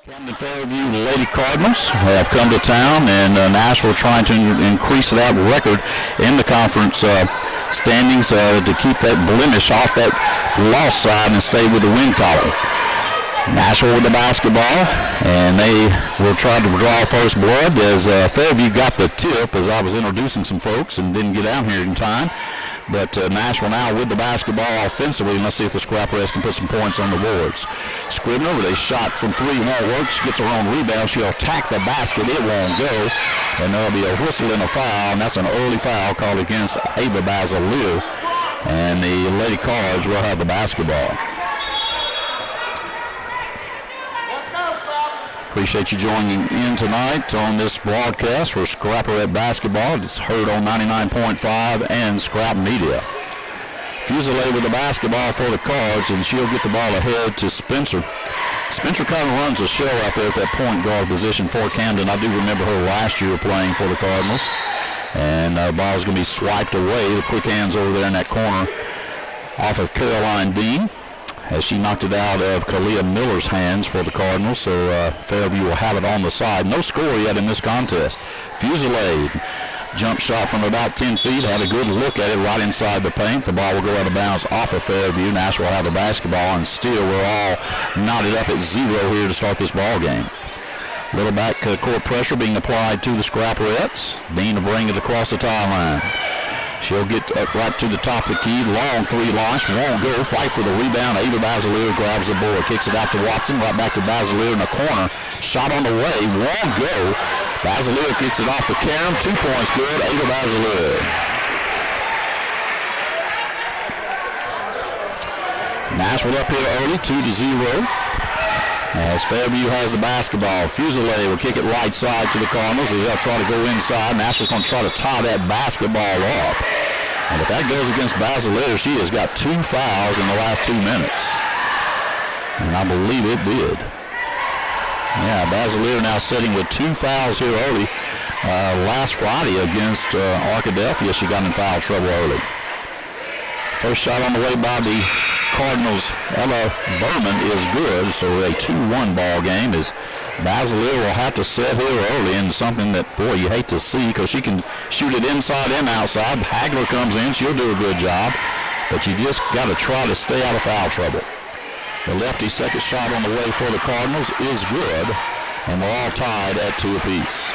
Camden Fairview Lady Cardinals have come to town, and Nashville trying to increase that record in the conference standings to keep that blemish off that loss side and stay with the win column. Nashville with the basketball, and they will try to draw first blood as Fairview got the tip as I was introducing some folks and didn't get out here in time. But Nashville now with the basketball offensively, and let's see if the Scrapperettes can put some points on the boards. Scribner with a shot from three won't work. She gets her own rebound. She'll attack the basket. It won't go. And there'll be a whistle and a foul, and that's an early foul called against Ava Basiliu. And the Lady Cards will have the basketball. Appreciate you joining in tonight on this broadcast for Scrapperette basketball. It's heard on 99.5 and Scrap Media. Fusilier with the basketball for the Cards, and she'll get the ball ahead to Spencer. Spencer kind of runs a show out there at that point guard position for Camden. I do remember her last year playing for the Cardinals. And the ball's going to be swiped away. The quick hands over there in that corner off of Caroline Dean, as she knocked it out of Kalia Miller's hands for the Cardinals. So Fairview will have it on the side. No score yet in this contest. Fusilier, jump shot from about 10 feet, had a good look at it right inside the paint. The ball will go out of bounds off of Fairview. Nashville will have the basketball, and still we're all knotted up at 0 here to start this ball game. Little back court pressure being applied to the Scrapperettes. Dean will bring it across the tie line. She'll get up right to the top of the key. Long three launch. Won't go. Fight for the rebound. Ava Basiliu grabs the board. Kicks it out to Watson. Right back to Basiliu in the corner. Shot on the way. Won't go. Basiliu gets it off the carom. 2 points good. Ava Basiliu. Nashville up here early. 2-0. As Fairview has the basketball. Fusilier will kick it right side to the Cardinals. They'll try to go inside. Nashville's going to try to tie that basketball up. And if that goes against Basiliu, she has got 2 fouls in the last 2 minutes. And I believe it did. Yeah, Basiliu now sitting with 2 fouls here early. Last Friday against Arkadelphia, she got in foul trouble early. First shot on the way by the Cardinals, Ella Berman, is good. So a 2-1 ball game as Basiliu will have to set here early in something that, boy, you hate to see because she can shoot it inside and outside. Hagler comes in. She'll do a good job. But you just got to try to stay out of foul trouble. The lefty second shot on the way for the Cardinals is good. And we're all tied at 2 apiece.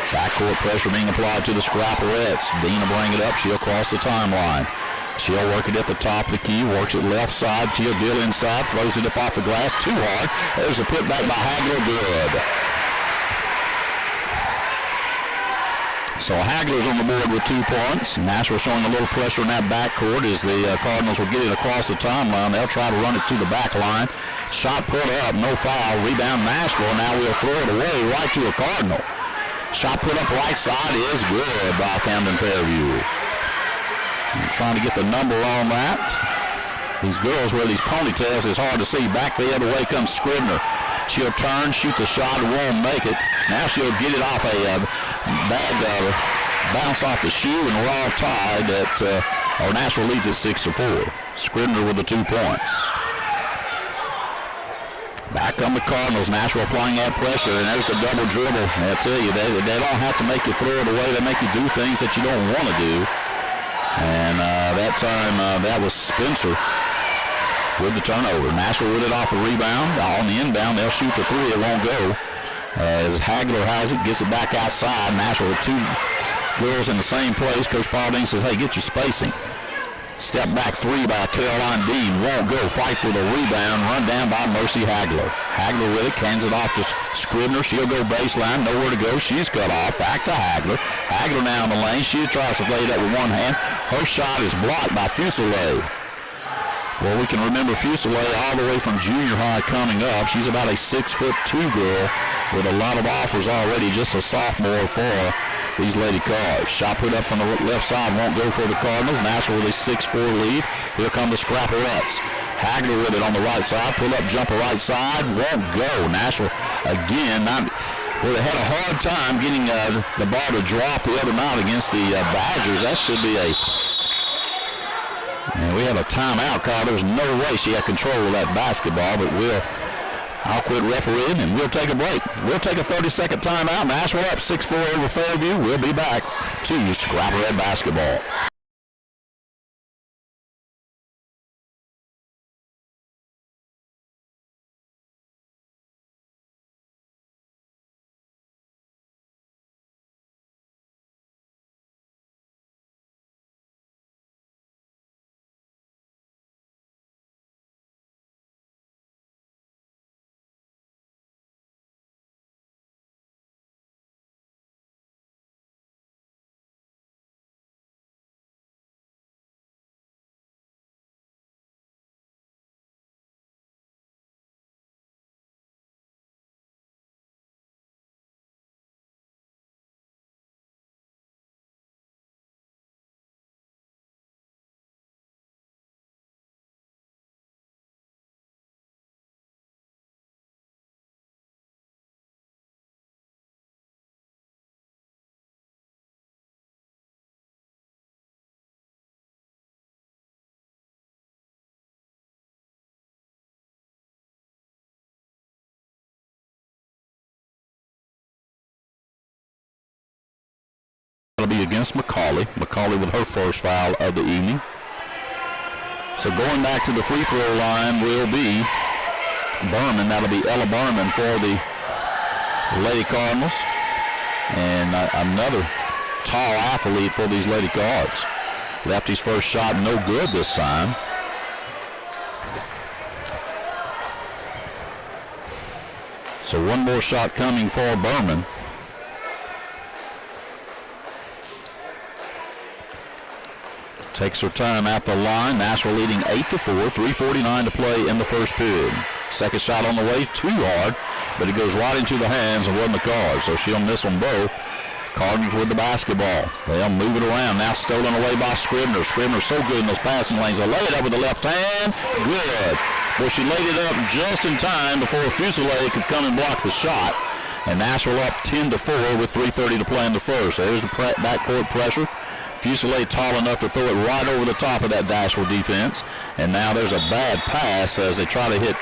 Backcourt pressure being applied to the Scrapperettes. Dean will bring it up. She'll cross the timeline. She'll work it at the top of the key, works it left side. She'll deal inside, throws it up off the glass. Too hard. There's a putback by Hagler. Good. So Hagler's on the board with 2 points. Nashville showing a little pressure in that backcourt as the Cardinals will get it across the timeline. They'll try to run it to the back line. Shot put up, no foul. Rebound Nashville. Now we'll throw it away right to a Cardinal. Shot put up right side is good by Camden Fairview. Trying to get the number on that. These girls wear these ponytails. It's hard to see. Back the other way comes Scribner. She'll turn, shoot the shot, won't make it. Now she'll get it off a bad bounce off the shoe, and we're all tied at, Nashville leads at 6-4. Scribner with the 2 points. Back on the Cardinals. Nashville applying that pressure, and there's the double dribble. I tell you, they don't have to make you throw it away. They make you do things that you don't want to do. And that time, that was Spencer with the turnover. Nashville with it off the rebound. On the inbound, they'll shoot the 3. It won't go. As Hagler has it, gets it back outside. Nashville with 2 girls in the same place. Coach Paul Dean says, hey, get your spacing. Step back 3 by Caroline Dean. Won't go. Fight for the rebound. Run down by Mercy Hagler. Hagler with it. Hands it off to Scribner. She'll go baseline. Nowhere to go. She's cut off. Back to Hagler. Hagler now in the lane. She tries to lay it up with one hand. Her shot is blocked by Fusilier. Well, we can remember Fusilier all the way from junior high coming up. She's about a 6'2" girl with a lot of offers already. Just a sophomore for these Lady Cards. Shot put up from the left side won't go for the Cardinals. Nashville with a 6-4 lead. Here come the Scrapperettes. Hagler with it on the right side. Pull up jumper right side. Won't go. Nashville again. Well, they had a hard time getting the ball to drop the other night against the Badgers. That should be a... And we had a timeout call. There's no way she had control of that basketball, but we'll I'll quit refereeing, and we'll take a break. We'll take a 30-second timeout. Nashville up 6-4 over Fairview. We'll be back to Scrapper Red basketball. Will be against McCauley. McCauley with her first foul of the evening. So going back to the free throw line will be Berman. That'll be Ella Berman for the Lady Cardinals. And another tall athlete for these Lady Cards. Lefty's first shot no good this time. So one more shot coming for Berman. Takes her time at the line. Nashville leading 8-4, 3:49 to play in the first period. Second shot on the way, too hard, but it goes right into the hands of one of the Cards, so she'll miss them both. Cardinals with the basketball. They'll move it around. Now stolen away by Scribner. Scribner's so good in those passing lanes. They'll lay it up with the left hand. Good. Well, she laid it up just in time before Fusilier could come and block the shot. And Nashville up 10-4 with 3:30 to play in the first. There's the backcourt pressure. Fusilier tall enough to throw it right over the top of that Nashville defense. And now there's a bad pass as they try to hit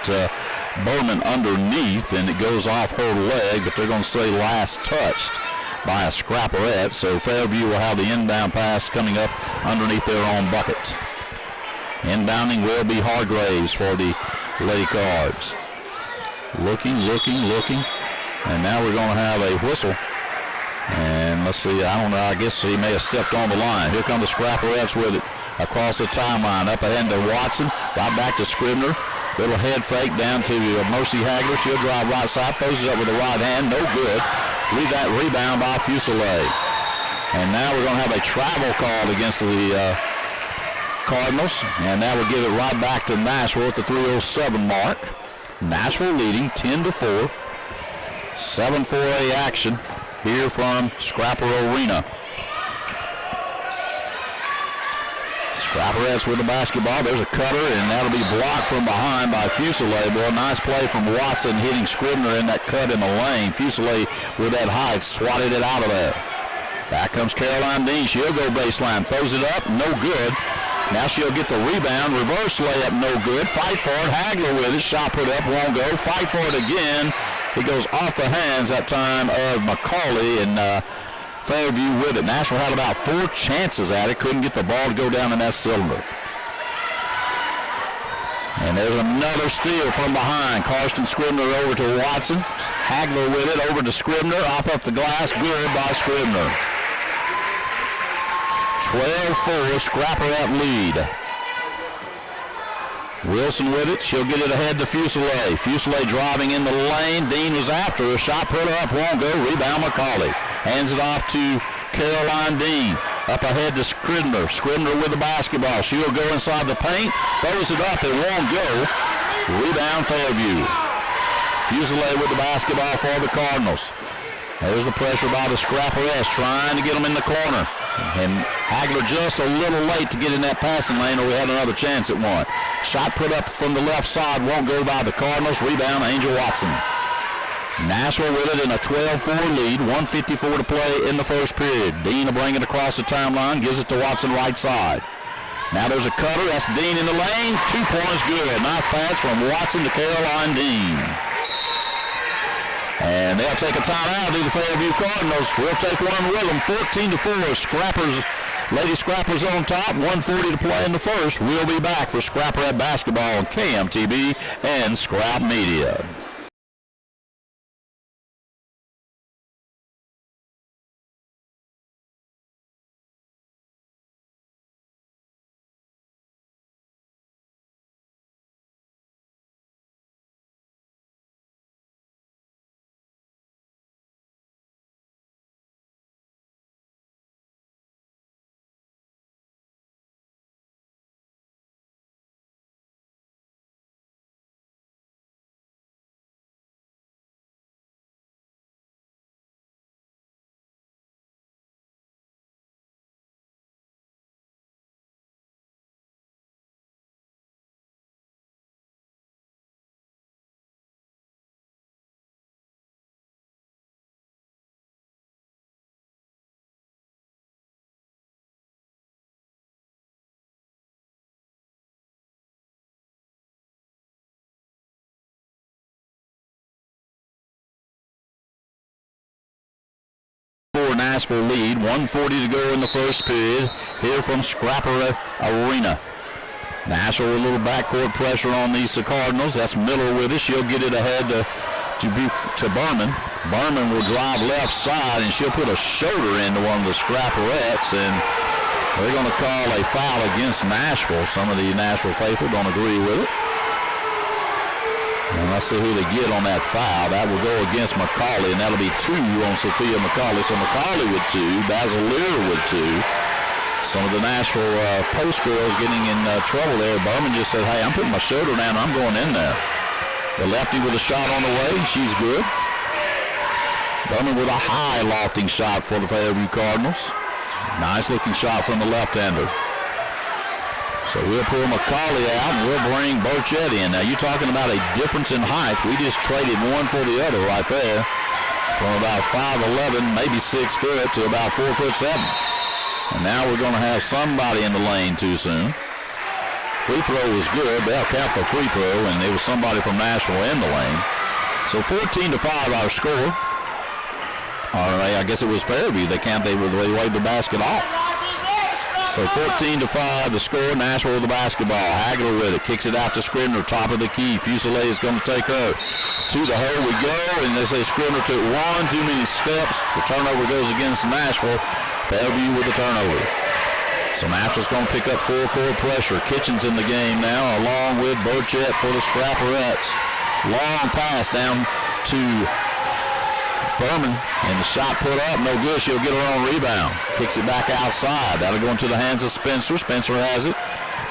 Berman underneath, and it goes off her leg, but they're going to say last touched by a Scrapperette. So Fairview will have the inbound pass coming up underneath their own bucket. Inbounding will be Hargraves for the Lady Cards. Looking. And now we're going to have a whistle. And let's see, I don't know, I guess he may have stepped on the line. Here come the Scrapperettes with it across the timeline. Up ahead to Watson, right back to Scribner. Little head fake down to Mercy Hagler. She'll drive right side, throws it up with the right hand, no good. Rebound by Fusilier. And now we're going to have a travel call against the Cardinals. And now we'll give it right back to Nashville at the 3:07 mark. Nashville leading 10-4. 7-4A action here from Scrapper Arena. Scrapperettes with the basketball. There's a cutter, and that'll be blocked from behind by Fusilier. Boy, nice play from Watson hitting Scribner in that cut in the lane. Fusilier with that height swatted it out of there. Back comes Caroline Dean. She'll go baseline. Throws it up. No good. Now she'll get the rebound. Reverse layup. No good. Fight for it. Hagler with it. Shot put up. Won't go. Fight for it again. He goes off the hands that time of McCauley, and Fairview with it. Nashville had about 4 chances at it. Couldn't get the ball to go down in that cylinder. And there's another steal from behind. Karsten Scribner over to Watson. Hagler with it over to Scribner. Up the glass. Good by Scribner. 12-4, Scrapperette lead. Wilson with it. She'll get it ahead to Fusilier. Fusilier driving in the lane. Dean was after her. Shot put up. Won't go. Rebound McCauley. Hands it off to Caroline Dean. Up ahead to Scribner. Scribner with the basketball. She'll go inside the paint. Throws it up. It won't go. Rebound Fairview. Fusilier with the basketball for the Cardinals. There's the pressure by the Scrapperettes trying to get them in the corner. And Hagler just a little late to get in that passing lane, or we had another chance at one. Shot put up from the left side, won't go by the Cardinals. Rebound, Angel Watson. Nashville with it in a 12-4 lead, 1:54 to play in the first period. Dean will bring it across the timeline, gives it to Watson right side. Now there's a cutter, that's Dean in the lane. 2 points good. Nice pass from Watson to Caroline Dean. And they'll take a timeout to the Fairview Cardinals. We'll take one with them. 14-4. Scrappers, Lady Scrappers on top. 1:40 to play in the first. We'll be back for Scrapperette basketball on KMTB and Scrap Media. Nashville lead, 1:40 to go in the first period here from Scrapperette Arena. Nashville with a little backcourt pressure on these Cardinals. That's Miller with it. She'll get it ahead to Berman. Berman will drive left side, and she'll put a shoulder into one of the Scrapperettes, and they're going to call a foul against Nashville. Some of the Nashville faithful don't agree with it. And let's see who they get on that foul. That will go against McCauley, and that'll be 2 on Sophia McCauley. So McCauley with 2, Basileir with 2. Some of the Nashville post girls getting in trouble there. Berman just said, hey, I'm putting my shoulder down, I'm going in there. The lefty with a shot on the way, she's good. Berman with a high lofting shot for the Fairview Cardinals. Nice looking shot from the left-hander. So we'll pull McCauley out, and we'll bring Burchett in. Now, you're talking about a difference in height. We just traded one for the other right there, from about 5'11", maybe 6 foot, to about 4'7". And now we're going to have somebody in the lane too soon. Free throw was good. They'll count the free throw, and there was somebody from Nashville in the lane. So 14-5 our score. All right, I guess it was Fairview. They waved the basket off. So 14-5 the score. Nashville with the basketball. Hagler with it. Kicks it out to Scribner. Top of the key. Fuselier is going to take her. To the hole we go. And they say Scribner took one too many steps. The turnover goes against Nashville. Fairview with the turnover. So Nashville's going to pick up full court pressure. Kitchens in the game now, along with Burchett for the Scrapperettes. Long pass down to Berman, and the shot put up, no good. She'll get her own rebound. Kicks it back outside. That'll go into the hands of Spencer. Spencer has it.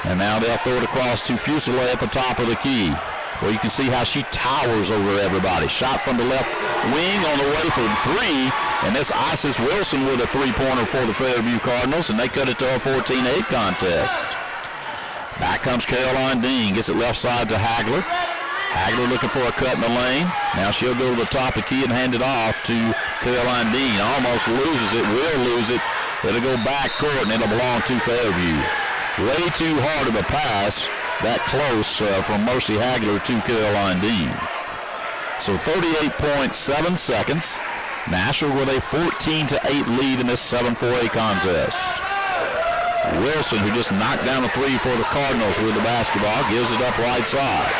And now they'll throw it across to Fuselier at the top of the key. Well, you can see how she towers over everybody. Shot from the left wing on the way for 3. And that's Isis Wilson with a three-pointer for the Fairview Cardinals, and they cut it to a 14-8 contest. Back comes Caroline Dean. Gets it left side to Hagler. Hagler looking for a cut in the lane. Now she'll go to the top of the key and hand it off to Caroline Dean. Almost loses it, will lose it. It'll go back court, and it'll belong to Fairview. Way too hard of a pass, that close from Mercy Hagler to Caroline Dean. So 38.7 seconds. Nashville with a 14-8 lead in this 7-4A contest. Wilson, who just knocked down a 3 for the Cardinals with the basketball, gives it up right side.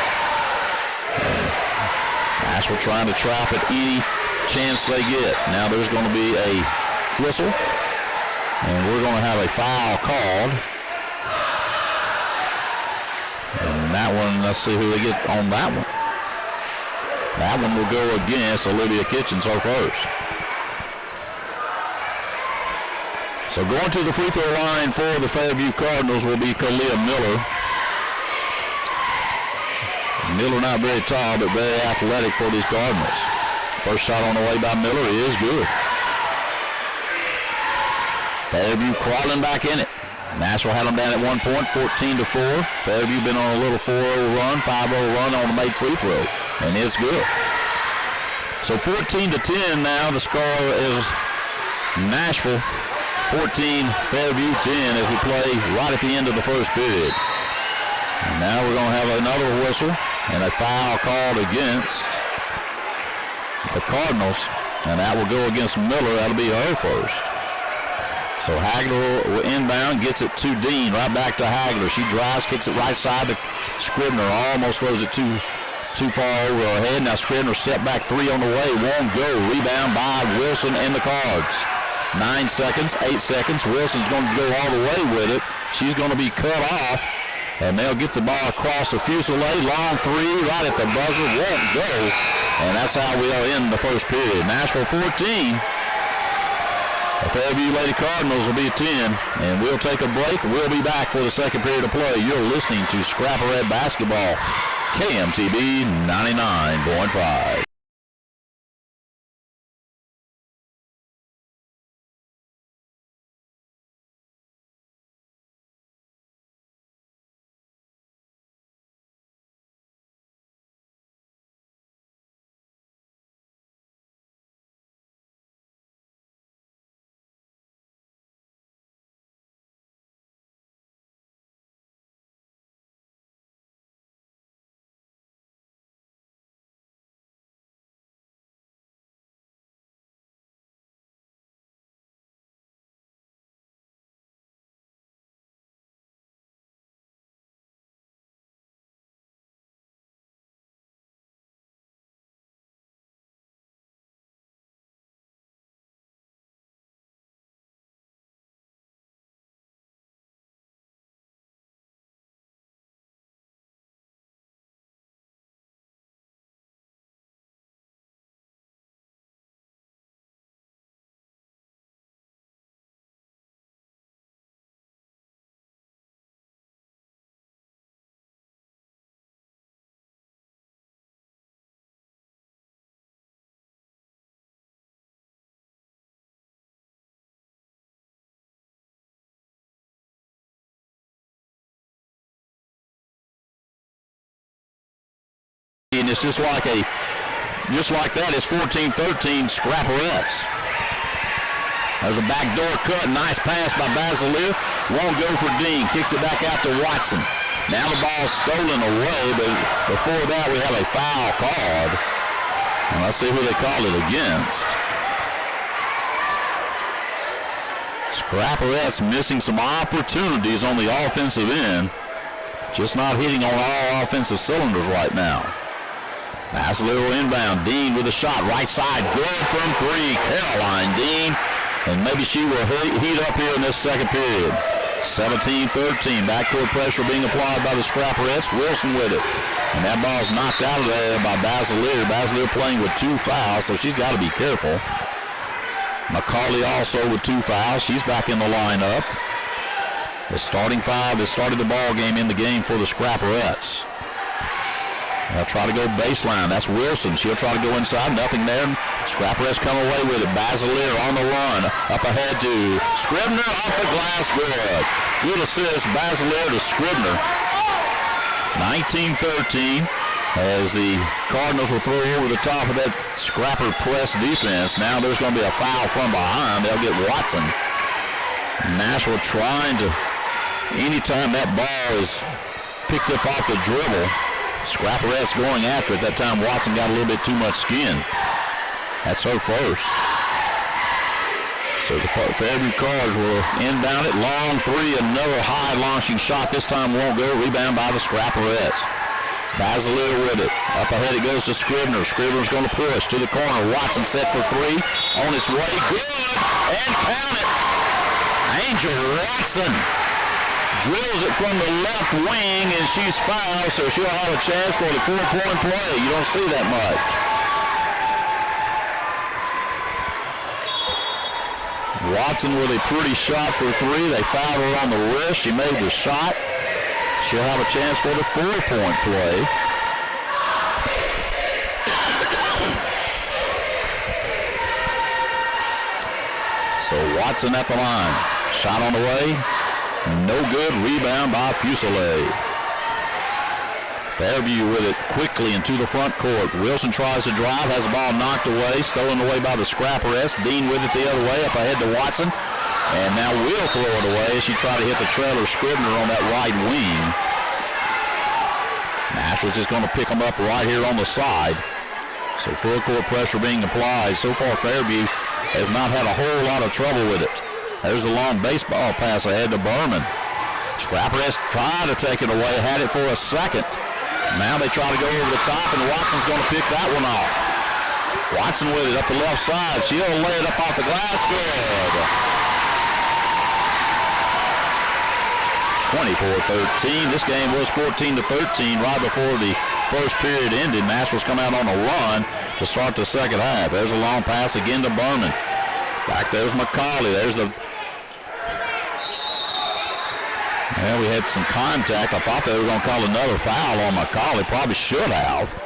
Nashville trying to trap at any chance they get. Now there's going to be a whistle, and we're going to have a foul called. And that one, let's see who they get on that one. That one will go against Olivia Kitchens, her first. So going to the free throw line for the Fairview Cardinals will be Kalia Miller. Miller not very tall, but very athletic for these Cardinals. First shot on the way by Miller is good. Fairview crawling back in it. Nashville had them down at one point, 14-4. Fairview been on a little 4-0 run, 5-0 run on the made free throw, and it's good. So 14-10 now. The score is Nashville 14, Fairview 10 as we play right at the end of the first period. And now we're going to have another whistle and a foul called against the Cardinals, and that will go against Miller. That'll be her first. So Hagler will inbound, gets it to Dean, right back to Hagler. She drives, kicks it right side to Scribner, almost throws it too far over her head. Now Scribner step back three on the way, won't go. Rebound by Wilson and the Cards. 9 seconds, 8 seconds. Wilson's going to go all the way with it. She's going to be cut off, and they'll get the ball across the Fusilier. Long three, right at the buzzer, won't go. And that's how we'll end the first period. Nashville 14. The Fairview Lady Cardinals will be 10. And we'll take a break. We'll be back for the second period of play. You're listening to Scrapperette Basketball, KMTB 99.5. And it's just like that. It's 14-13 Scrapperettes. There's a backdoor cut. Nice pass by Basilier. Won't go for Dean. Kicks it back out to Watson. Now the ball's stolen away, but before that we have a foul called. And let's see who they call it against. Scrapperettes missing some opportunities on the offensive end. Just not hitting on all offensive cylinders right now. Basilier will inbound. Dean with a shot. Right side. Good from three. Caroline Dean. And maybe she will heat up here in this second period. 17-13. Backcourt pressure being applied by the Scrapperettes. Wilson with it. And that ball's knocked out of there by Basilier. Basilier playing with 2 fouls, so she's got to be careful. McCauley also with 2 fouls. She's back in the lineup. The starting 5 that started the ball game in the game for the Scrapperettes. They'll try to go baseline. That's Wilson. She'll try to go inside. Nothing there. Scrapperettes come away with it. Basilier on the run. Up ahead to Scribner off the glass. Good. Good assist. Basilier to Scribner. 19-13 as the Cardinals will throw over the top of that Scrapper press defense. Now there's going to be a foul from behind. They'll get Watson. Nashville trying to, anytime that ball is picked up off the dribble, Scrapperettes going after it. That time Watson got a little bit too much skin. That's her first. So the Fairview Cards will inbound it. Long three, another high launching shot. This time won't go. Rebound by the Scrapperettes. Basilier with it. Up ahead it goes to Scribner. Scribner's going to push to the corner. Watson set for three. On its way. Good. And count it. Angel Watson drills it from the left wing, and she's fouled, so she'll have a chance for the 4-point play. You don't see that much. Watson with a pretty shot for three. They fouled her on the wrist. She made the shot. She'll have a chance for the 4-point play. So Watson at the line. Shot on the way. No good. Rebound by Fusilier. Fairview with it quickly into the front court. Wilson tries to drive, has the ball knocked away, stolen away by the Scrapperettes. Dean with it the other way, up ahead to Watson. And now will throw it away as she tried to hit the trailer Scribner on that right wing. Nashville's just going to pick them up right here on the side. So full court pressure being applied. So far, Fairview has not had a whole lot of trouble with it. There's a long baseball pass ahead to Berman. Scrapper has tried to take it away, had it for a second. Now they try to go over the top, and Watson's going to pick that one off. Watson with it up the left side. She'll lay it up off the glass. Good. 24-13. This game was 14-13 right before the first period ended. Nashville's come out on a run to start the second half. There's a long pass again to Berman. Back there's McCauley. There's the... Well, we had some contact. I thought they were going to call another foul on McCauley. Probably should have.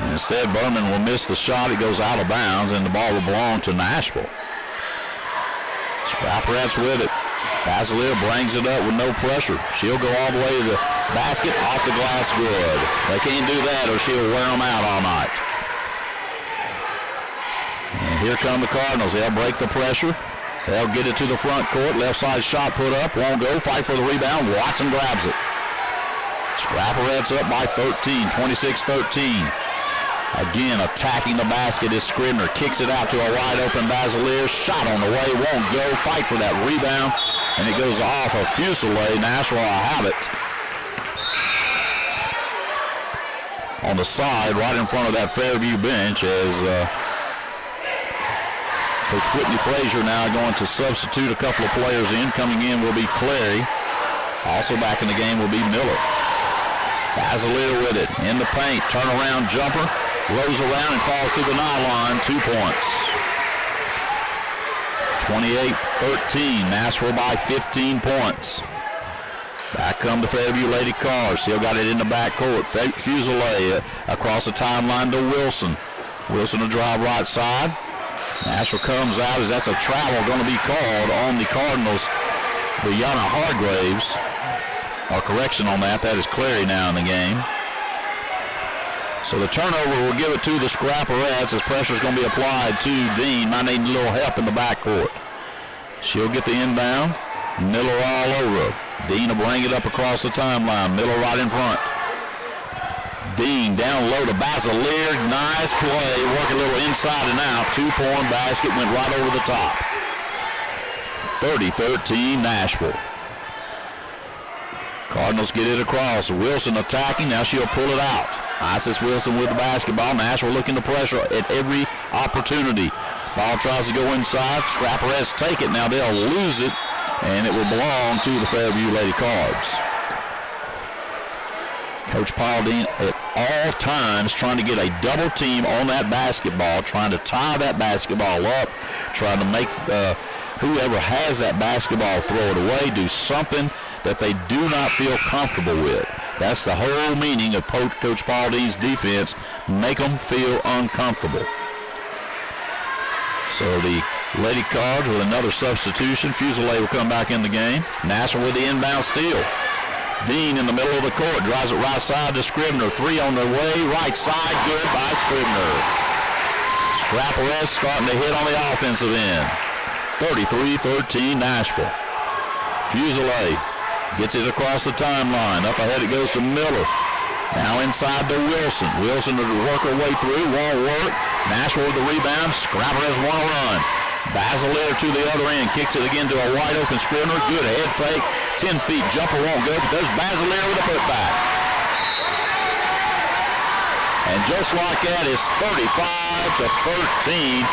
And instead, Berman will miss the shot. It goes out of bounds, and the ball will belong to Nashville. Scrapperat's with it. Basilier brings it up with no pressure. She'll go all the way to the basket, off the glass, good. They can't do that or she'll wear them out all night. And here come the Cardinals. They'll break the pressure. They'll get it to the front court. Left side shot put up. Won't go. Fight for the rebound. Watson grabs it. Scrapperat's up by 13, 26-13. Again, attacking the basket is Scribner. Kicks it out to a wide-open Basilier. Shot on the way. Won't go. Fight for that rebound. And it goes off a Fusilier. Nashville will have it. On the side, right in front of that Fairview bench, as Coach Whitney Frazier now going to substitute a couple of players in. Coming in will be Clary. Also back in the game will be Miller. Basilier with it. In the paint. Turnaround jumper. Rolls around and falls through the nylon. 2 points. 28-13. Nashville by 15 points. Back come the Fairview Lady Cars. Still got it in the backcourt. Fusilier across the timeline to Wilson. Wilson to drive right side. Nashville comes out as that's a travel going to be called on the Cardinals. Brianna Hargraves. Or correction on that. That is Clary now in the game. So the turnover will give it to the Scrapperettes as pressure is going to be applied to Dean. Might need a little help in the backcourt. She'll get the inbound. Miller all over. Dean will bring it up across the timeline. Miller right in front. Dean down low to Basilier. Nice play. Work a little inside and out. 2-point basket went right over the top. 30-13 Nashville. Cardinals get it across. Wilson attacking. Now she'll pull it out. Isis Wilson with the basketball. Nashville looking to pressure at every opportunity. Ball tries to go inside. Scrapperettes take it. Now they'll lose it, and it will belong to the Fairview Lady Cards. Coach Pauldine at all times trying to get a double team on that basketball, trying to tie that basketball up, trying to make whoever has that basketball throw it away, do something that they do not feel comfortable with. That's the whole meaning of Coach Paudine's defense, make them feel uncomfortable. So the Lady Cards with another substitution. Fusilier will come back in the game. Nashville with the inbound steal. Dean in the middle of the court, drives it right side to Scribner. 3 on their way, right side, good by Scribner. Scrapperettes starting to hit on the offensive end. 33-13 Nashville. Fusilier gets it across the timeline. Up ahead it goes to Miller. Now inside to Wilson. Wilson to work her way through, won't work. Nashville with the rebound. Scrapperettes want to run. Basilier to the other end, kicks it again to a wide open Scribner. Good head fake. 10 feet jumper won't go, but there's Basilier with a putback. And just like that, it's 35-13.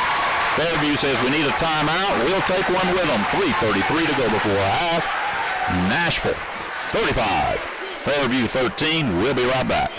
Fairview says we need a timeout. We'll take one with them. 3:33 to go before half. Nashville 35, Fairview 13. We'll be right back.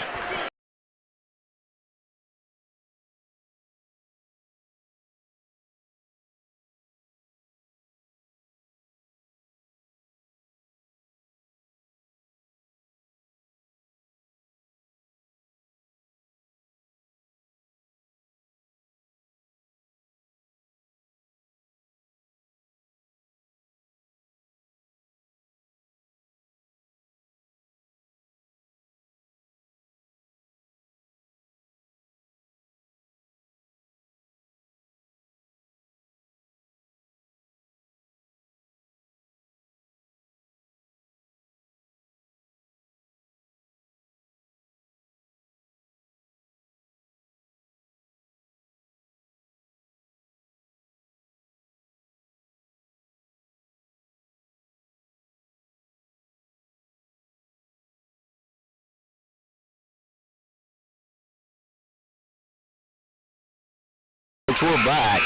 Folks, we're back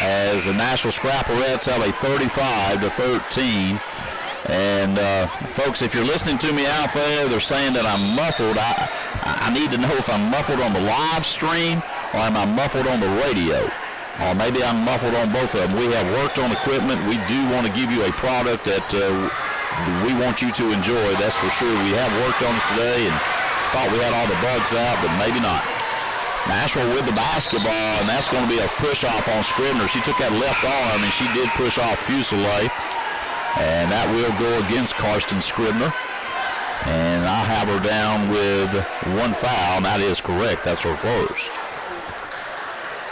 as the Nashville Scrapperettes have a 35-13. And, folks, if you're listening to me out there, they're saying that I'm muffled. I need to know if I'm muffled on the live stream or am I muffled on the radio. Or maybe I'm muffled on both of them. We have worked on equipment. We do want to give you a product that we want you to enjoy, that's for sure. We have worked on it today and thought we had all the bugs out, but maybe not. Nashville with the basketball, and that's going to be a push-off on Scribner. She took that left arm, and she did push off Fusilier, and that will go against Karsten Scribner. And I have her down with one foul, and that is correct. That's her first.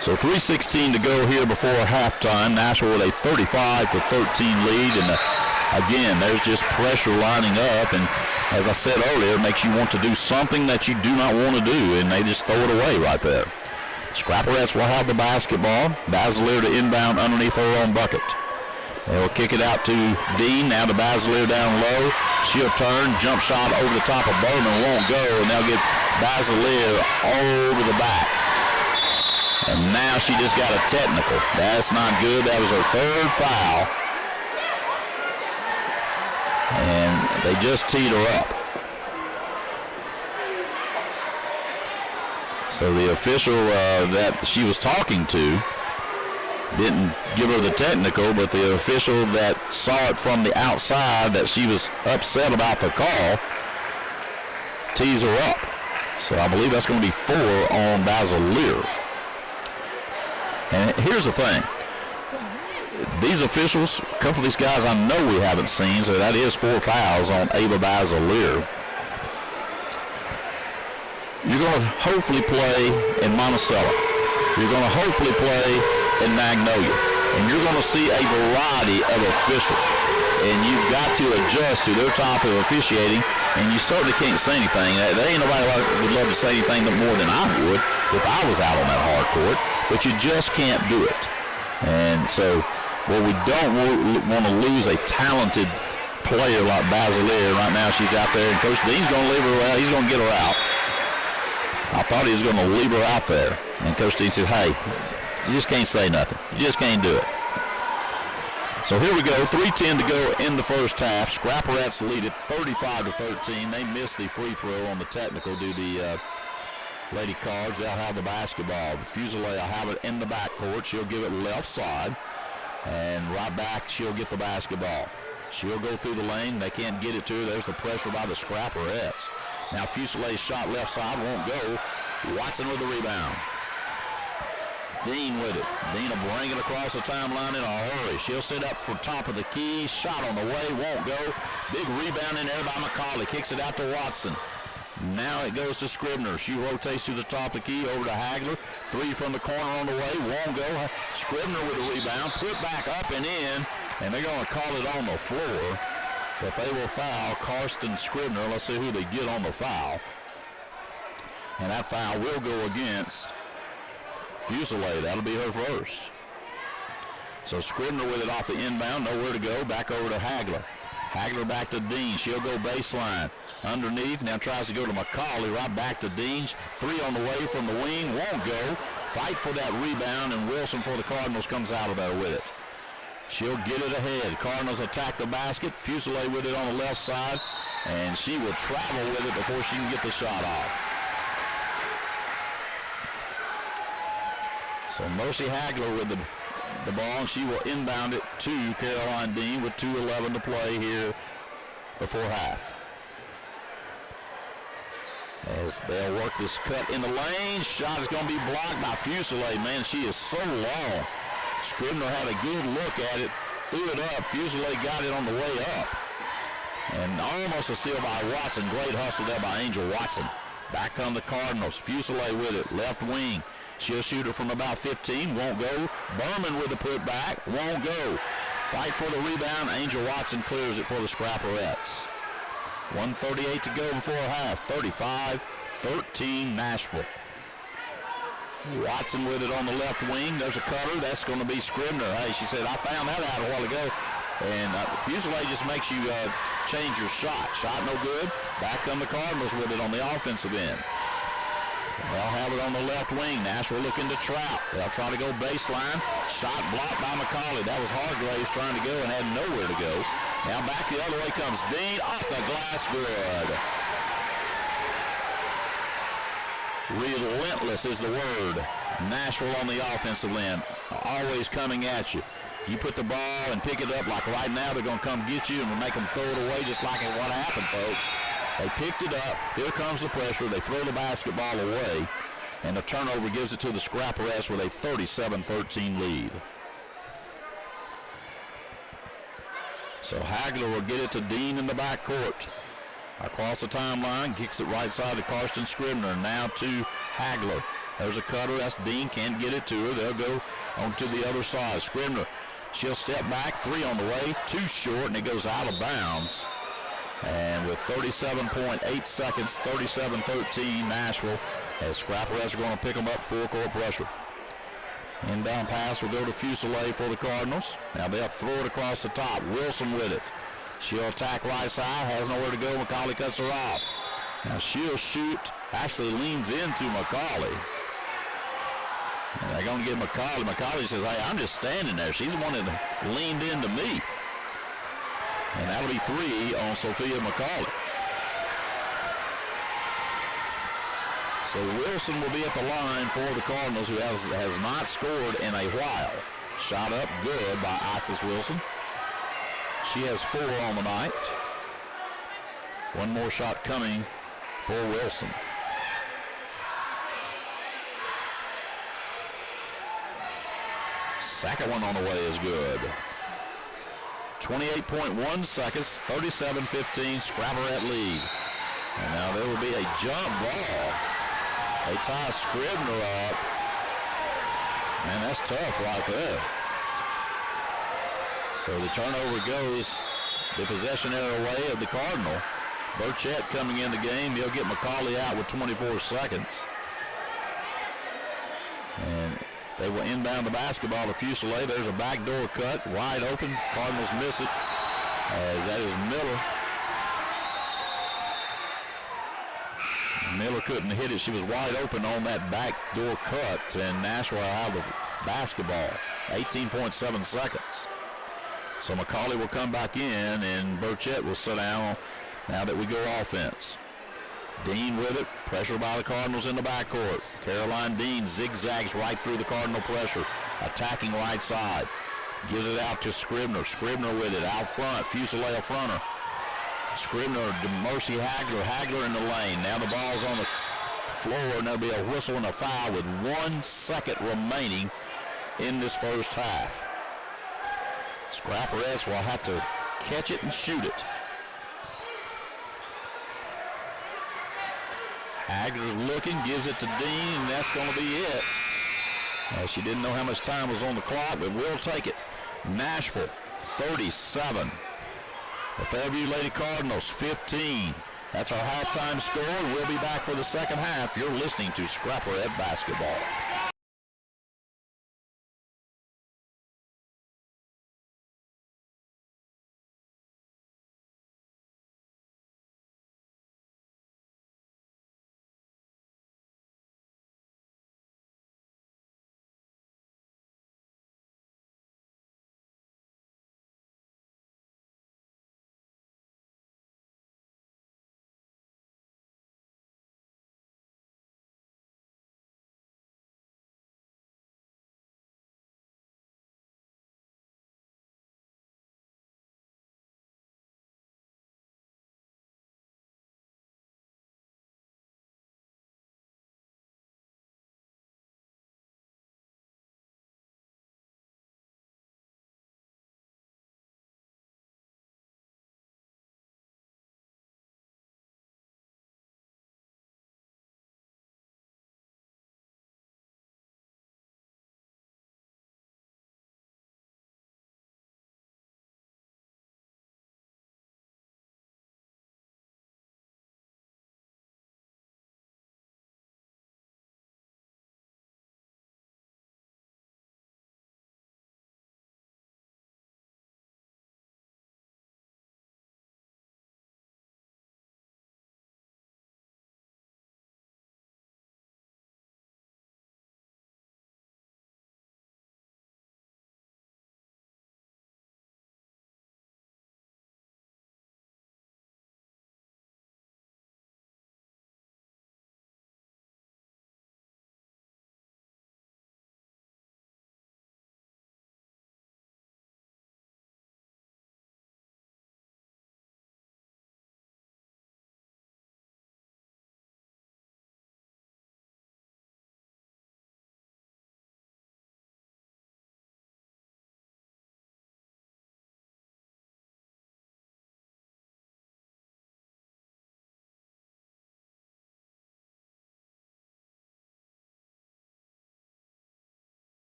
So 3:16 to go here before halftime. Nashville with a 35-13 lead, and again, there's just pressure lining up, and as I said earlier, it makes you want to do something that you do not want to do, and they just throw it away right there. Scrapperettes will have the basketball. Basilier to inbound underneath her own bucket. They'll kick it out to Dean. Now to Basilier down low. She'll turn. Jump shot over the top of Bowman. Won't go, and they'll get Basilier over the back. And now she just got a technical. That's not good. That was her third foul. And they just teed her up. So the official that she was talking to didn't give her the technical, but the official that saw it from the outside that she was upset about the call tees her up. So I believe that's going to be 4 on Basilier. And here's the thing. These officials, a couple of these guys I know we haven't seen, so that is 4 fouls on Ava Basilier. You're going to hopefully play in Monticello. You're going to hopefully play in Magnolia. And you're going to see a variety of officials. And you've got to adjust to their type of officiating, and you certainly can't say anything. There ain't nobody would love to say anything more than I would if I was out on that hard court, but you just can't do it. And so, well, we don't want to lose a talented player like Basilier. Right now she's out there, and Coach Dean's going to leave her out. He's going to get her out. I thought he was going to leave her out there. And Coach Dean says, hey, you just can't say nothing. You just can't do it. So here we go, 3:10 to go in the first half. Scrapperettes lead it 35-13. They missed the free throw on the technical due to the Lady Cards. They'll have the basketball. Fusilier will have it in the backcourt. She'll give it left side. And right back, she'll get the basketball. She'll go through the lane. They can't get it to her. There's the pressure by the Scrapperettes. Now Fusilier's shot left side won't go. Watson with the rebound. Dean with it. Dean will bring it across the timeline in a hurry. She'll sit up for top of the key. Shot on the way. Won't go. Big rebound in there by McCauley. Kicks it out to Watson. Now it goes to Scribner. She rotates to the top of the key over to Hagler. 3 from the corner on the way. Won't go. Scribner with the rebound. Put back up and in. And they're going to call it on the floor. But they will foul Karsten Scribner. Let's see who they get on the foul. And that foul will go against Fusilier. That'll be her first. So Scribner with it off the inbound. Nowhere to go. Back over to Hagler. Hagler back to Dean. She'll go baseline. Underneath. Now tries to go to McCauley. Right back to Dean. 3 on the way from the wing. Won't go. Fight for that rebound. And Wilson for the Cardinals comes out of there with it. She'll get it ahead. Cardinals attack the basket. Fusilier with it on the left side. And she will travel with it before she can get the shot off. So Mercy Hagler with the ball, and she will inbound it to Caroline Dean with 2:11 to play here before half. As they'll work this cut in the lane. Shot is going to be blocked by Fusilier. Man, she is so long. Scribner had a good look at it, threw it up. Fusilier got it on the way up. And almost a steal by Watson. Great hustle there by Angel Watson. Back come the Cardinals. Fusilier with it, left wing. She'll shoot it from about 15, won't go. Berman with the putback, won't go. Fight for the rebound. Angel Watson clears it for the Scrapperettes. 1:38 to go before half. 35-13 Nashville. Watson with it on the left wing. There's a cutter. That's going to be Scribner. Hey, she said, I found that out a while ago. And Fusilier just makes you change your shot. Shot no good. Back come the Cardinals with it on the offensive end. They'll have it on the left wing. Nashville looking to trap. They'll try to go baseline. Shot blocked by McCauley. That was Hargraves trying to go and had nowhere to go. Now back the other way comes Dean. Off the glass, good. Relentless is the word. Nashville on the offensive end. Always coming at you. You put the ball and pick it up like right now, they're going to come get you and make them throw it away just like what happened, folks. They picked it up. Here comes the pressure. They throw the basketball away, and the turnover gives it to the Scrapperettes with a 37-13 lead. So Hagler will get it to Dean in the backcourt. Across the timeline, kicks it right side to Karsten Scribner. Now to Hagler. There's a cutter. That's Dean. Can't get it to her. They'll go on to the other side. Scribner, she'll step back. 3 on the way. Too short, and it goes out of bounds. And with 37.8 seconds, 37-13 Nashville, as Scrapperettes are going to pick them up full court pressure. Inbound pass will go to Fusilier for the Cardinals. Now they'll throw it across the top. Wilson with it. She'll attack right side, has nowhere to go. McCauley cuts her off. Now she'll shoot, actually leans into McCauley. And they're going to get McCauley. McCauley says, hey, I'm just standing there. She's the one that leaned into me. And that'll be 3 on Sophia McCauley. So Wilson will be at the line for the Cardinals, who has not scored in a while. Shot up good by Isis Wilson. She has 4 on the night. One more shot coming for Wilson. Second one on the way is good. 28.1 seconds, 37-15, Scrapperette lead. And now there will be a jump ball. They tie Scribner up. Man, that's tough right there. So the turnover goes the possession area way of the Cardinal. Burchett coming in the game. He'll get McCauley out with 24 seconds. And they will inbound the basketball to Fusilier. There's a backdoor cut, wide open. Cardinals miss it, as that is Miller. Miller couldn't hit it. She was wide open on that backdoor cut, and Nashville have the basketball. 18.7 seconds. So McCauley will come back in, and Burchett will sit down now that we go offense. Dean with it, pressure by the Cardinals in the backcourt. Caroline Dean zigzags right through the Cardinal pressure, attacking right side. Gives it out to Scribner. Scribner with it out front. Fusilier fronter. Scribner to Mercy Hagler. Hagler in the lane. Now the ball's on the floor, and there'll be a whistle and a foul with 1 second remaining in this first half. Scrapperettes will have to catch it and shoot it. Hagler's looking, gives it to Dean, and that's going to be it. She didn't know how much time was on the clock, but we'll take it. Nashville, 37. The Fairview Lady Cardinals, 15. That's our halftime score, and we'll be back for the second half. You're listening to Scrapperette Basketball.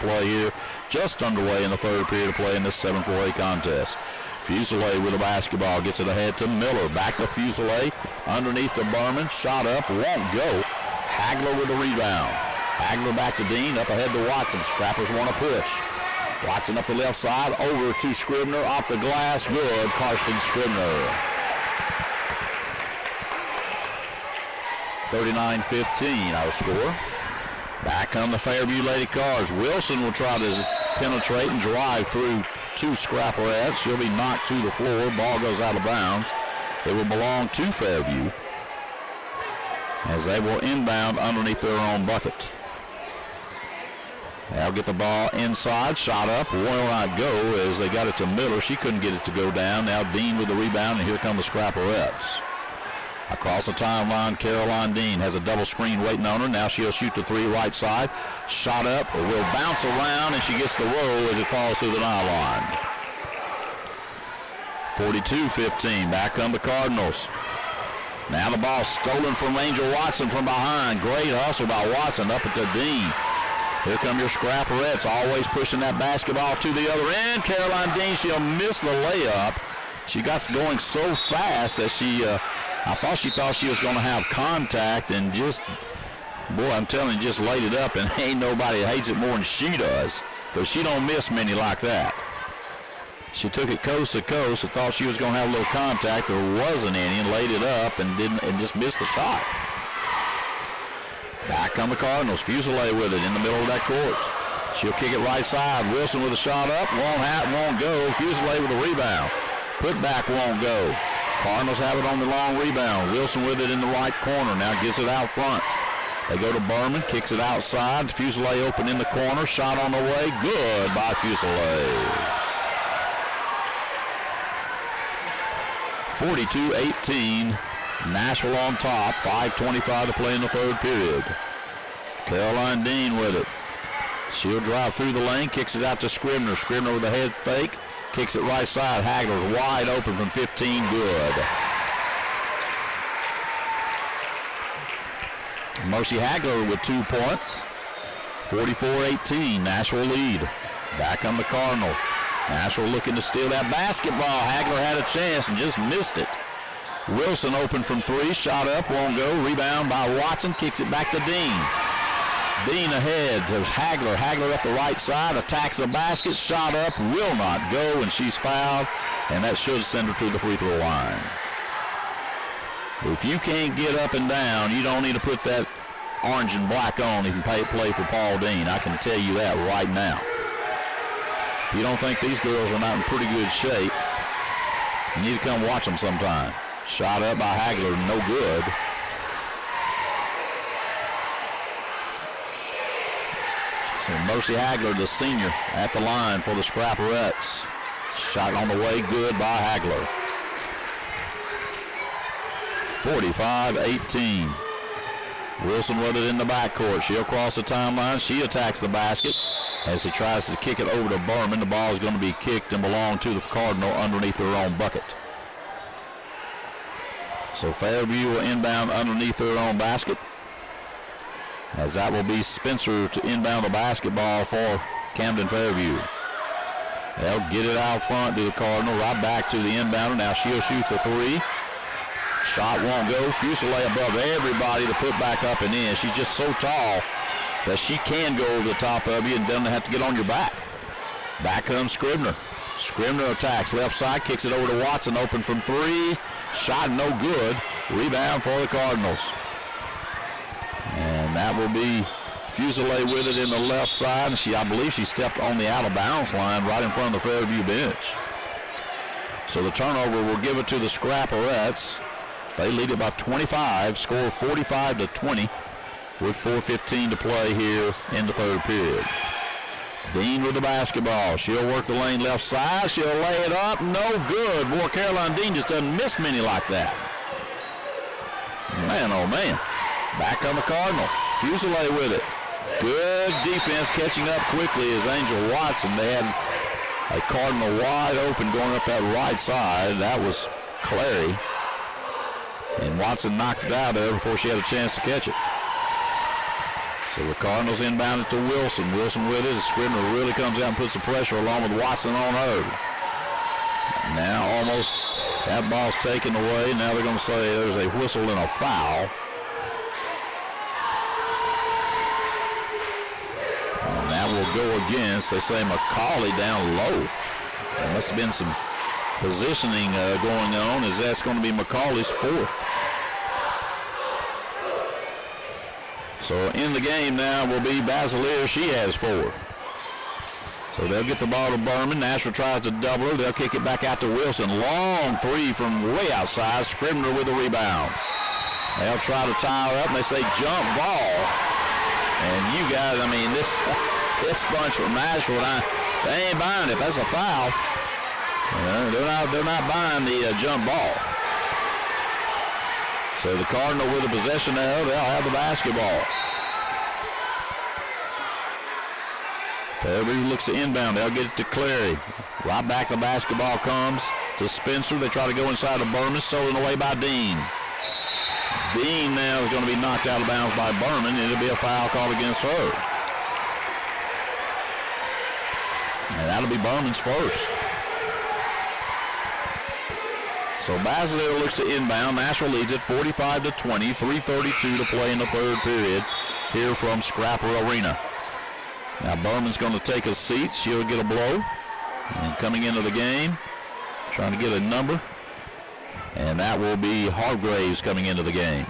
play here. Just underway in the third period of play in this 7-4A contest. Fusilier with the basketball, gets it ahead to Miller. Back to Fusilier, underneath the Berman. Shot up, won't go. Hagler with the rebound. Hagler back to Dean, up ahead to Watson. Scrappers want to push. Watson up the left side, over to Scribner, off the glass, good. Karsten Scribner. 39-15 our score. Back on the Fairview Lady Cars. Wilson will try to penetrate and drive through two Scrapperettes. She'll be knocked to the floor. Ball goes out of bounds. It will belong to Fairview as they will inbound underneath their own bucket. They'll get the ball inside. Shot up. Will not go as they got it to Miller. She couldn't get it to go down. Now Dean with the rebound, and here come the Scrapperettes. Across the timeline, Caroline Dean has a double screen waiting on her. Now she'll shoot the three right side. Shot up, will bounce around, and she gets the roll as it falls through the nylon. 42-15, back on the Cardinals. Now the ball stolen from Angel Watson from behind. Great hustle by Watson up at the Dean. Here come your Scrapperettes, always pushing that basketball to the other end. Caroline Dean, she'll miss the layup. She got going so fast that I thought she was going to have contact, and just, boy, I'm telling you, just laid it up, and ain't nobody hates it more than she does, because she don't miss many like that. She took it coast to coast and thought she was going to have a little contact. There wasn't any, and laid it up and just missed the shot. Back on the Cardinals. Fusilier with it in the middle of that court. She'll kick it right side. Wilson with a shot up. Won't go. Fusilier with a rebound. Put back won't go. Cardinals have it on the long rebound. Wilson with it in the right corner. Now gets it out front. They go to Berman. Kicks it outside. Fusilier open in the corner. Shot on the way. Good by Fusilier. 42-18. Nashville on top. 5:25 to play in the third period. Caroline Dean with it. She'll drive through the lane. Kicks it out to Scribner. Scribner with a head fake. Kicks it right side. Hagler wide open from 15. Good. Mercy Hagler with 2 points. 44-18. Nashville lead. Back on the Cardinal. Nashville looking to steal that basketball. Hagler had a chance and just missed it. Wilson open from 3. Shot up. Won't go. Rebound by Watson. Kicks it back to Dean. Dean ahead to Hagler. Hagler up the right side, attacks the basket, shot up, will not go, and she's fouled, and that should send her to the free throw line. If you can't get up and down, you don't need to put that orange and black on if you play for Paul Dean. I can tell you that right now. If you don't think these girls are not in pretty good shape, you need to come watch them sometime. Shot up by Hagler, no good. So Mercy Hagler, the senior, at the line for the Scrapperettes. Shot on the way, good by Hagler. 45-18. Wilson with it in the backcourt. She'll cross the timeline. She attacks the basket as he tries to kick it over to Berman. The ball is going to be kicked and belong to the Cardinal underneath their own bucket. So Fairview will inbound underneath their own basket, as that will be Spencer to inbound the basketball for Camden Fairview. They'll get it out front to the Cardinal, right back to the inbounder. Now she'll shoot the 3. Shot won't go. Fusilier above everybody to put back up and in. She's just so tall that she can go over the top of you and doesn't have to get on your back. Back comes Scribner. Scribner attacks left side, kicks it over to Watson, open from 3. Shot no good. Rebound for the Cardinals. And that will be Fusilier with it in the left side. I believe she stepped on the out-of-bounds line right in front of the Fairview bench. So the turnover will give it to the Scrapperettes. They lead it by 25, score 45-20 with 4:15 to play here in the third period. Dean with the basketball. She'll work the lane left side. She'll lay it up. No good. Boy, Caroline Dean just doesn't miss many like that. Man, oh, man. Back on the Cardinal. Fusilier with it. Good defense, catching up quickly as Angel Watson. They had a Cardinal wide open going up that right side. That was Clary. And Watson knocked it out of there before she had a chance to catch it. So the Cardinals inbound it to Wilson. Wilson with it. Scribner really comes out and puts the pressure along with Watson on her. Now almost that ball's taken away. Now they're going to say there's a whistle and a foul. And that will go against, they say, McCauley down low. There must have been some positioning going on, as that's going to be McCauley's fourth. So in the game now will be Basilier. She has 4. So they'll get the ball to Berman. Nashville tries to double her. They'll kick it back out to Wilson. Long 3 from way outside. Scribner with the rebound. They'll try to tie her up, and they say jump ball. And you guys, I mean, this bunch from Nashville, they ain't buying it. That's a foul. They're not buying the jump ball. So the Cardinal with the possession now, they'll have the basketball. Fairview looks to inbound. They'll get it to Clary. Right back the basketball comes to Spencer. They try to go inside of Berman. Stolen away by Dean. Dean now is going to be knocked out of bounds by Berman, and it'll be a foul called against her. And that'll be Berman's first. So Basildale looks to inbound. Nashville leads it 45-20. 3:32 to play in the third period here from Scrapper Arena. Now Berman's going to take a seat. She'll get a blow. And coming into the game, trying to get a number. And that will be Hargraves coming into the game.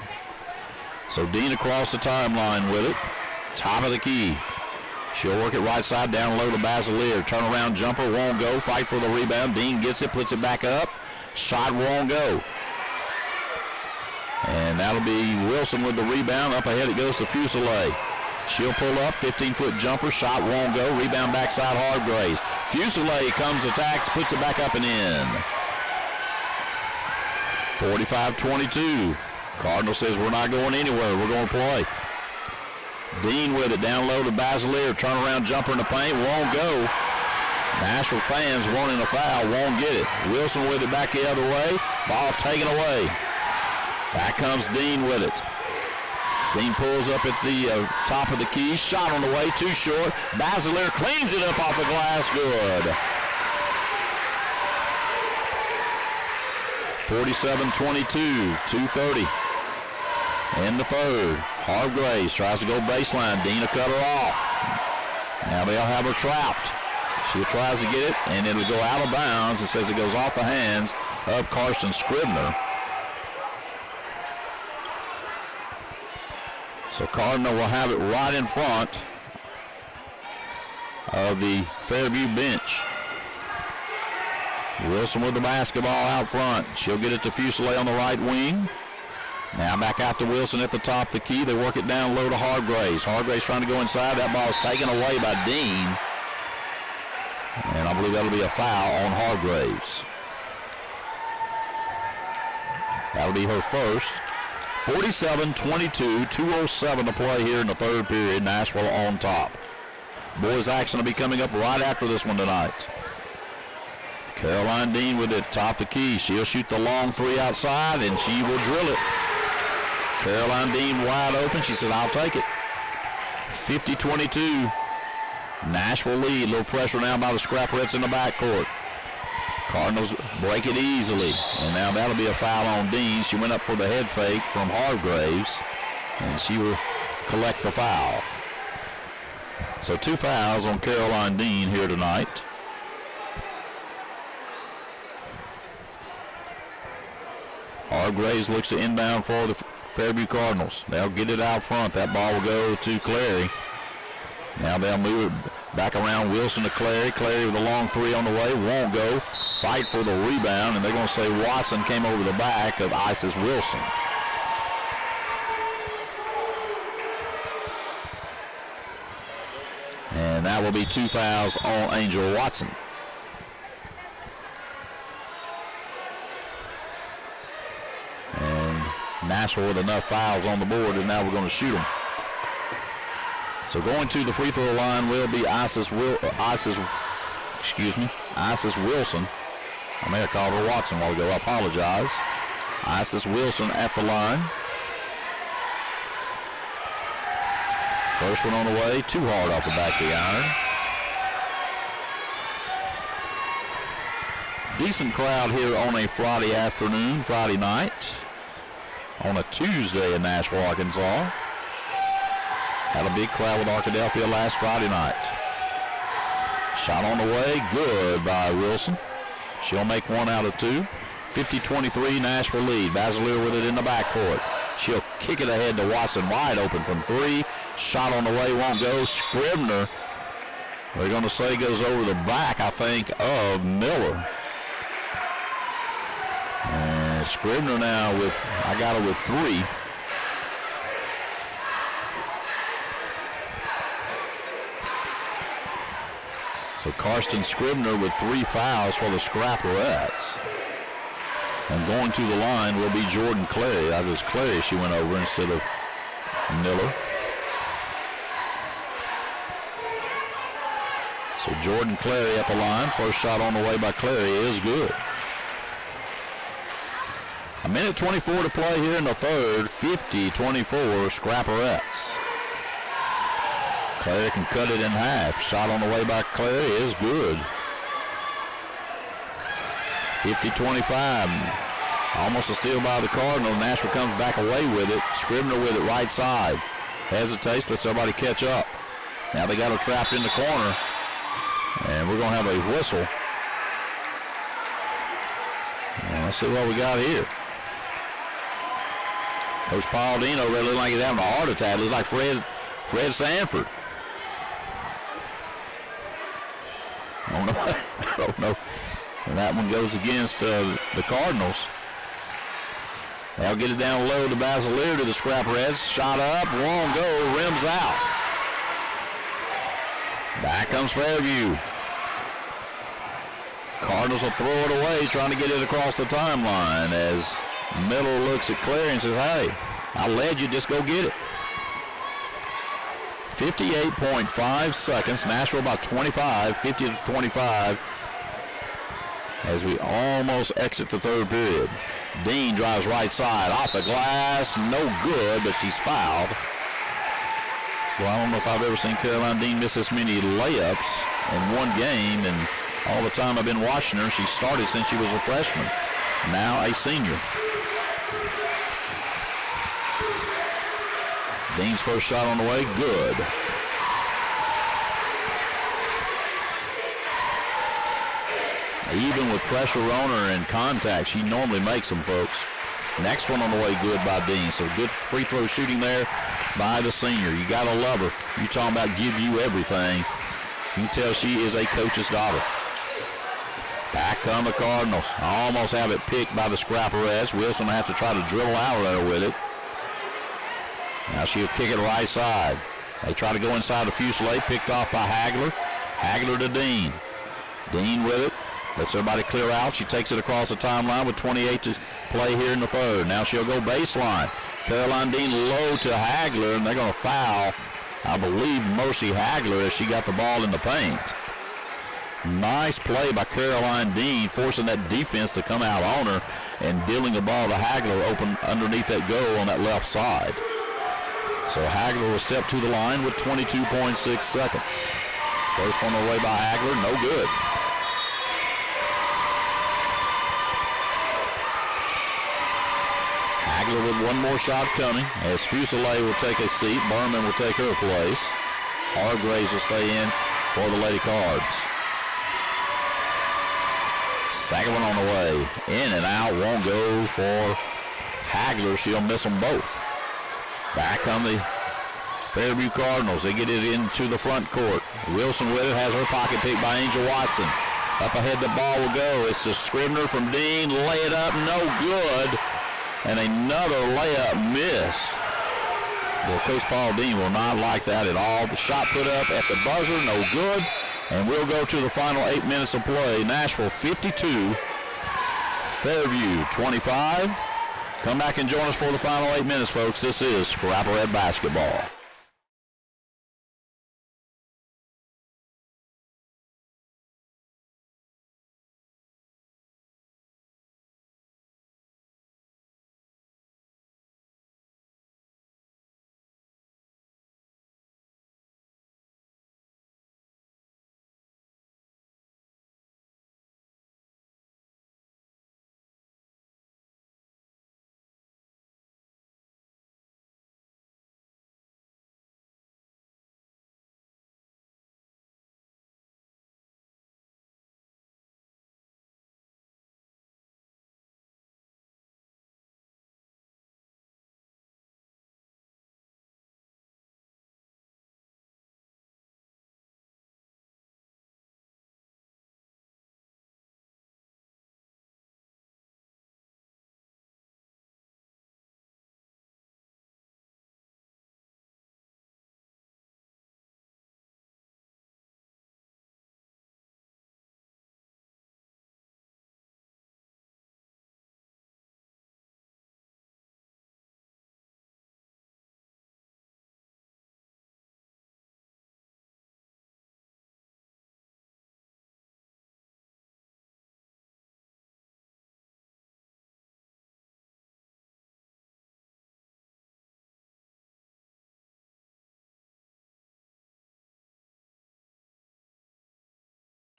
So Dean across the timeline with it. Top of the key. She'll work it right side down low to Basilier. Turnaround jumper won't go. Fight for the rebound. Dean gets it, puts it back up. Shot won't go. And that'll be Wilson with the rebound. Up ahead it goes to Fusilier. She'll pull up. 15-foot jumper. Shot won't go. Rebound backside Hargraves. Fusilier comes, attacks, puts it back up and in. 45-22. Cardinal says we're not going anywhere. We're going to play. Dean with it down low to Basilier. Turnaround jumper in the paint. Won't go. Nashville fans wanting a foul. Won't get it. Wilson with it back the other way. Ball taken away. Back comes Dean with it. Dean pulls up at the top of the key. Shot on the way. Too short. Basilier cleans it up off the glass. Good. 47-22, 2:30 in the third. Hargraves tries to go baseline. Dean will cut her off. Now they'll have her trapped. She tries to get it, and it'll go out of bounds. It says it goes off the hands of Karsten Scribner. So Cardinal will have it right in front of the Fairview bench. Wilson with the basketball out front. She'll get it to Fusilier on the right wing. Now back out to Wilson at the top of the key. They work it down low to Hargraves. Hargraves trying to go inside. That ball is taken away by Dean. And I believe that'll be a foul on Hargraves. That'll be her first. 47-22, 2:07 to play here in the third period. Nashville on top. Boys action will be coming up right after this one tonight. Caroline Dean with it, top the key. She'll shoot the long 3 outside, and she will drill it. Caroline Dean wide open. She said, I'll take it. 50-22. Nashville lead. A little pressure now by the Scrapperettes in the backcourt. Cardinals break it easily. And now that'll be a foul on Dean. She went up for the head fake from Hargraves, and she will collect the foul. So 2 fouls on Caroline Dean here tonight. Hargraves looks to inbound for the Fairview Cardinals. They'll get it out front. That ball will go to Clary. Now they'll move it back around Wilson to Clary. Clary with a long 3 on the way. Won't go. Fight for the rebound, and they're going to say Watson came over the back of Isis Wilson. And that will be 2 fouls on Angel Watson. Nashville with enough fouls on the board, and now we're going to shoot them. So going to the free throw line will be Isis Wilson. I may have called her Watson a while ago. I apologize. Isis Wilson at the line. First one on the way, too hard off the back of the iron. Decent crowd here on a Friday afternoon, Friday night, on a Tuesday in Nashville, Arkansas. Had a big crowd with Arkadelphia last Friday night. Shot on the way, good by Wilson. She'll make 1 out of 2. 50-23 Nashville lead. Basileir with it in the backcourt. She'll kick it ahead to Watson, wide open from 3. Shot on the way, won't go. Scribner, they're going to say, goes over the back, I think, of Miller. And Scribner now with, I got her with 3. So Karsten Scribner with 3 fouls for the Scrapperettes. And going to the line will be Jordan Clary. That was Clary she went over instead of Miller. So Jordan Clary at the line. First shot on the way by Clary is good. 1:24 to play here in the third. 50-24 Scrapperettes. Clary can cut it in half. Shot on the way by Clary is good. 50-25. Almost a steal by the Cardinals. Nashville comes back away with it. Scribner with it right side. Hesitates, lets everybody catch up. Now they got her trapped in the corner. And we're going to have a whistle. And let's see what we got here. Coach Paul Dino really looked like he's having a heart attack. Looks like Fred Sanford. I don't know. And that one goes against the Cardinals. They'll get it down low to Basileir to the Scrapperettes. Shot up, won't go, rims out. Back comes Fairview. Cardinals will throw it away, trying to get it across the timeline as Miller looks at Clary and says, hey, I led you, just go get it. 58.5 seconds. Nashville about 25, 50-25 as we almost exit the third period. Dean drives right side, off the glass, no good, but she's fouled. Well, I don't know if I've ever seen Caroline Dean miss this many layups in one game, and all the time I've been watching her, she started since she was a freshman, now a senior. Dean's first shot on the way, good. Even with pressure on her and contact, she normally makes them, folks. Next one on the way, good by Dean. So good free throw shooting there by the senior. You got to love her. You talking about give you everything. You can tell she is a coach's daughter. Back come the Cardinals. Almost have it picked by the Scrapperettes. Wilson will have to try to dribble out there with it. Now she'll kick it right side. They try to go inside the Fusilier, picked off by Hagler. Hagler to Dean. Dean with it. Lets everybody clear out. She takes it across the timeline with 28 to play here in the third. Now she'll go baseline. Caroline Dean low to Hagler, and they're going to foul, I believe, Mercy Hagler as she got the ball in the paint. Nice play by Caroline Dean, forcing that defense to come out on her and dealing the ball to Hagler open underneath that goal on that left side. So Hagler will step to the line with 22.6 seconds. First one away by Hagler, no good. Hagler with one more shot coming as Fusilier will take a seat. Berman will take her place. Hargraves will stay in for the Lady Cards. Second one on the way. In and out, won't go for Hagler. She'll miss them both. Back come the Fairview Cardinals. They get it into the front court. Wilson with it, has her pocket picked by Angel Watson. Up ahead the ball will go. It's the Scribner from Dean. Lay it up, no good. And another layup missed. Well, Coach Paul Dean will not like that at all. The shot put up at the buzzer, no good. And we'll go to the final 8 minutes of play. Nashville 52, Fairview 25. Come back and join us for the final 8 minutes, folks. This is Scrapperette basketball.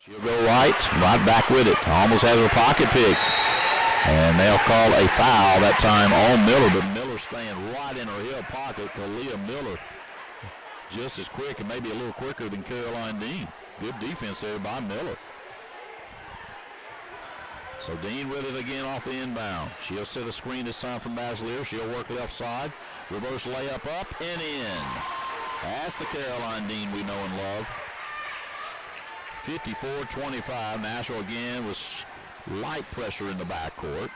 She'll go right back with it. Almost has her pocket pick. And they'll call a foul that time on Miller, but Miller staying right in her hip pocket. Kalia Miller just as quick and maybe a little quicker than Caroline Dean. Good defense there by Miller. So Dean with it again off the inbound. She'll set a screen this time from Basilier. She'll work left side. Reverse layup up and in. That's the Caroline Dean we know and love. 54-25. Nashville again with light pressure in the backcourt.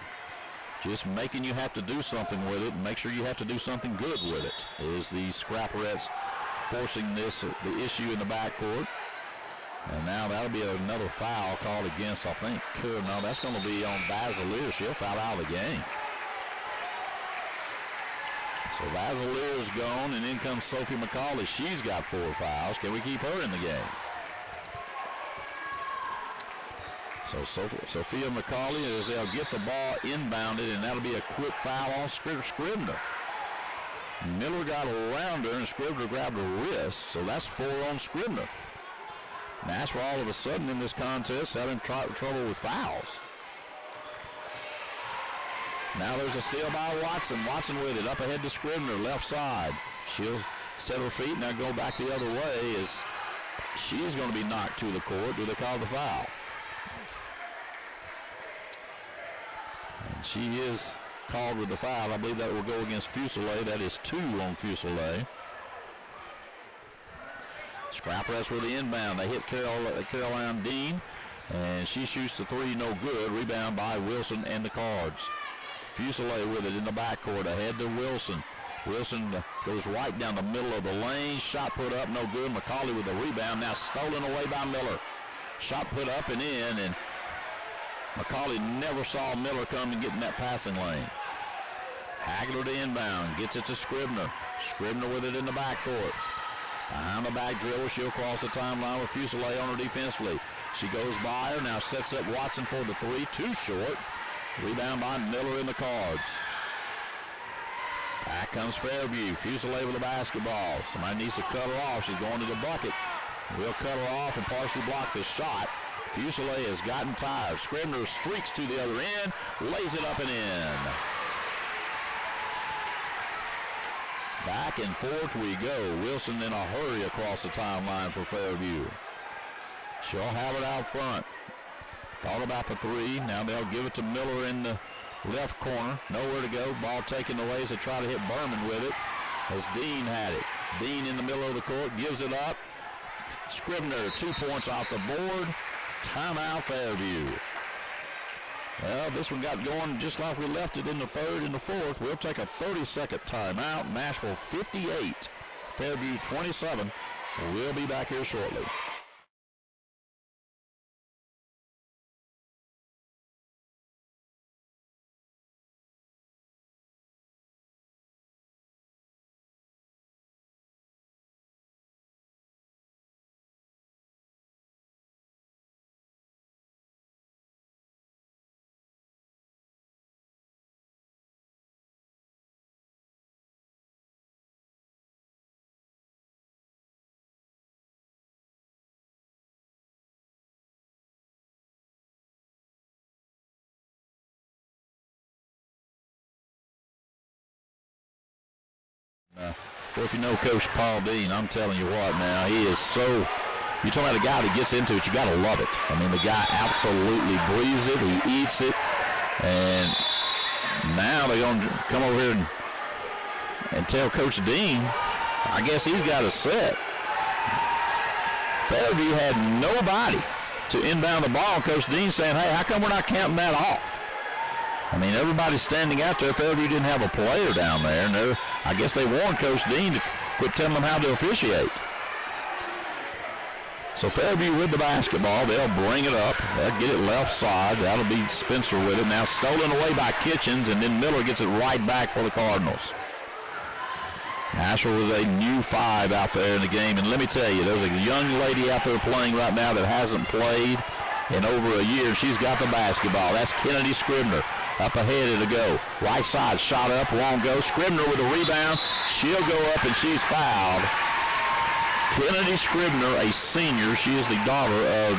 Just making you have to do something with it and make sure you have to do something good with it. Is the Scrapperettes forcing the issue in the backcourt. And now that'll be another foul called against, I think. No, that's going to be on Basilier. She'll foul out of the game. So Basilier's gone, and in comes Sophie McCauley. She's got 4 fouls. Can we keep her in the game? So Sophia McCauley, as they'll get the ball inbounded, and that'll be a quick foul on Scribner. Miller got around her, and Scribner grabbed her wrist, so that's 4 on Scribner. Nashville all of a sudden in this contest having trouble with fouls. Now there's a steal by Watson. Watson with it, up ahead to Scribner, left side. She'll set her feet, now go back the other way as she's going to be knocked to the court. Do they call the foul? And she is called with the foul. I believe that will go against Fuselier. That is 2 on Fuselier. Scrapperettes with the inbound. They hit Caroline Dean, and she shoots the 3, no good. Rebound by Wilson and the Cards. Fuselier with it in the backcourt, ahead to Wilson. Wilson goes right down the middle of the lane. Shot put up, no good. McCauley with the rebound, now stolen away by Miller. Shot put up and in, and McCauley never saw Miller come and get in that passing lane. Hagler to inbound, gets it to Scribner. Scribner with it in the backcourt. Behind the back dribble, she'll cross the timeline with Fuselier on her defensively. She goes by her, now sets up Watson for the 3, too short. Rebound by Miller in the Cards. Back comes Fairview. Fuselier with the basketball. Somebody needs to cut her off. She's going to the bucket. We'll cut her off and partially block the shot. Fuselier has gotten tired. Scribner streaks to the other end, lays it up and in. Back and forth we go. Wilson in a hurry across the timeline for Fairview. She'll have it out front. Thought about the 3. Now they'll give it to Miller in the left corner. Nowhere to go. Ball taken away as they try to hit Berman with it. As Dean had it. Dean in the middle of the court gives it up. Scribner 2 points off the board. Timeout Fairview. Well, this one got going just like we left it in the 3rd and the 4th. We'll take a 30-second timeout. Nashville 58, Fairview 27. We'll be back here shortly. If you know Coach Paul Dean, I'm telling you what now, he is so, you're talking about a guy that gets into it, you got to love it. I mean, the guy absolutely breathes it, he eats it, and now they're going to come over here and tell Coach Dean, I guess he's got a set. Fairview had nobody to inbound the ball. Coach Dean saying, hey, how come we're not counting that off? I mean, everybody's standing out there. Fairview didn't have a player down there, and I guess they warned Coach Dean to quit telling them how to officiate. So Fairview with the basketball. They'll bring it up. They'll get it left side. That'll be Spencer with it. Now stolen away by Kitchens, and then Miller gets it right back for the Cardinals. Nashville with a new 5 out there in the game, and let me tell you, there's a young lady out there playing right now that hasn't played in over a year. She's got the basketball. That's Kennedy Scribner. Up ahead it'll go. Right side shot up, won't go. Scribner with a rebound. She'll go up and she's fouled. Kennedy Scribner, a senior. She is the daughter of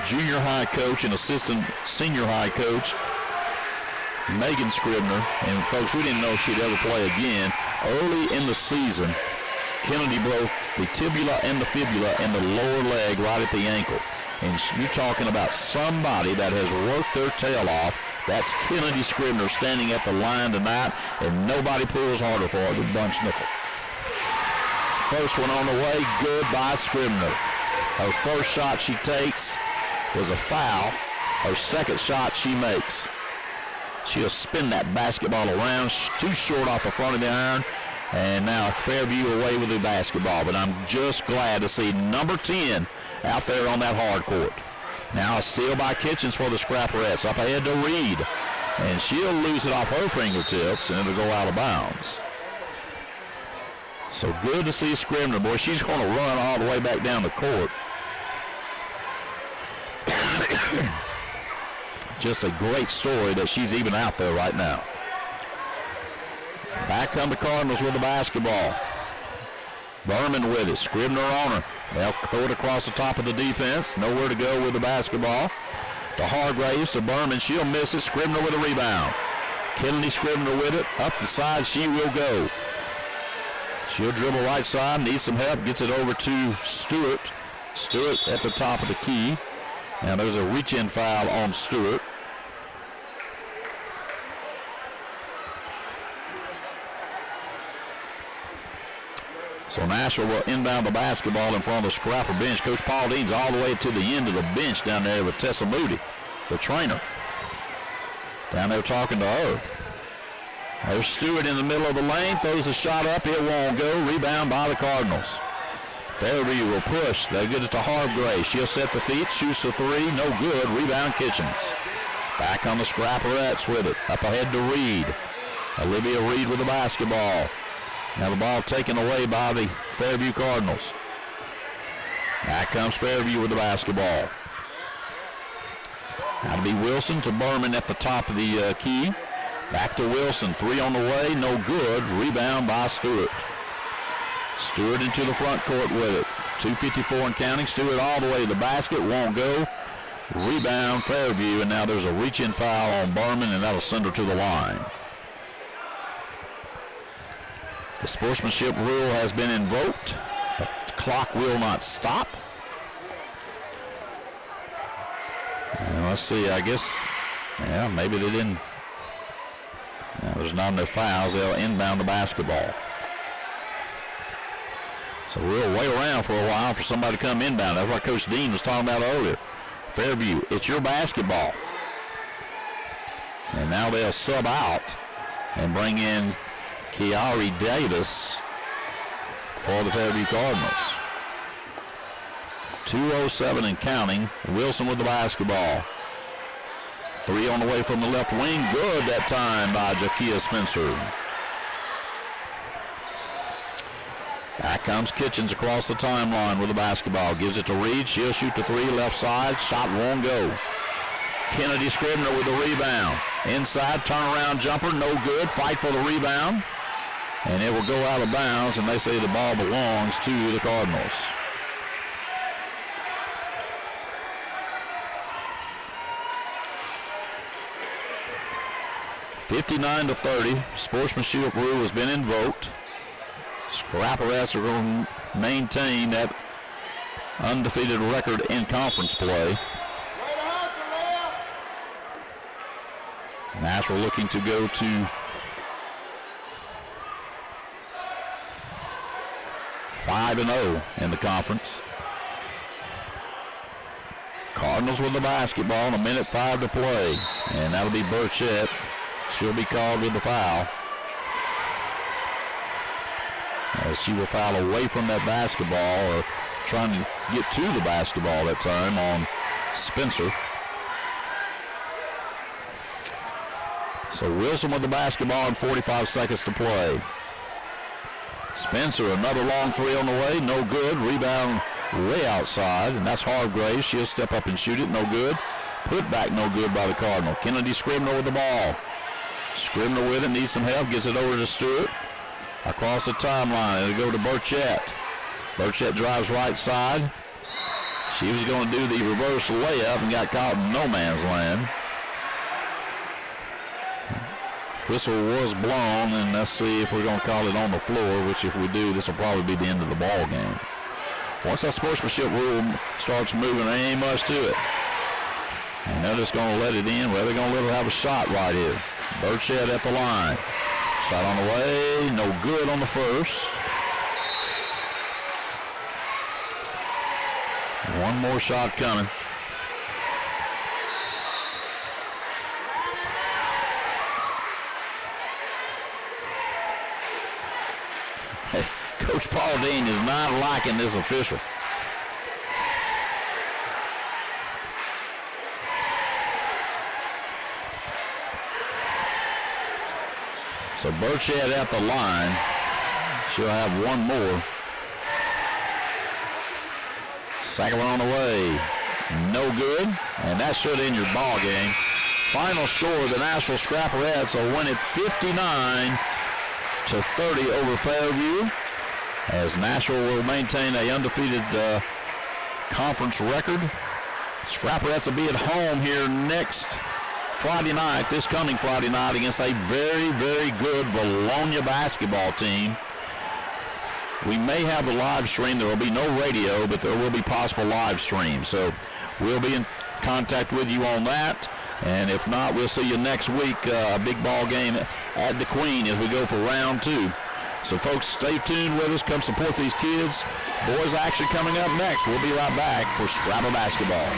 junior high coach and assistant senior high coach, Megan Scribner. And folks, we didn't know if she'd ever play again. Early in the season, Kennedy broke the tibia and the fibula and the lower leg right at the ankle. And you're talking about somebody that has worked their tail off. That's Kennedy Scribner standing at the line tonight, and nobody pulls harder for it than Bunch Nickel. First one on the way, good by Scribner. Her first shot she takes was a foul. Her second shot she makes. She'll spin that basketball around, too short off the front of the iron, and now Fairview away with the basketball. But I'm just glad to see number 10 out there on that hard court. Now a steal by Kitchens for the Scrapperettes. Up ahead to Reed, and she'll lose it off her fingertips, and it'll go out of bounds. So good to see Scribner. Boy, she's going to run all the way back down the court. Just a great story that she's even out there right now. Back come the Cardinals with the basketball. Berman with it. Scribner on her. They'll throw it across the top of the defense. Nowhere to go with the basketball. To Hargraves, to Berman. She'll miss it. Scribner with a rebound. Kennedy Scribner with it. Up the side she will go. She'll dribble right side. Needs some help. Gets it over to Stewart. Stewart at the top of the key. Now there's a reach-in foul on Stewart. So Nashville will inbound the basketball in front of the Scrapper bench. Coach Paul Dean's all the way to the end of the bench down there with Tessa Moody, the trainer. Down there talking to her. There's Stewart in the middle of the lane. Throws a shot up. It won't go. Rebound by the Cardinals. Fairview will push. They get it to Hargrave. She'll set the feet. Shoots a three. No good. Rebound Kitchens. Back on the Scrapperettes with it. Up ahead to Reed. Olivia Reed with the basketball. Now the ball taken away by the Fairview Cardinals. Back comes Fairview with the basketball. Now to be Wilson to Berman at the top of the key. Back to Wilson. Three on the way. No good. Rebound by Stewart. Stewart into the front court with it. 2:54 and counting. Stewart all the way to the basket. Won't go. Rebound Fairview. And now there's a reach-in foul on Berman, and that'll send her to the line. The sportsmanship rule has been invoked. The clock will not stop. And let's see, I guess, yeah, maybe they didn't. No, there's not enough fouls. They'll inbound the basketball. So we'll wait around for a while for somebody to come inbound. That's what Coach Dean was talking about earlier. Fairview, it's your basketball. And now they'll sub out and bring in Kiari Davis for the Fairview Cardinals. 2:07 and counting. Wilson with the basketball. Three on the way from the left wing. Good that time by Jakia Spencer. Back comes Kitchens across the timeline with the basketball. Gives it to Reed. She'll shoot the three left side. Shot won't go. Kennedy Scribner with the rebound. Inside turnaround jumper. No good. Fight for the rebound. And it will go out of bounds, and they say the ball belongs to the Cardinals. (59-30). Sportsmanship rule has been invoked. Scrapperettes are going to maintain that undefeated record in conference play. Nashville looking to go to 5-0 in the conference. Cardinals with the basketball, 1:05 to play. And that'll be Burchett. She'll be called with the foul. As she will foul away from that basketball, or trying to get to the basketball that time on Spencer. So Wilson with the basketball and 45 seconds to play. Spencer, another long three on the way, no good. Rebound way outside, and that's Hargrave. She'll step up and shoot it, no good. Put back, no good by the Cardinal. Kennedy Scribner with the ball. Scribner with it, needs some help, gets it over to Stewart. Across the timeline, it'll go to Burchett. Burchett drives right side. She was going to do the reverse layup and got caught in no man's land. Whistle was blown, and let's see if we're going to call it on the floor, which if we do, this will probably be the end of the ball game. Once that sportsmanship rule starts moving, there ain't much to it. And they're just going to let it in. Well, they're going to let her have a shot right here. Burchett at the line. Shot on the way, no good on the first. One more shot coming. Coach Paul Dean is not liking this official. So Burchett at the line. She'll have one more. Second one on the way. No good. And that should end your ball game. Final score, the Nashville Scrapperettes will win it 59-30 over Fairview, as Nashville will maintain a undefeated conference record. Scrapperettes will be at home here next Friday night, this coming Friday night, against a very, very good Valonia basketball team. We may have a live stream. There will be no radio, but there will be possible live stream. So we'll be in contact with you on that. And if not, we'll see you next week, a big ball game at the Queen as we go for round 2. So, folks, stay tuned with us. Come support these kids. Boys action coming up next. We'll be right back for Scrabble Basketball.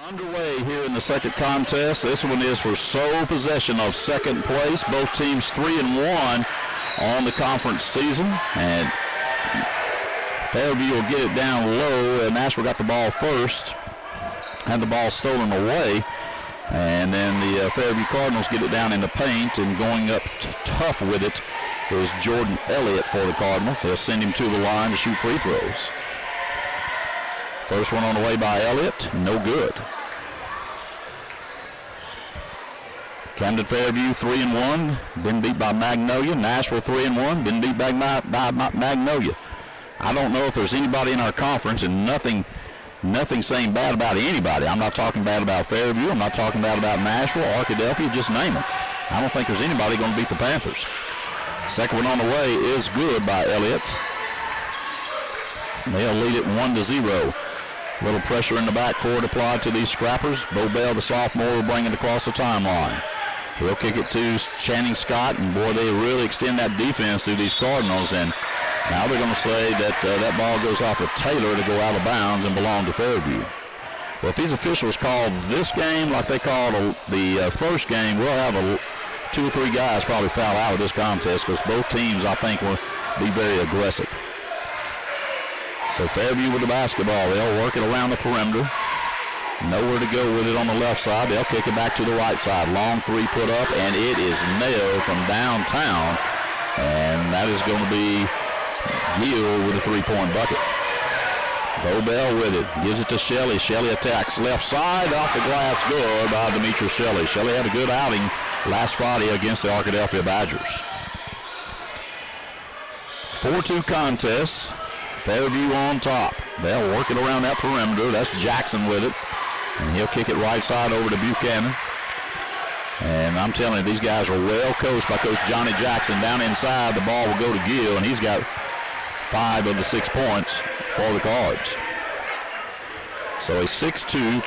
Underway here in the second contest. This one is for sole possession of second place. Both teams 3-1 on the conference season, and Fairview will get it down low, and Nashville got the ball first, had the ball stolen away, and then the Fairview Cardinals get it down in the paint, and going up tough with it is Jordan Elliott for the Cardinals. They'll send him to the line to shoot free throws. First one on the way by Elliott, no good. Camden Fairview 3-1, been beat by Magnolia. Nashville 3-1, been beat by Magnolia. I don't know if there's anybody in our conference, and nothing saying bad about anybody. I'm not talking bad about Fairview. I'm not talking bad about Nashville, Arkadelphia, just name them. I don't think there's anybody going to beat the Panthers. Second one on the way is good by Elliott. They'll lead it 1-0. Little pressure in the backcourt applied to these scrappers. Bo Bell, the sophomore, will bring it across the timeline. He'll kick it to Channing Scott, and boy, they really extend that defense to these Cardinals, and now they're going to say that that ball goes off of Taylor to go out of bounds and belong to Fairview. Well, if these officials call this game like they called the first game, we'll have 2 or 3 guys probably foul out of this contest, because both teams, I think, will be very aggressive. So Fairview with the basketball. They'll work it around the perimeter. Nowhere to go with it on the left side. They'll kick it back to the right side. Long three put up, and it is nailed from downtown. And that is going to be Gill with a 3-point bucket. Bo Bell with it. Gives it to Shelley. Shelley attacks left side. Off the glass, good by Demetrius Shelley. Shelley had a good outing last Friday against the Arkadelphia Badgers. 4-2 contest. Fairview on top. They'll work it around that perimeter. That's Jackson with it. And he'll kick it right side over to Buchanan. And I'm telling you, these guys are well coached by Coach Johnny Jackson. Down inside, the ball will go to Gill, and he's got 5 of the 6 points for the Cards. So a 6-2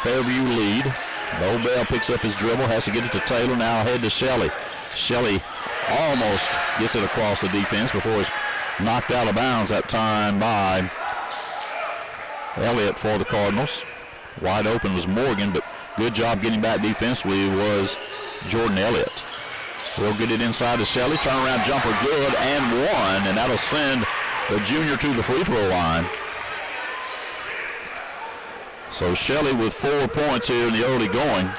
Fairview lead. Bo Bell picks up his dribble, has to get it to Taylor. Now ahead to Shelley. Shelley almost gets it across the defense before it's knocked out of bounds that time by Elliott for the Cardinals. Wide open was Morgan, but good job getting back defensively was Jordan Elliott. We'll get it inside to Shelley. Turnaround jumper good and one, and that'll send the junior to the free throw line. So Shelley with 4 points here in the early going.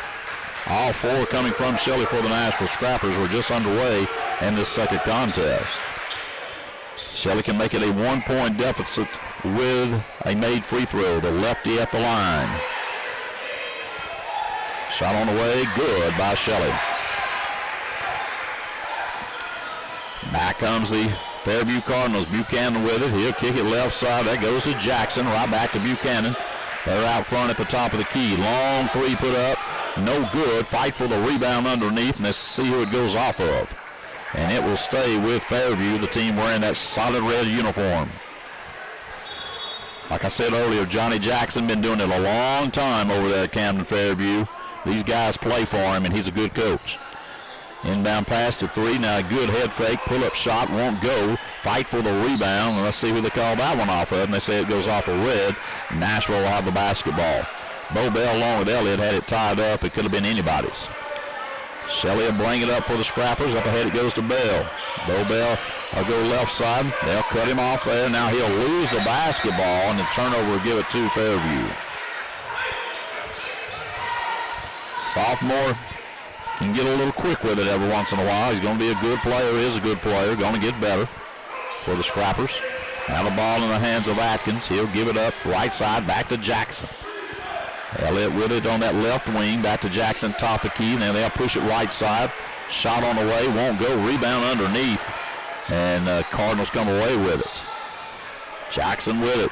All 4 coming from Shelley for the Nashville Scrappers. We're just underway in this second contest. Shelley can make it a 1-point deficit with a made free throw. The lefty at the line. Shot on the way, good by Shelley. Back comes the Fairview Cardinals. Buchanan with it. He'll kick it left side. That goes to Jackson. Right back to Buchanan. They're out front at the top of the key. Long three put up. No good. Fight for the rebound underneath, and let's see who it goes off of. And it will stay with Fairview, the team wearing that solid red uniform. Like I said earlier, Johnny Jackson been doing it a long time over there at Camden Fairview. These guys play for him, and he's a good coach. Inbound pass to 3. Now a good head fake. Pull-up shot won't go. Fight for the rebound. And let's see who they call that one off of. And they say it goes off of red. Nashville will have the basketball. Bo Bell along with Elliott had it tied up. It could have been anybody's. Shelley will bring it up for the Scrappers. Up ahead it goes to Bell. Bo Bell will go left side. They'll cut him off there. Now he'll lose the basketball, and the turnover will give it to Fairview. Sophomore can get a little quick with it every once in a while. He's going to be a good player, is a good player, going to get better for the Scrappers. Now the ball in the hands of Atkins. He'll give it up right side back to Jackson. Elliott with it on that left wing, back to Jackson, top of key. Now they'll push it right side. Shot on the way, won't go. Rebound underneath, and Cardinals come away with it. Jackson with it.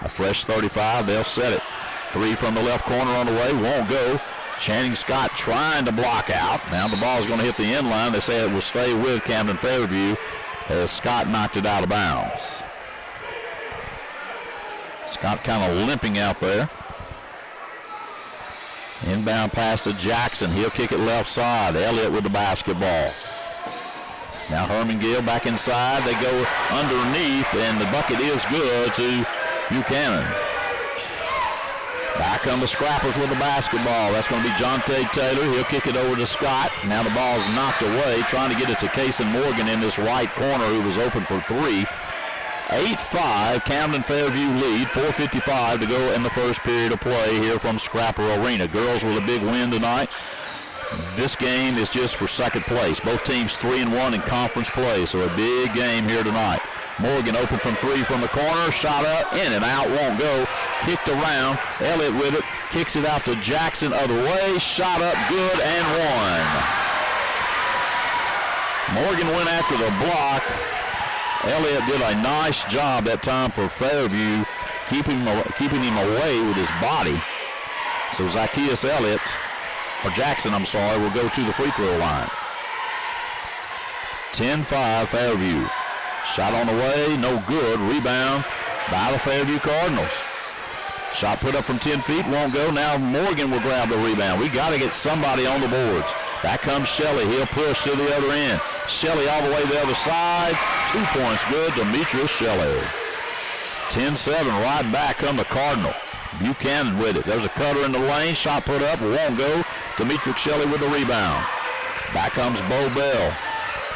A fresh 35, they'll set it. 3 from the left corner on the way, won't go. Channing Scott trying to block out. Now the ball is going to hit the end line. They say it will stay with Camden Fairview as Scott knocked it out of bounds. Scott kind of limping out there. Inbound pass to Jackson. He'll kick it left side. Elliott with the basketball. Now Herman Gill back inside. They go underneath, and the bucket is good to Buchanan. Back come the Scrappers with the basketball. That's going to be Jonte Taylor. He'll kick it over to Scott. Now the ball's knocked away, trying to get it to Kason Morgan in this right corner, who was open for three. 8-5, Camden Fairview lead. 4:55 to go in the first period of play here from Scrapper Arena. Girls with a big win tonight. This game is just for second place. Both teams 3-1 in conference play, so a big game here tonight. Morgan open from three from the corner, shot up, in and out, won't go. Kicked around, Elliott with it, kicks it out to Jackson other way, shot up, good, and one. Morgan went after the block. Elliott did a nice job that time for Fairview, keeping him away with his body. So Zacchaeus Elliott, or Jackson, I'm sorry, will go to the free throw line. 10-5 Fairview. Shot on the way, no good. Rebound by the Fairview Cardinals. Shot put up from 10 feet, won't go. Now Morgan will grab the rebound. We got to get somebody on the boards. Back comes Shelley. He'll push to the other end. Shelley all the way to the other side. 2 points good. Demetrius Shelley. 10-7 right back come the Cardinal. Buchanan with it. There's a cutter in the lane. Shot put up, won't go. Demetrius Shelley with the rebound. Back comes Bo Bell.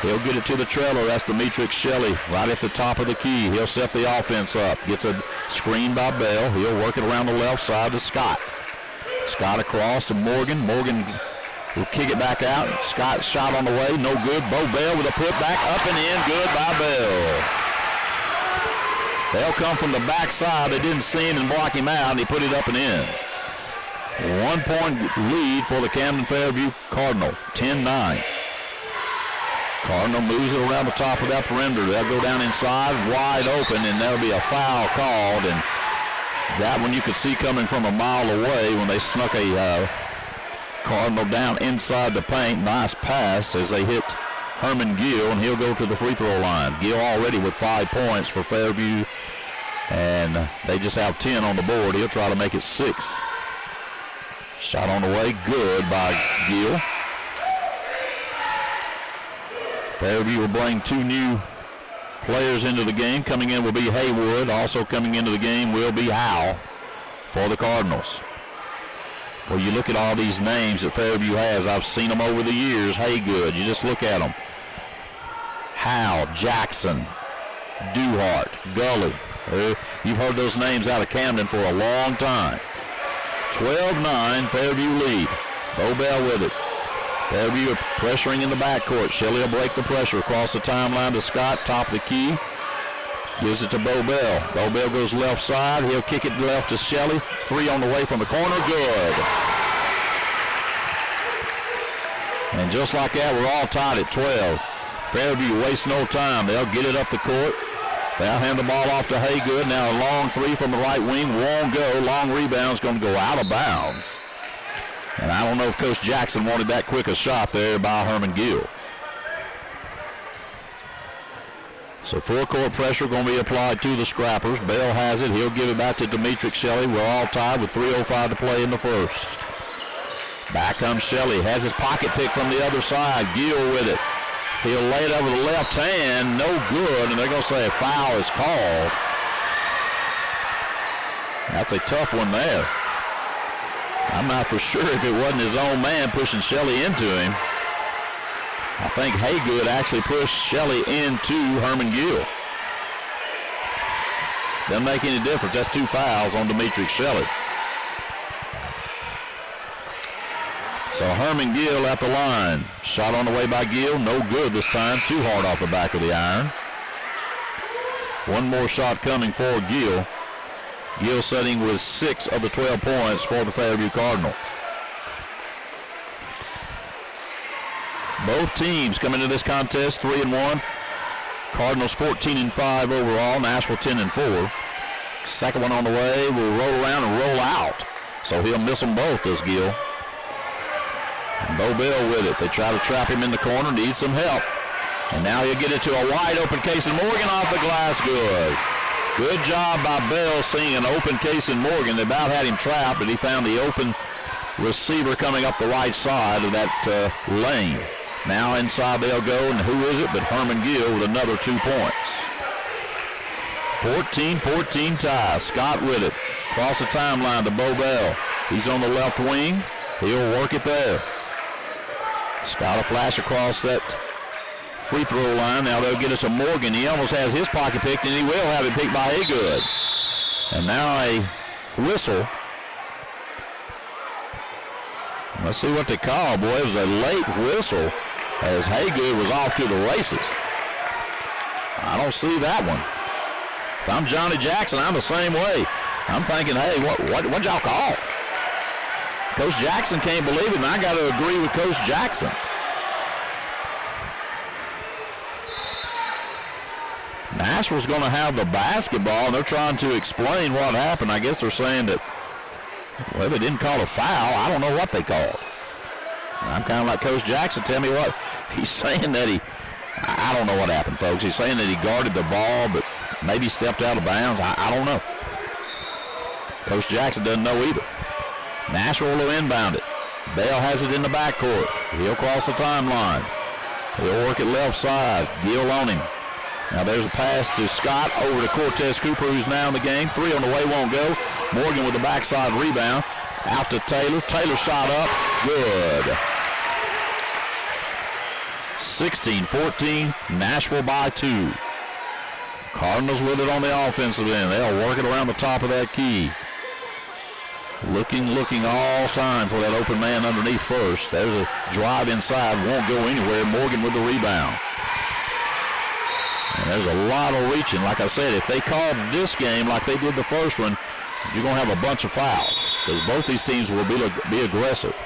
He'll get it to the trailer. That's Demetrius Shelley right at the top of the key. He'll set the offense up. Gets a screen by Bell. He'll work it around the left side to Scott. Scott across to Morgan. Morgan will kick it back out. Scott shot on the way. No good. Bo Bell with a putback. Up and in. Good by Bell. Bell come from the backside. They didn't see him and block him out, and he put it up and in. 1 point lead for the Camden Fairview Cardinal. 10-9. Cardinal moves it around the top of that perimeter. They'll go down inside, wide open, and there'll be a foul called. And that one you could see coming from a mile away when they snuck a Cardinal down inside the paint. Nice pass as they hit Herman Gill, and he'll go to the free throw line. Gill already with 5 points for Fairview, and they just have 10 on the board. He'll try to make it 6. Shot on the way, good by Gill. Fairview will bring 2 new players into the game. Coming in will be Haywood. Also coming into the game will be Howell for the Cardinals. Well, you look at all these names that Fairview has. I've seen them over the years. Haygood, you just look at them. Howell, Jackson, Duhart, Gully. You've heard those names out of Camden for a long time. 12-9, Fairview lead. Bo Bell with it. Fairview pressuring in the backcourt. Shelley will break the pressure across the timeline to Scott, top of the key. Gives it to Bo Bell. Bo Bell goes left side. He'll kick it left to Shelley. 3 on the way from the corner. Good. And just like that, we're all tied at 12. Fairview wastes no time. They'll get it up the court. They'll hand the ball off to Haygood. Now a long 3 from the right wing. Won't go. Long rebound's going to go out of bounds. And I don't know if Coach Jackson wanted that quick a shot there by Herman Gill. So full court pressure going to be applied to the Scrappers. Bell has it. He'll give it back to Demetrius Shelley. We're all tied with 3:05 to play in the first. Back comes Shelley. Has his pocket pick from the other side. Gill with it. He'll lay it over the left hand. No good. And they're going to say a foul is called. That's a tough one there. I'm not for sure if it wasn't his own man pushing Shelley into him. I think Haygood actually pushed Shelley into Herman Gill. Doesn't make any difference. That's 2 fouls on Demetrius Shelley. So Herman Gill at the line. Shot on the way by Gill. No good this time. Too hard off the back of the iron. One more shot coming for Gill. Gill setting with 6 of the 12 points for the Fairview Cardinal. Both teams come into this contest 3-1. Cardinals 14-5 overall. Nashville 10-4. Second one on the way will roll around and roll out. So he'll miss them both, does Gill. And Bo Bell with it. They try to trap him in the corner. Needs some help. And now he'll get it to a wide open Kason Morgan off the glass. Good. Good job by Bell seeing an open Kason Morgan. They about had him trapped, but he found the open receiver coming up the right side of that lane. Now inside they'll go, and who is it but Herman Gill with another 2 points. 14-14 tie. Scott with it. Across the timeline to Bo Bell. He's on the left wing. He'll work it there. Scott will flash across that free throw line. Now they'll get it to Morgan. He almost has his pocket picked, and he will have it picked by Haygood. And now a whistle. Let's see what they call. Boy, it was a late whistle as Haygood was off to the races. I don't see that one. If I'm Johnny Jackson, I'm the same way. I'm thinking, hey, what y'all call? Coach Jackson can't believe it, and I got to agree with Coach Jackson. Nashville's going to have the basketball, and they're trying to explain what happened. I guess they're saying that, well, they didn't call a foul. I don't know what they called. I'm kind of like Coach Jackson. Tell me what. He's saying that I don't know what happened, folks. He's saying that he guarded the ball, but maybe stepped out of bounds. I don't know. Coach Jackson doesn't know either. Nashville will inbound it. Bell has it in the backcourt. He'll cross the timeline. He'll work it left side. Gill on him. Now there's a pass to Scott over to Cortez Cooper, who's now in the game. 3 on the way, won't go. Morgan with the backside rebound. Out to Taylor. Taylor shot up. Good. 16-14. Nashville by 2. Cardinals with it on the offensive end. They'll work it around the top of that key. Looking all time for that open man underneath first. There's a drive inside. Won't go anywhere. Morgan with the rebound. And there's a lot of reaching. Like I said, if they called this game like they did the first one, you're going to have a bunch of fouls because both these teams will be aggressive.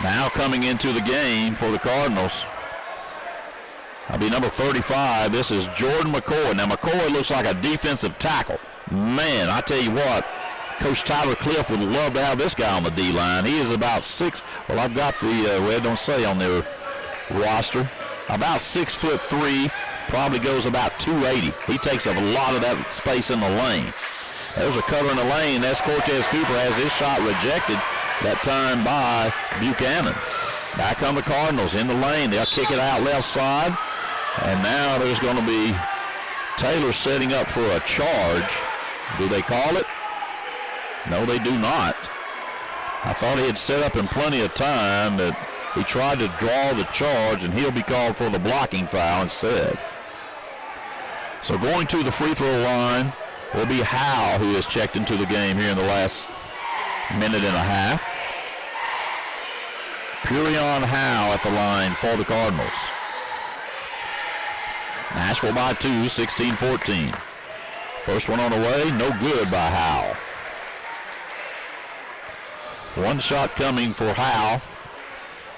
Now coming into the game for the Cardinals, that'll be number 35. This is Jordan McCoy. Now, McCoy looks like a defensive tackle. Man, I tell you what, Coach Tyler Cliff would love to have this guy on the D-line. He is about 6. Well, I've got the red don't say on their roster. About 6'3", probably goes about 280. He takes up a lot of that space in the lane. There's a cutter in the lane. That's Cortez Cooper, has his shot rejected that time by Buchanan. Back on the Cardinals in the lane. They'll kick it out left side. And now there's going to be Taylor setting up for a charge. Do they call it? No, they do not. I thought he had set up in plenty of time that he tried to draw the charge, and he'll be called for the blocking foul instead. So going to the free throw line will be Howe, who has checked into the game here in the last minute and a half. Purion Howe at the line for the Cardinals. Nashville by 2, 16-14. First one on the way, no good by Howe. One shot coming for Howe.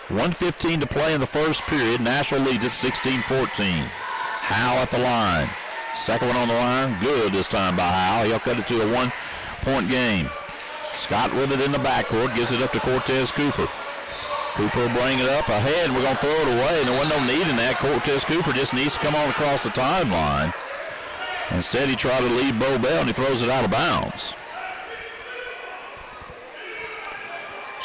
1:15 to play in the first period. Nashville leads at 16-14. Howe at the line. Second one on the line, good this time by Howe. He'll cut it to a 1-point game. Scott with it in the backcourt, gives it up to Cortez Cooper. Cooper will bring it up ahead. We're going to throw it away. There wasn't no need in that. Cortez Cooper just needs to come on across the timeline. Instead, he tried to lead Bo Bell, and he throws it out of bounds.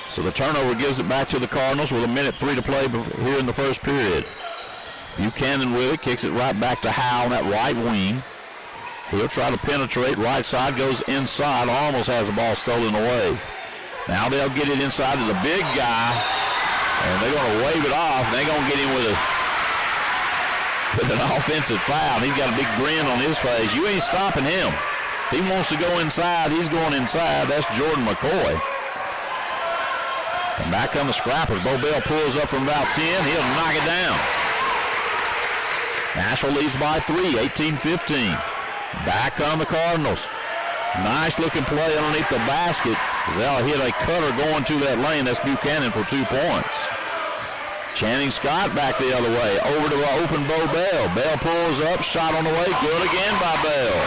So the turnover gives it back to the Cardinals with 1:03 to play here in the first period. Buchanan with it, kicks it right back to Howe on that right wing. He'll try to penetrate. Right side goes inside, almost has the ball stolen away. Now they'll get it inside to the big guy, and they're going to wave it off. They're going to get him with an offensive foul. He's got a big grin on his face. You ain't stopping him. If he wants to go inside, he's going inside. That's Jordan McCoy. And back come the scrappers. Bo Bell pulls up from about 10. He'll knock it down. Nashville leads by 3, 18-15. Back on the Cardinals. Nice looking play underneath the basket. They'll hit a cutter going to that lane. That's Buchanan for 2 points. Channing Scott back the other way. Over to open Bo Bell. Bell pulls up. Shot on the way. Good again by Bell.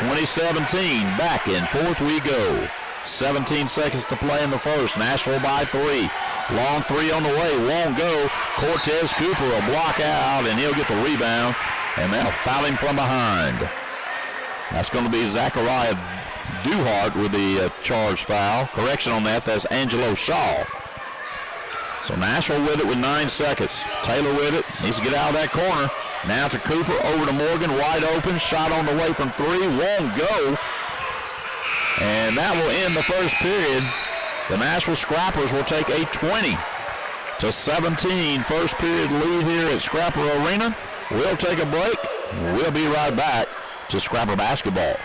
2017. Back in fourth we go. 17 seconds to play in the first. Nashville by 3. Long 3 on the way. Won't go. Cortez Cooper will block out, and he'll get the rebound, and they'll foul him from behind. That's going to be Zachariah Duhart with the charge foul. Correction on that. That's Angelo Shaw. So Nashville with it with 9 seconds. Taylor with it. Needs to get out of that corner. Now to Cooper. Over to Morgan. Wide open. Shot on the way from 3. Won't go. And that will end the first period. The Nashville Scrappers will take a 20-17 first period lead here at Scrapper Arena. We'll take a break. We'll be right back to Scrapper basketball.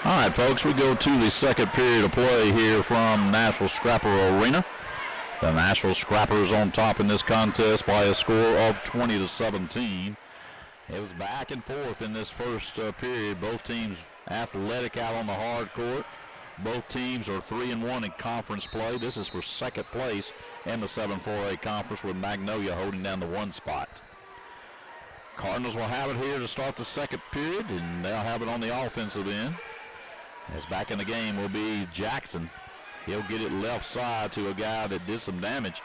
All right, folks, we go to the second period of play here from Nashville Scrapper Arena. The Nashville Scrappers on top in this contest by a score of 20-17. It was back and forth in this first period. Both teams athletic out on the hard court. Both teams are 3-1 in conference play. This is for second place in the 7-4A conference with Magnolia holding down the 1 spot. Cardinals will have it here to start the second period, and they'll have it on the offensive end. As back in the game will be Jackson. He'll get it left side to a guy that did some damage.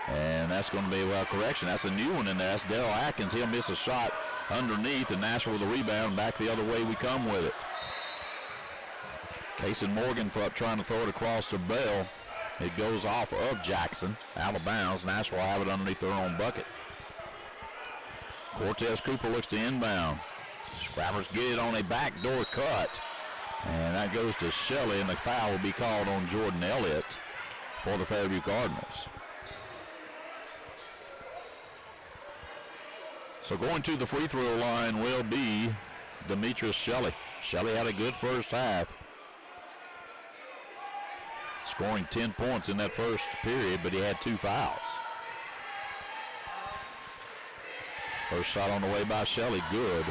And that's going to be, well, correction. That's a new one in there. That's Daryl Atkins. He'll miss a shot underneath, and Nashville with the rebound. Back the other way we come with it. Kason Morgan trying to throw it across to Bell. It goes off of Jackson. Out of bounds. Nashville will have it underneath their own bucket. Cortez Cooper looks to inbound. Scrappers get it on a backdoor cut. And that goes to Shelley, and the foul will be called on Jordan Elliott for the Fairview Cardinals. So going to the free throw line will be Demetrius Shelley. Shelley had a good first half, scoring 10 points in that first period, but he had 2 fouls. First shot on the way by Shelley, good.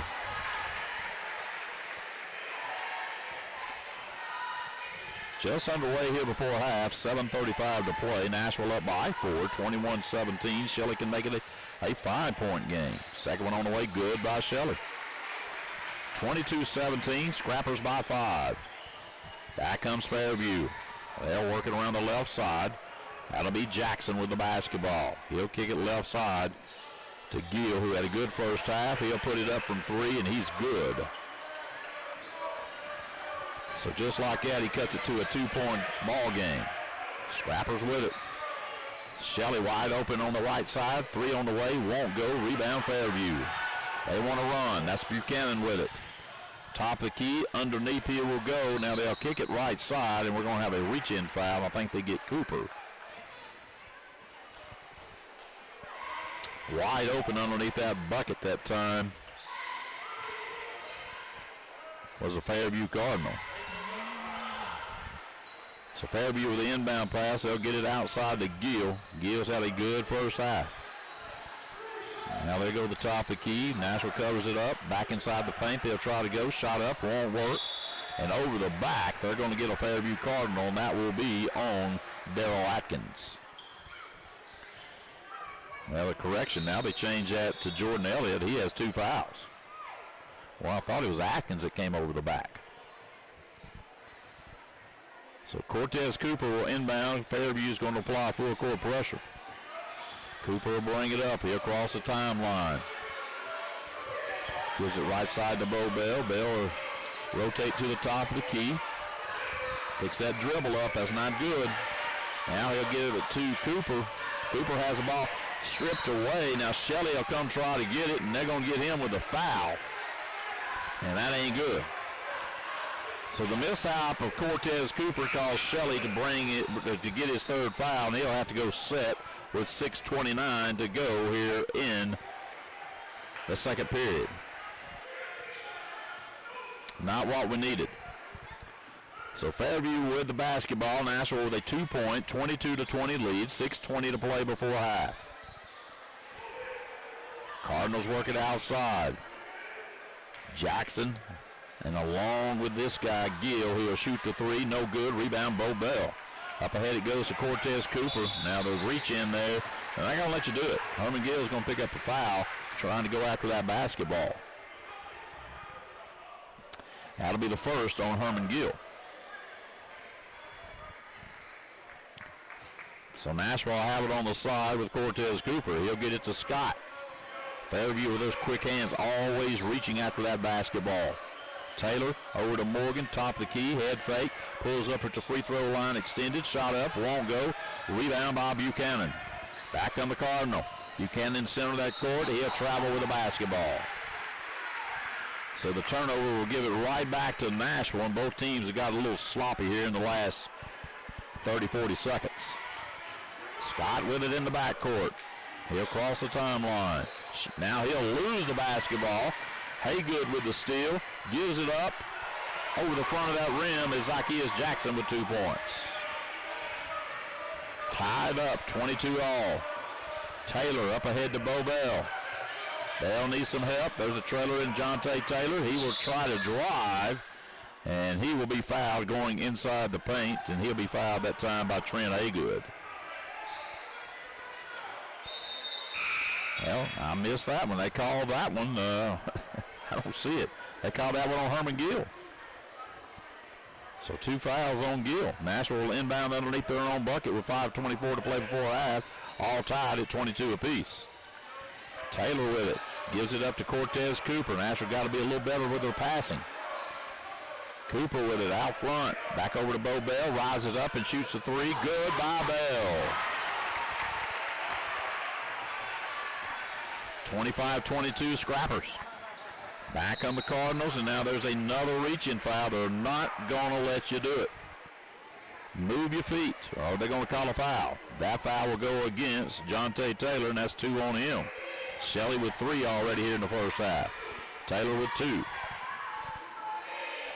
Just underway here before half, 7:35 to play. Nashville up by 4, 21-17. Shelley can make it a 5-point game. Second one on the way, good by Shelley. 22-17, Scrappers by 5. Back comes Fairview. They'll work it around the left side. That'll be Jackson with the basketball. He'll kick it left side to Gill, who had a good first half. He'll put it up from 3, and he's good. So just like that, he cuts it to a 2-point ball game. Scrappers with it. Shelley wide open on the right side. 3 on the way, won't go. Rebound Fairview. They want to run. That's Buchanan with it. Top of the key, underneath here will go. Now they'll kick it right side, and we're going to have a reach-in foul. I think they get Cooper. Wide open underneath that bucket that time was a Fairview Cardinal. So Fairview with the inbound pass, they'll get it outside to Gill. Gill's had a good first half. Now they go to the top of the key. Nashville covers it up. Back inside the paint, they'll try to go. Shot up, won't work. And over the back, they're going to get a Fairview Cardinal, and that will be on Daryl Atkins. Well, a correction now. They change that to Jordan Elliott. He has 2 fouls. Well, I thought it was Atkins that came over the back. So Cortez Cooper will inbound. Fairview is going to apply full court pressure. Cooper will bring it up. He'll cross the timeline. Gives it right side to Bo Bell. Bell will rotate to the top of the key. Picks that dribble up. That's not good. Now he'll give it to Cooper. Cooper has the ball stripped away. Now Shelley will come try to get it, and they're going to get him with a foul. And that ain't good. So the mishap of Cortez Cooper caused Shelley to get his third foul, and he'll have to go set with 6:29 to go here in the second period. Not what we needed. So Fairview with the basketball. Nashville with a 2-point, 22-20 lead. 6:20 to play before half. Cardinals work it outside. Jackson, and along with this guy, Gill, who will shoot the three. No good. Rebound, Bo Bell. Up ahead it goes to Cortez Cooper. Now the reach in there. They're not going to let you do it. Herman Gill's going to pick up the foul, trying to go after that basketball. That'll be the first on Herman Gill. So Nashville will have it on the side with Cortez Cooper. He'll get it to Scott. Fairview with those quick hands, always reaching after that basketball. Taylor over to Morgan, top of the key, head fake, pulls up at the free throw line, extended, shot up, won't go. Rebound by Buchanan. Back on the Cardinal. Buchanan center of that court, he'll travel with the basketball. So the turnover will give it right back to Nashville, and both teams have got a little sloppy here in the last 30, 40 seconds. Scott with it in the backcourt. He'll cross the timeline. Now he'll lose the basketball. Haygood with the steal. Gives it up. Over the front of that rim is Zacchaeus Jackson with 2 points. Tied up, 22 all. Taylor up ahead to Bo Bell. Bell needs some help. There's a trailer in Jonte Taylor. He will try to drive, and he will be fouled going inside the paint, and he'll be fouled that time by Trent Haygood. Well, I missed that one. They called that one. I don't see it. They called that one on Herman Gill. So 2 fouls on Gill. Nashville will inbound underneath their own bucket with 5:24 to play before half. All tied at 22 apiece. Taylor with it. Gives it up to Cortez Cooper. Nashville got to be a little better with their passing. Cooper with it out front. Back over to Bo Bell. Rises up and shoots the three. Good by Bell. 25-22 Scrappers. Back on the Cardinals, and now there's another reach-in foul. They're not going to let you do it. Move your feet, or they're going to call a foul. That foul will go against Jonte Taylor, and that's 2 on him. Shelley with 3 already here in the first half. Taylor with 2.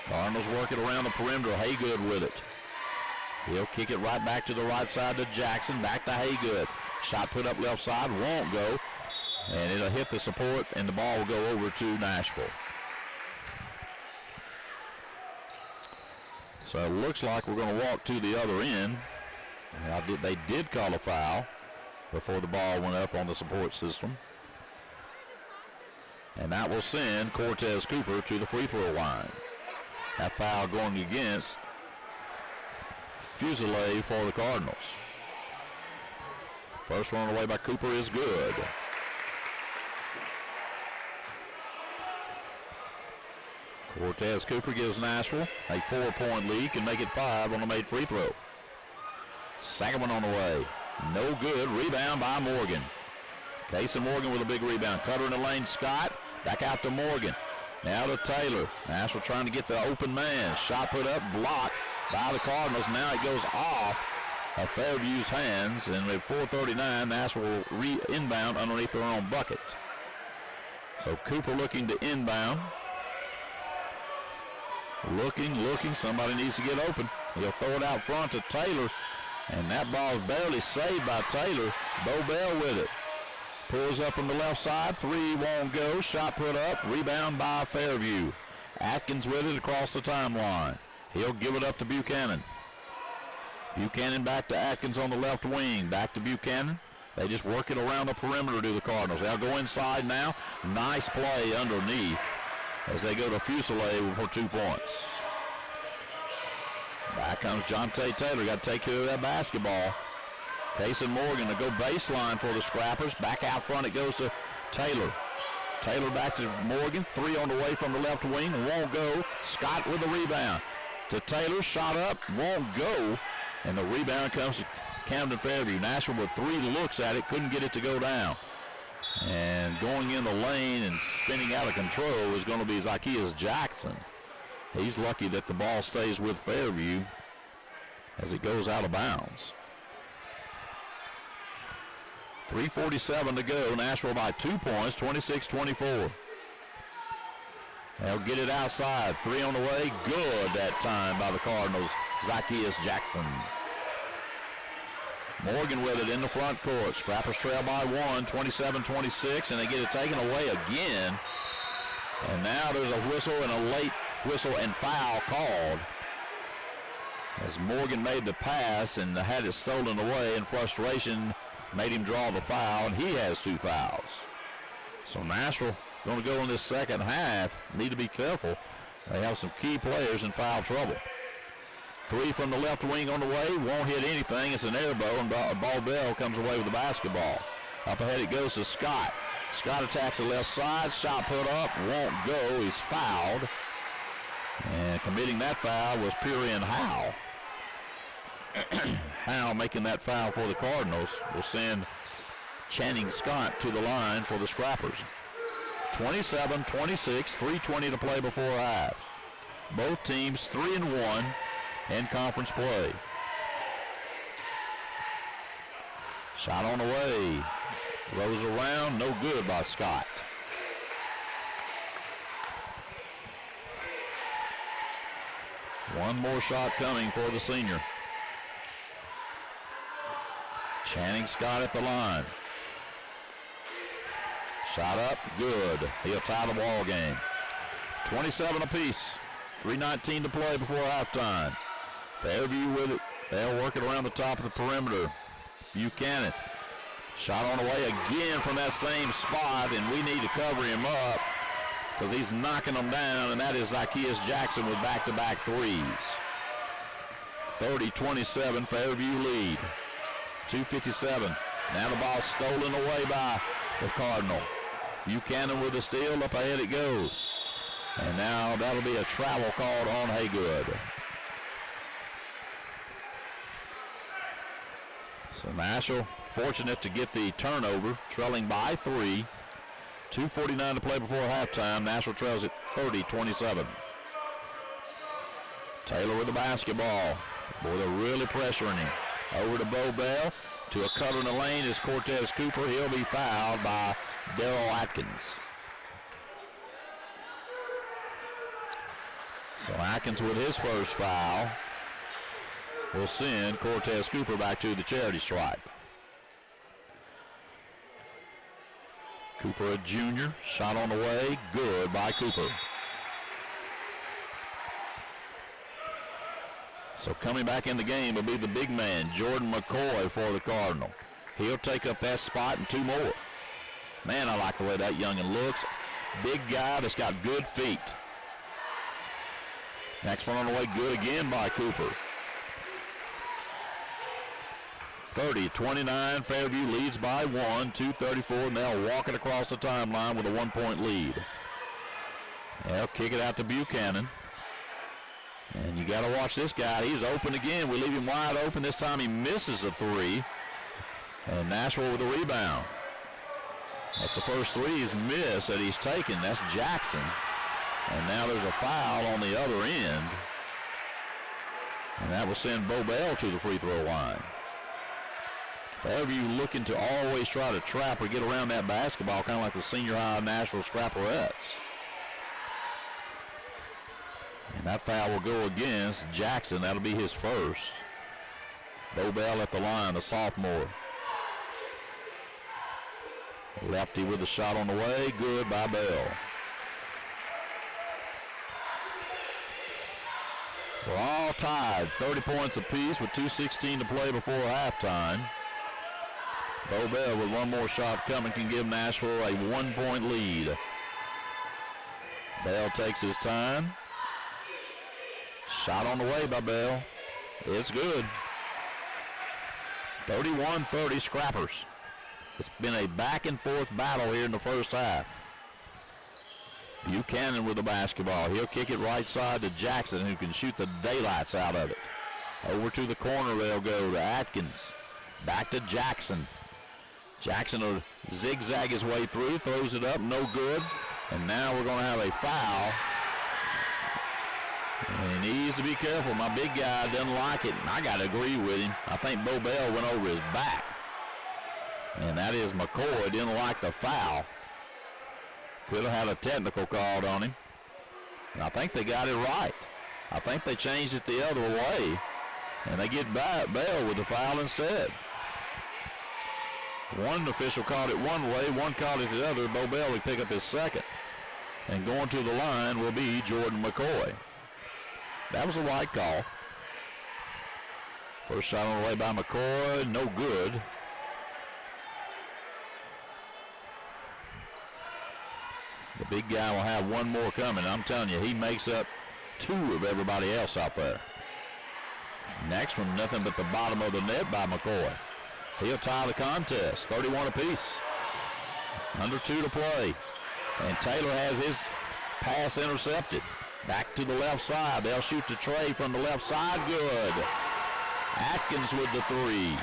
Cardinals work it around the perimeter. Haygood with it. He'll kick it right back to the right side to Jackson. Back to Haygood. Shot put up left side. Won't go. And it'll hit the support, and the ball will go over to Nashville. So it looks like we're going to walk to the other end. They did call a foul before the ball went up on the support system. And that will send Cortez Cooper to the free throw line. That foul going against Fusilier for the Cardinals. First one away by Cooper is good. Cortez Cooper gives Nashville a 4-point lead, can make it 5 on the made free throw. Second one on the way. No good. Rebound by Morgan. Casey Morgan with a big rebound. Cutter in the lane, Scott. Back out to Morgan. Now to Taylor. Nashville trying to get the open man. Shot put up, blocked by the Cardinals. Now it goes off of Fairview's hands, and with 4:39, Nashville will inbound underneath their own bucket. So Cooper looking to inbound. Looking, somebody needs to get open. He'll throw it out front to Taylor, and that ball is barely saved by Taylor. Bo Bell with it. Pulls up from the left side, 3 won't go. Shot put up, rebound by Fairview. Atkins with it across the timeline. He'll give it up to Buchanan. Buchanan back to Atkins on the left wing. Back to Buchanan. They just work it around the perimeter to the Cardinals. They'll go inside now. Nice play underneath as they go to Fusilier for 2 points. Back comes Jonte Taylor. Got to take care of that basketball. Casey Morgan to go baseline for the Scrappers. Back out front it goes to Taylor. Taylor back to Morgan. 3 on the way from the left wing. Won't go. Scott with the rebound. To Taylor. Shot up. Won't go. And the rebound comes to Camden Fairview. Nashville with 3 looks at it. Couldn't get it to go down. And going in the lane and spinning out of control is going to be Zacchaeus Jackson. He's lucky that the ball stays with Fairview as it goes out of bounds. 3:47 to go. Nashville by 2 points, 26-24. They'll get it outside. 3 on the way. Good that time by the Cardinals. Zacchaeus Jackson. Morgan with it in the front court. Scrappers trail by 1, 27-26, and they get it taken away again. And now there's a whistle and a late whistle and foul called as Morgan made the pass and had it stolen away in frustration, made him draw the foul, and he has 2 fouls. So Nashville going to go in this second half. Need to be careful. They have some key players in foul trouble. 3 from the left wing on the way. Won't hit anything. It's an air ball, and Ball comes away with the basketball. Up ahead it goes to Scott. Scott attacks the left side. Shot put up. Won't go. He's fouled. And committing that foul was Purian Howe. Howe making that foul for the Cardinals will send Channing Scott to the line for the Scrappers. 27-26, 3:20 to play before half. Both teams 3-1 in conference play. Shot on the way. Rolls around, no good by Scott. One more shot coming for the senior. Channing Scott at the line. Shot up, good. He'll tie the ball game. 27 apiece. 3:19 to play before halftime. Fairview with it. They'll work it around the top of the perimeter. Buchanan. Shot on the way again from that same spot, and we need to cover him up because he's knocking them down, and that is Zacchaeus Jackson with back-to-back threes. 30-27, Fairview lead. 2:57. Now the ball stolen away by the Cardinal. Buchanan with the steal. Up ahead it goes. And now that'll be a travel called on Haygood. So Nashville fortunate to get the turnover, trailing by 3. 2:49 to play before halftime. Nashville trails at 30-27. Taylor with the basketball. Boy, they're really pressuring him. Over to Bo Bell. To a cutter in the lane is Cortez Cooper. He'll be fouled by Darrell Atkins. So Atkins with his first foul will send Cortez Cooper back to the charity stripe. Cooper, a junior. Shot on the way. Good by Cooper. So coming back in the game will be the big man, Jordan McCoy, for the Cardinal. He'll take up that spot and 2 more. Man, I like the way that youngin looks. Big guy that's got good feet. Next one on the way, good again by Cooper. 30-29, Fairview leads by 1, 2:34, and they'll walk it across the timeline with a 1-point lead. They'll kick it out to Buchanan. And you got to watch this guy. He's open again. We leave him wide open. This time he misses a 3. And Nashville with the rebound. That's the first 3 he's missed that he's taken. That's Jackson. And now there's a foul on the other end. And that will send Bo Bell to the free throw line. Fairview looking to always try to trap or get around that basketball, kind of like the senior high Nashville Scrapperettes. And that foul will go against Jackson. That'll be his first. Bo Bell at the line, the sophomore. Lefty with the shot on the way. Good by Bell. We're all tied. 30 points apiece with 2:16 to play before halftime. Bo Bell with one more shot coming can give Nashville a 1-point lead. Bell takes his time. Shot on the way by Bell. It's good. 31-30 Scrappers. It's been a back-and-forth battle here in the first half. Buchanan with the basketball. He'll kick it right side to Jackson, who can shoot the daylights out of it. Over to the corner they'll go to Atkins. Back to Jackson. Jackson will zigzag his way through, throws it up, no good. And now we're going to have a foul And he needs to be careful. My big guy doesn't like it, and I got to agree with him. I think Bo Bell went over his back. And that is McCoy. Didn't like the foul. Could have had a technical called on him. And I think they got it right. I think they changed it the other way. And they get Bell with the foul instead. One official called it one way, one called it the other. Bo Bell will pick up his second. And going to the line will be Jordan McCoy. That was a right call. First shot on the way by McCoy, no good. The big guy will have one more coming. I'm telling you, he makes up two of everybody else out there. Next one, nothing but the bottom of the net by McCoy. He'll tie the contest, 31 apiece. Under 2 to play. And Taylor has his pass intercepted. Back to the left side. They'll shoot the tray from the left side. Good. Atkins with the 3.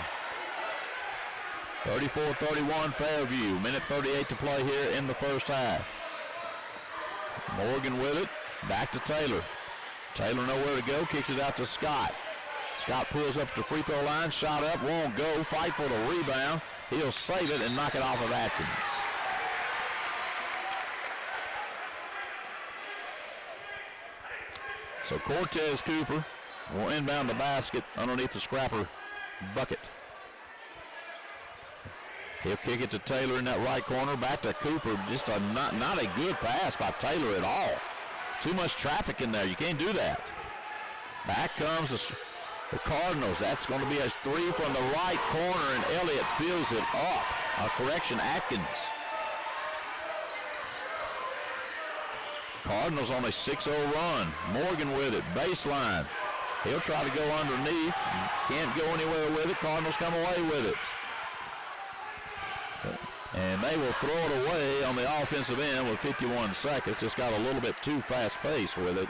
34-31 Fairview. Minute 38 to play here in the first half. Morgan with it. Back to Taylor. Taylor nowhere to go. Kicks it out to Scott. Scott pulls up to the free throw line. Shot up. Won't go. Fight for the rebound. He'll save it and knock it off of Atkins. So Cortez Cooper will inbound the basket underneath the Scrapper bucket. He'll kick it to Taylor in that right corner. Back to Cooper. Just not a good pass by Taylor at all. Too much traffic in there. You can't do that. Back comes the Cardinals. That's going to be a 3 from the right corner, and Elliott fills it up. Atkins. Cardinals on a 6-0 run. Morgan with it. Baseline. He'll try to go underneath. Can't go anywhere with it. Cardinals come away with it. And they will throw it away on the offensive end with 51 seconds. Just got a little bit too fast pace with it.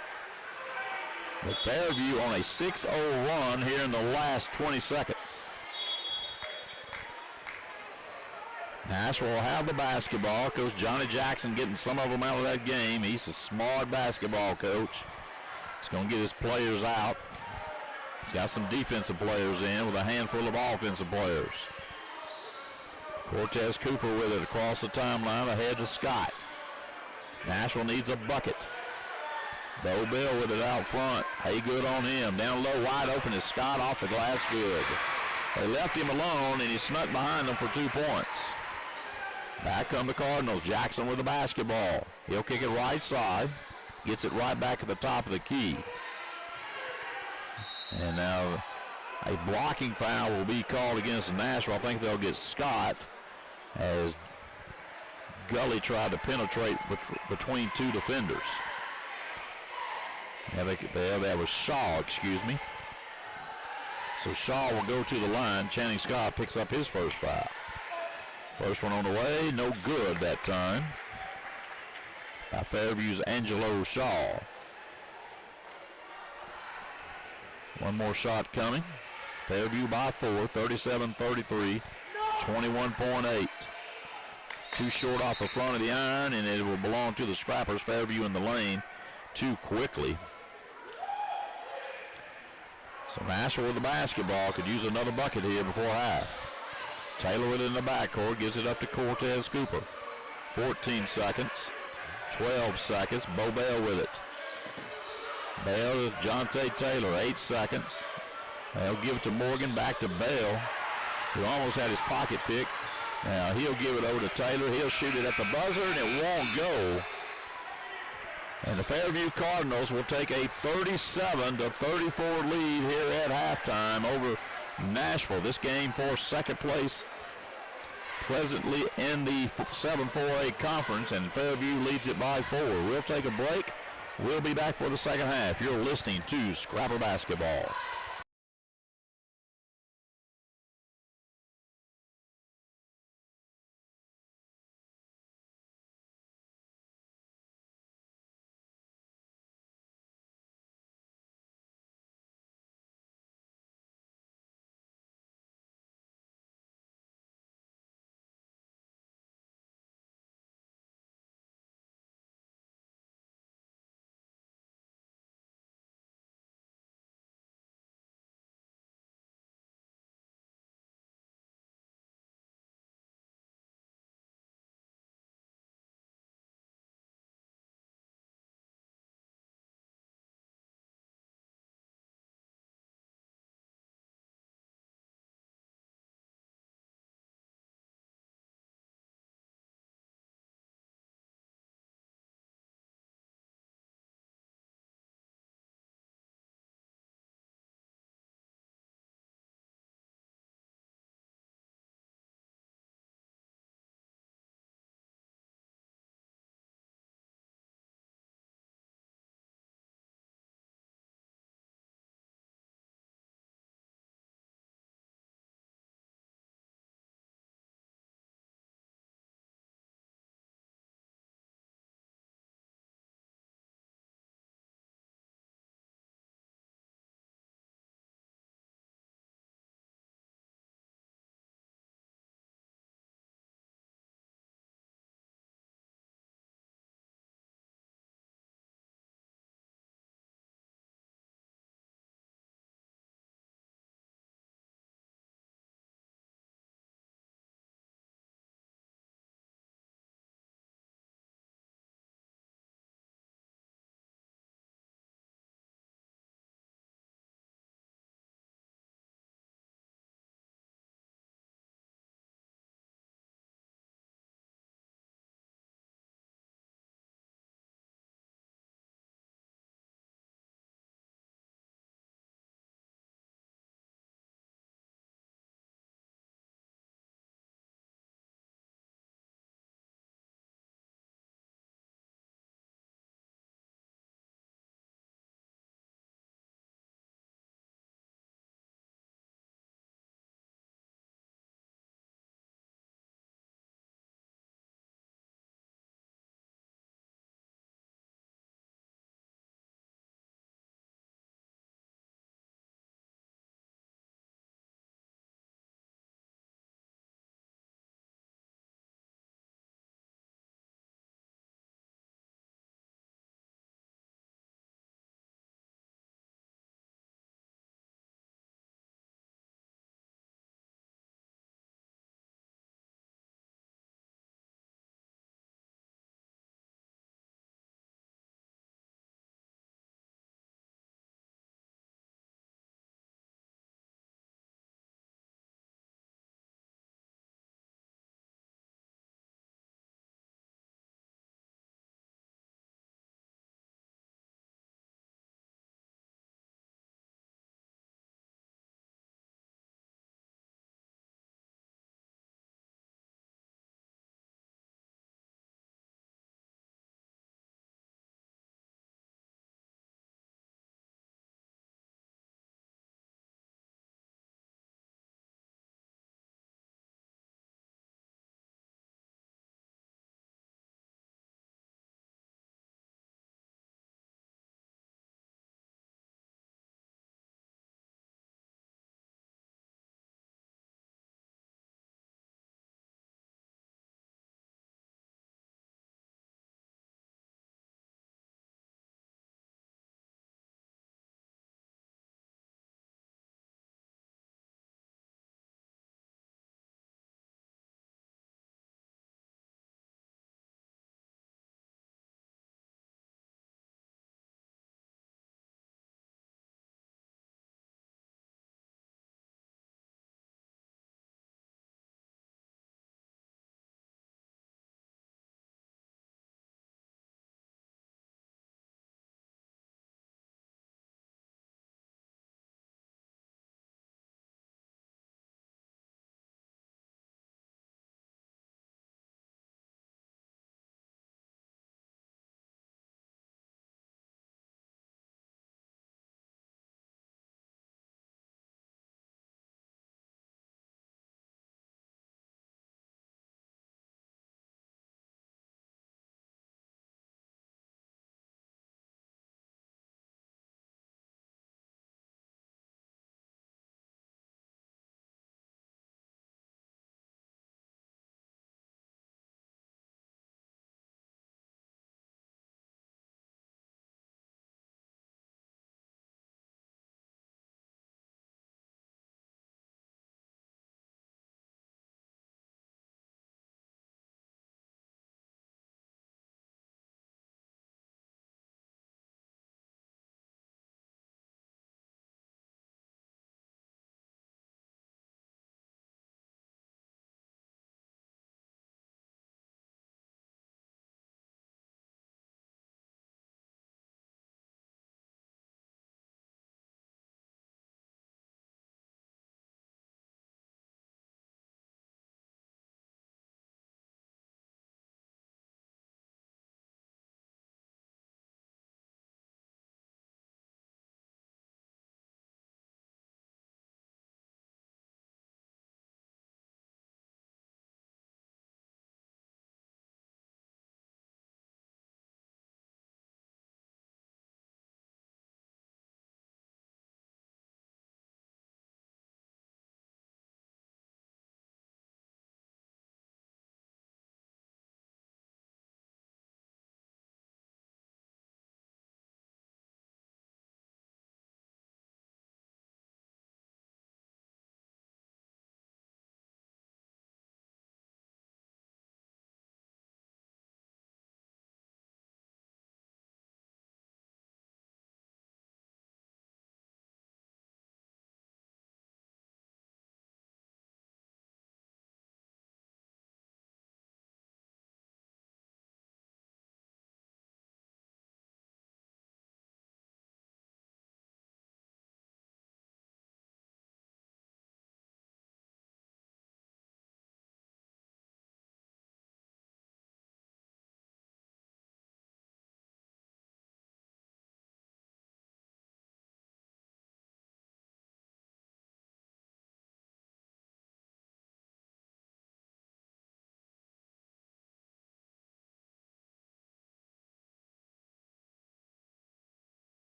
But Fairview on a 6-0 run here in the last 20 seconds. Nashville will have the basketball. Coach Johnny Jackson getting some of them out of that game. He's a smart basketball coach. He's going to get his players out. He's got some defensive players in with a handful of offensive players. Cortez Cooper with it across the timeline ahead to Scott. Nashville needs a bucket. Bo Bell with it out front. Haygood on him. Down low, wide open is Scott off the glass. Good. They left him alone, and he snuck behind them for 2 points. Back come the Cardinals. Jackson with the basketball. He'll kick it right side. Gets it right back at the top of the key. And now a blocking foul will be called against Nashville. I think they'll get Scott as Gully tried to penetrate between 2 defenders. That was Shaw, excuse me. So Shaw will go to the line. Channing Scott picks up his first foul. First one on the way, no good that time. By Fairview's Angelo Shaw. One more shot coming. Fairview by 4, 37-33, 21.8. Too short off the front of the iron, and it will belong to the Scrappers. Fairview in the lane too quickly. So Nashville with the basketball could use another bucket here before half. Taylor with it in the backcourt, gives it up to Cortez Cooper. 14 seconds, 12 seconds, Bo Bell with it. Bell to Jonte Taylor, 8 seconds. They'll give it to Morgan, back to Bell, who almost had his pocket picked. Now he'll give it over to Taylor. He'll shoot it at the buzzer, and it won't go. And the Fairview Cardinals will take a 37-34 lead here at halftime over Nashville. This game for second place presently in the 7-4A conference, and Fairview leads it by 4. We'll take a break. We'll be back for the second half. You're listening to Scrapper Basketball.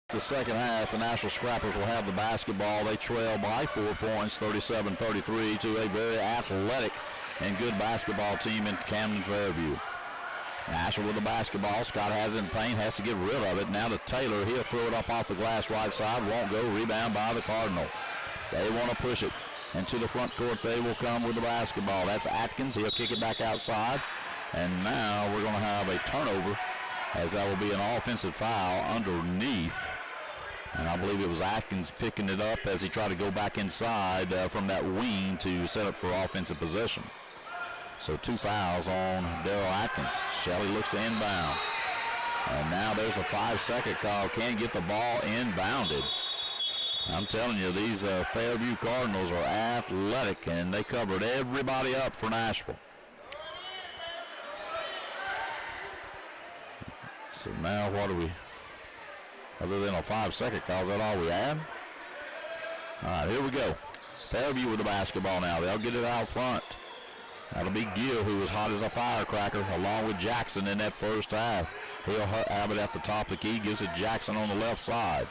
The second half, the Nashville Scrappers will have the basketball. They trail by 4 points, 37-33, to a very athletic and good basketball team in Camden Fairview. Nashville with the basketball. Scott has it in paint, has to get rid of it. Now to Taylor. He'll throw it up off the glass right side. Won't go. Rebound by the Cardinal. They want to push it. And to the front court, they will come with the basketball. That's Atkins. He'll kick it back outside. And now we're going to have a turnover, as that will be an offensive foul underneath. And I believe it was Atkins picking it up as he tried to go back inside from that wing to set up for offensive possession. So 2 fouls on Daryl Atkins. Shelley looks to inbound. And now there's a 5-second call. Can't get the ball inbounded. I'm telling you, these Fairview Cardinals are athletic, and they covered everybody up for Nashville. So now what do we, other than a 5-second call, is that all we had? All right, here we go. Fairview with the basketball now. They'll get it out front. That'll be Gill, who was hot as a firecracker, along with Jackson in that first half. He'll have it at the top of the key, gives it Jackson on the left side.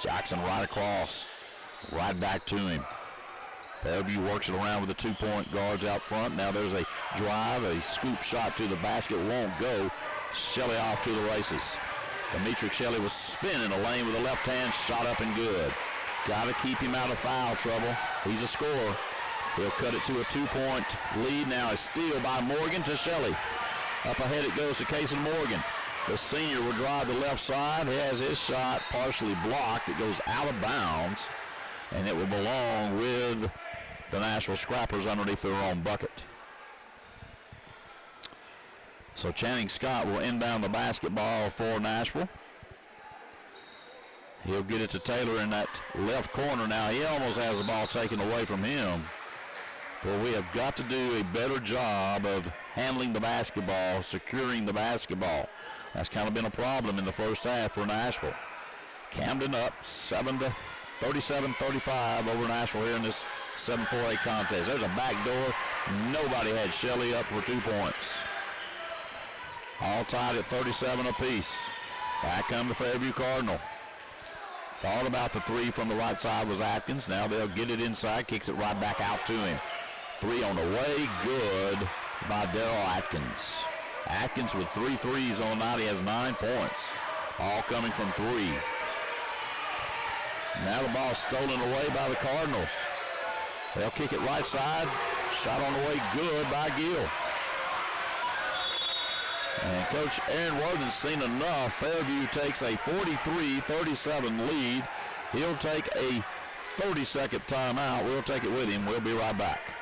Jackson right across, right back to him. Fairview works it around with the 2-point guards out front. Now there's a drive, a scoop shot to the basket, won't go. Shelley off to the races. Demetric Shelley was spinning the lane with a left hand, shot up and good. Got to keep him out of foul trouble. He's a scorer. He'll cut it to a 2-point lead. Now a steal by Morgan to Shelley. Up ahead it goes to Cason Morgan. The senior will drive the left side. He has his shot partially blocked. It goes out of bounds, and it will belong with the Nashville Scrappers underneath their own bucket. So Channing Scott will inbound the basketball for Nashville. He'll get it to Taylor in that left corner now. He almost has the ball taken away from him. But we have got to do a better job of handling the basketball, securing the basketball. That's kind of been a problem in the first half for Nashville. Camden up 37-35 over Nashville here in this 7-4-8 contest. There's a back door. Nobody had Shelley up for 2 points. All tied at 37 apiece. Back come the Fairview Cardinal. Thought about the 3 from the right side was Atkins. Now they'll get it inside, kicks it right back out to him. 3 on the way, good by Daryl Atkins. Atkins with 3 threes on the night. He has 9 points, all coming from 3. Now the ball stolen away by the Cardinals. They'll kick it right side. Shot on the way, good by Gill. And Coach Aaron Worthen's seen enough. Fairview takes a 43-37 lead. He'll take a 30-second timeout. We'll take it with him. We'll be right back.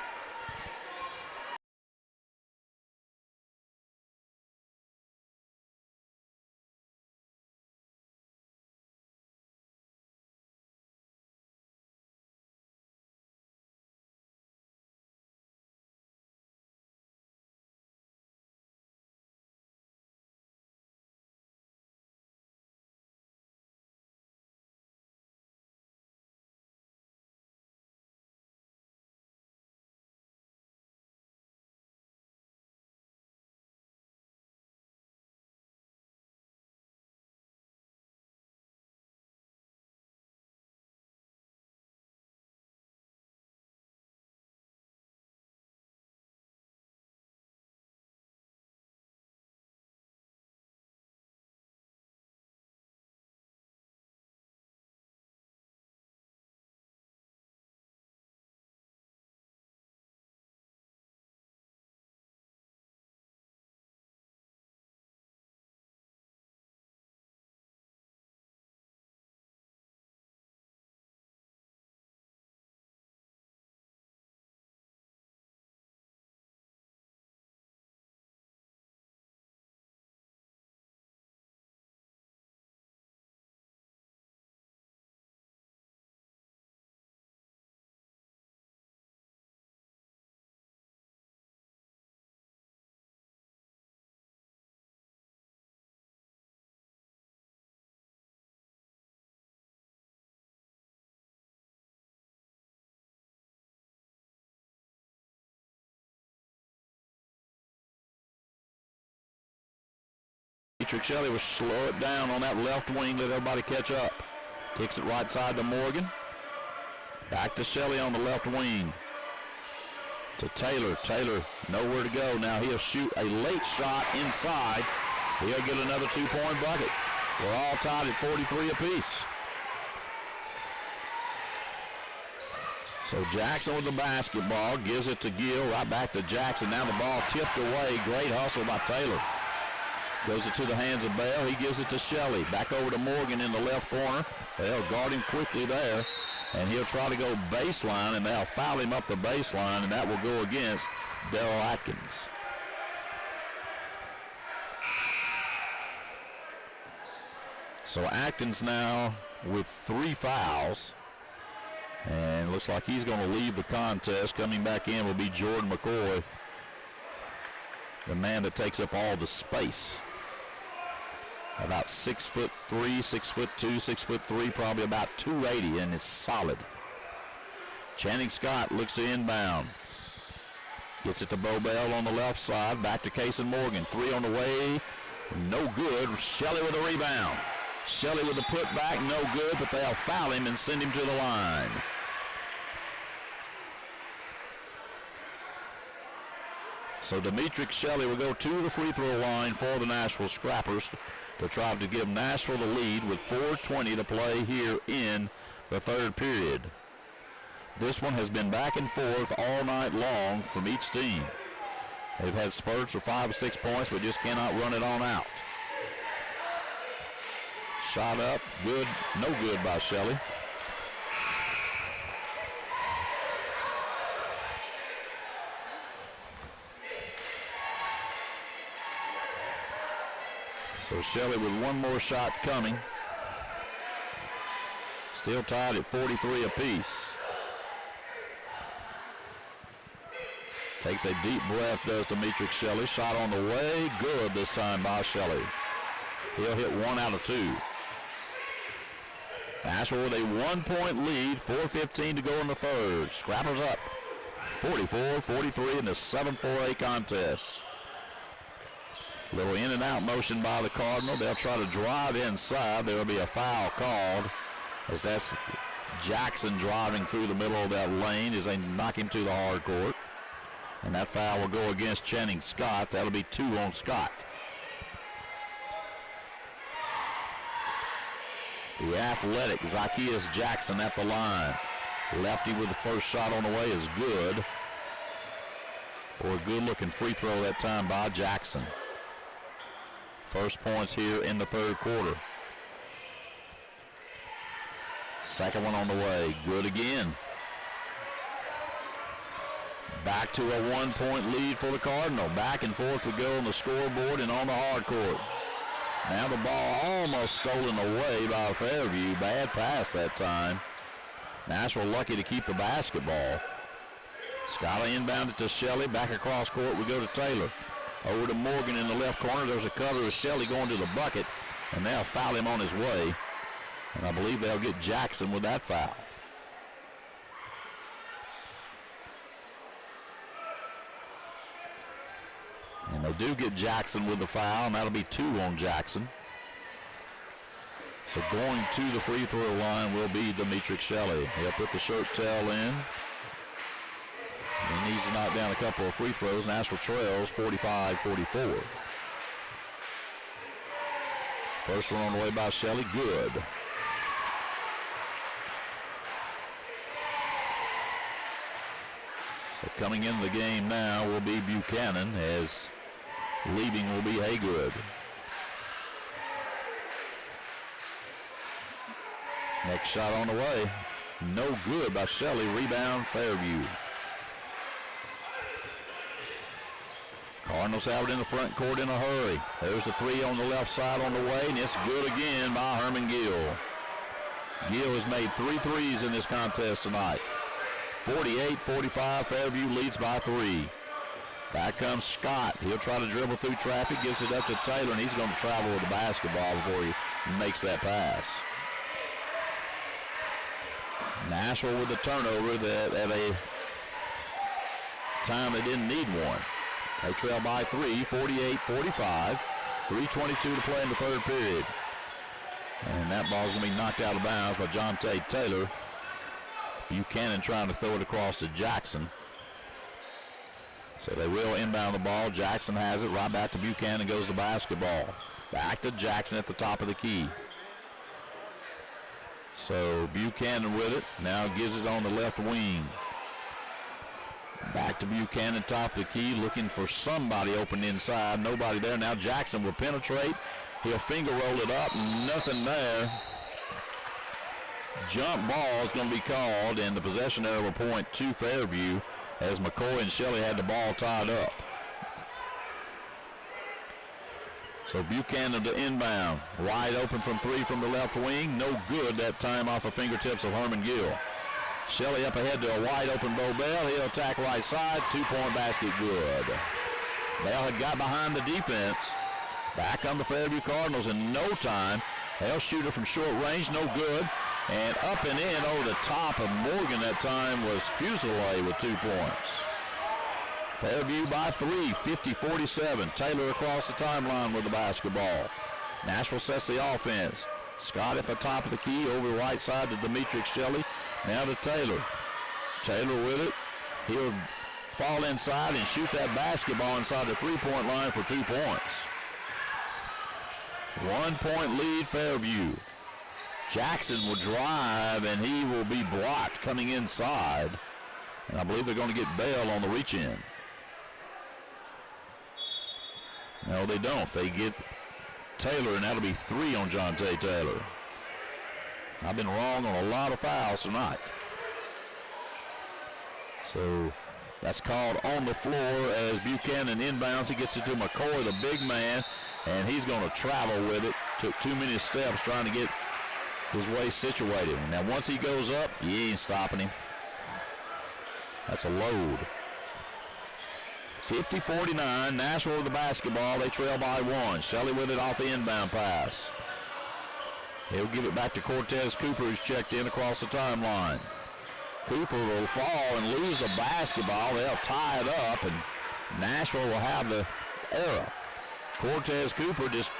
Dietrich Shelley will slow it down on that left wing, let everybody catch up. Kicks it right side to Morgan. Back to Shelley on the left wing. To Taylor. Taylor nowhere to go. Now he'll shoot a late shot inside. He'll get another 2-point bucket. We're all tied at 43 apiece. So Jackson with the basketball, gives it to Gill, right back to Jackson. Now the ball tipped away. Great hustle by Taylor. Goes it to the hands of Bell. He gives it to Shelley. Back over to Morgan in the left corner. They'll guard him quickly there. And he'll try to go baseline, and they'll foul him up the baseline, and that will go against Darrell Atkins. So Atkins now with 3 fouls. And looks like he's going to leave the contest. Coming back in will be Jordan McCoy, the man that takes up all the space. About 6'3", 6'2", 6'3", probably about 280, and it's solid. Channing Scott looks to inbound. Gets it to Bo Bell on the left side. Back to Kason Morgan. 3 on the way. No good. Shelley with a rebound. Shelley with the putback. No good, but they'll foul him and send him to the line. So Demetric Shelley will go to the free throw line for the Nashville Scrappers to try to give Nashville the lead with 4:20 to play here in the third period. This one has been back and forth all night long from each team. They've had spurts of 5 or 6 points, but just cannot run it on out. Shot up, good, no good by Shelley. So Shelley with one more shot coming. Still tied at 43 apiece. Takes a deep breath, does Demetric Shelley. Shot on the way, good this time by Shelley. He'll hit 1 out of 2. Nashville with a 1-point lead, 4:15 to go in the third. Scrappers up, 44-43 in the 7-4A contest. Little in and out motion by the Cardinal. They'll try to drive inside. There will be a foul called, as that's Jackson driving through the middle of that lane as they knock him to the hard court. And that foul will go against Channing Scott. That'll be 2 on Scott. The athletic Zacchaeus Jackson at the line. Lefty with the first shot on the way is good. For a good-looking free throw that time by Jackson. First points here in the third quarter. Second one on the way. Good again. Back to a 1-point lead for the Cardinal. Back and forth we go on the scoreboard and on the hard court. Now the ball almost stolen away by Fairview. Bad pass that time. Nashville lucky to keep the basketball. Scotty inbounded to Shelley. Back across court we go to Taylor. Over to Morgan in the left corner. There's a cover of Shelley going to the bucket, and they'll foul him on his way. And I believe they'll get Jackson with that foul. And they do get Jackson with the foul, and that'll be 2 on Jackson. So going to the free throw line will be Demetric Shelley. He'll put the shirt tail in. He needs to knock down a couple of free throws. Nashville trails 45-44. First one on the way by Shelley, good. So coming into the game now will be Buchanan, as leaving will be Haygood. Next shot on the way, no good by Shelley. Rebound Fairview. Cardinals have it in the front court in a hurry. There's the 3 on the left side on the way, and it's good again by Herman Gill. Gill has made 3 threes in this contest tonight. 48-45, Fairview leads by 3. Back comes Scott. He'll try to dribble through traffic, gives it up to Taylor, and he's going to travel with the basketball before he makes that pass. Nashville with the turnover that at a time they didn't need one. They trail by 3, 48-45. 3:22 to play in the third period. And that ball's going to be knocked out of bounds by Jonte Taylor. Buchanan trying to throw it across to Jackson. So they will inbound the ball. Jackson has it. Right back to Buchanan goes the basketball. Back to Jackson at the top of the key. So Buchanan with it. Now gives it on the left wing. Back to Buchanan, top of the key, looking for somebody open inside. Nobody there. Now Jackson will penetrate. He'll finger roll it up. Nothing there. Jump ball is going to be called, and the possession error will point to Fairview as McCoy and Shelley had the ball tied up. So Buchanan to inbound. Wide open from three from the left wing. No good that time off the fingertips of Herman Gill. Shelley up ahead to a wide open Bo Bell. He'll attack right side. 2-point basket good. Bell had got behind the defense. Back on the Fairview Cardinals in no time. They'll shoot it from short range. No good. And up and in over the top of Morgan that time was Fusilier with 2 points. Fairview by 3, 50-47. Taylor across the timeline with the basketball. Nashville sets the offense. Scott at the top of the key over the right side to Demetrius Shelley. Now to Taylor. Taylor with it. He'll fall inside and shoot that basketball inside the 3-point line for 2 points. 1 point lead Fairview. Jackson will drive and he will be blocked coming inside. And I believe they're going to get Bell on the reach in. No, they don't. They get Taylor, and that'll be 3 on Jonte Taylor. I've been wrong on a lot of fouls tonight. So that's called on the floor as Buchanan inbounds. He gets it to McCoy, the big man, and he's going to travel with it. Took too many steps trying to get his way situated. Now once he goes up, he ain't stopping him. That's a load. 50-49, Nashville with the basketball. They trail by 1. Shelley with it off the inbound pass. He'll give it back to Cortez Cooper, who's checked in across the timeline. Cooper will fall and lose the basketball. They'll tie it up, and Nashville will have the error. Cortez Cooper just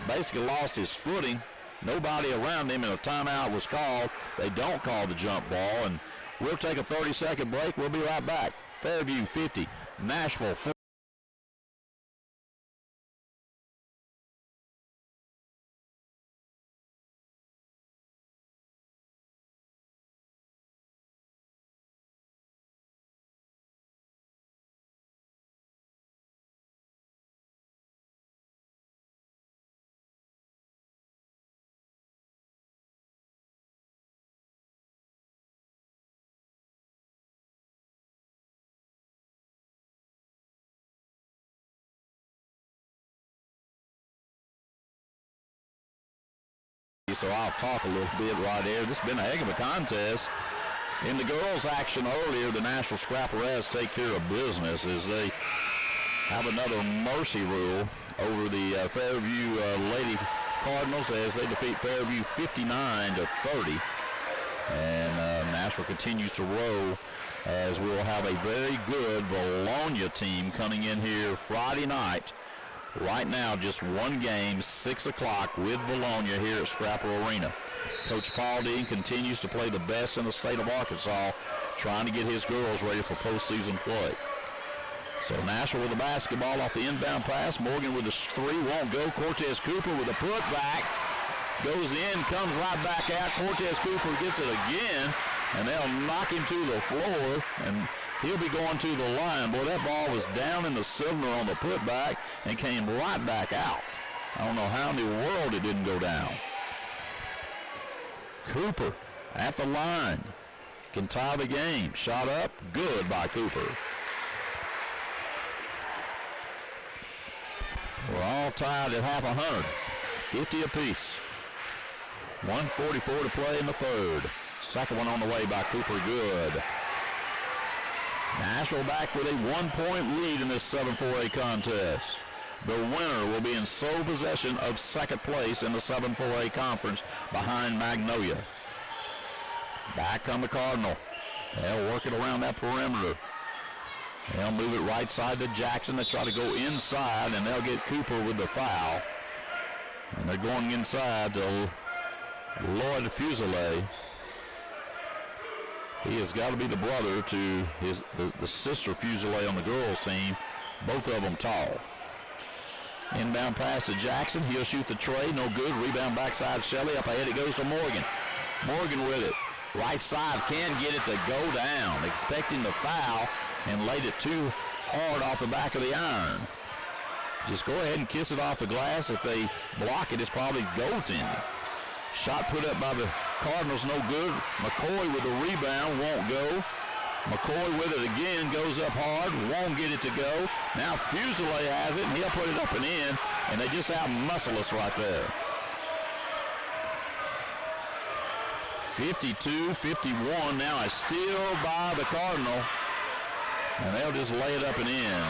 basically lost his footing. Nobody around him, and a timeout was called. They don't call the jump ball, and we'll take a 30-second break. We'll be right back. Fairview 50, Nashville 4. So I'll talk a little bit right here. This has been a heck of a contest. In the girls' action earlier, the Nashville Scrapperettes take care of business as they have another mercy rule over the Fairview Lady Cardinals as they defeat Fairview 59-30. And Nashville continues to roll as we'll have a very good Bologna team coming in here Friday night. Right now, just one game, 6 o'clock with Bologna here at Scrapper Arena. Coach Paul Dean continues to play the best in the state of Arkansas, trying to get his girls ready for postseason play. So Nashville with the basketball off the inbound pass. Morgan with the 3 won't go. Cortez Cooper with a putback. Goes in, comes right back out. Cortez Cooper gets it again, and they'll knock him to the floor, and he'll be going to the line. Boy, that ball was down in the cylinder on the putback and came right back out. I don't know how in the world it didn't go down. Cooper at the line. Can tie the game. Shot up. Good by Cooper. We're all tied at half 100. 50 apiece. 1:44 to play in the third. Second one on the way by Cooper. Good. Nashville back with a 1-point lead in this 7-4A contest. The winner will be in sole possession of second place in the 7-4A conference behind Magnolia. Back on the Cardinal. They'll work it around that perimeter. They'll move it right side to Jackson. They try to go inside, and they'll get Cooper with the foul. And they're going inside to Lloyd Fuselier. He has got to be the brother to the sister Fuselier on the girls' team. Both of them tall. Inbound pass to Jackson. He'll shoot the tray. No good. Rebound backside Shelley. Up ahead it goes to Morgan. Morgan with it. Right side can get it to go down. Expecting the foul and laid it too hard off the back of the iron. Just go ahead and kiss it off the glass. If they block it, it's probably goaltending. Shot put up by the Cardinals, no good. McCoy with the rebound, won't go. McCoy with it again, goes up hard, won't get it to go. Now Fuselier has it, and he'll put it up and in, and they just out-muscle us right there. 52-51, now a steal by the Cardinal, and they'll just lay it up and in.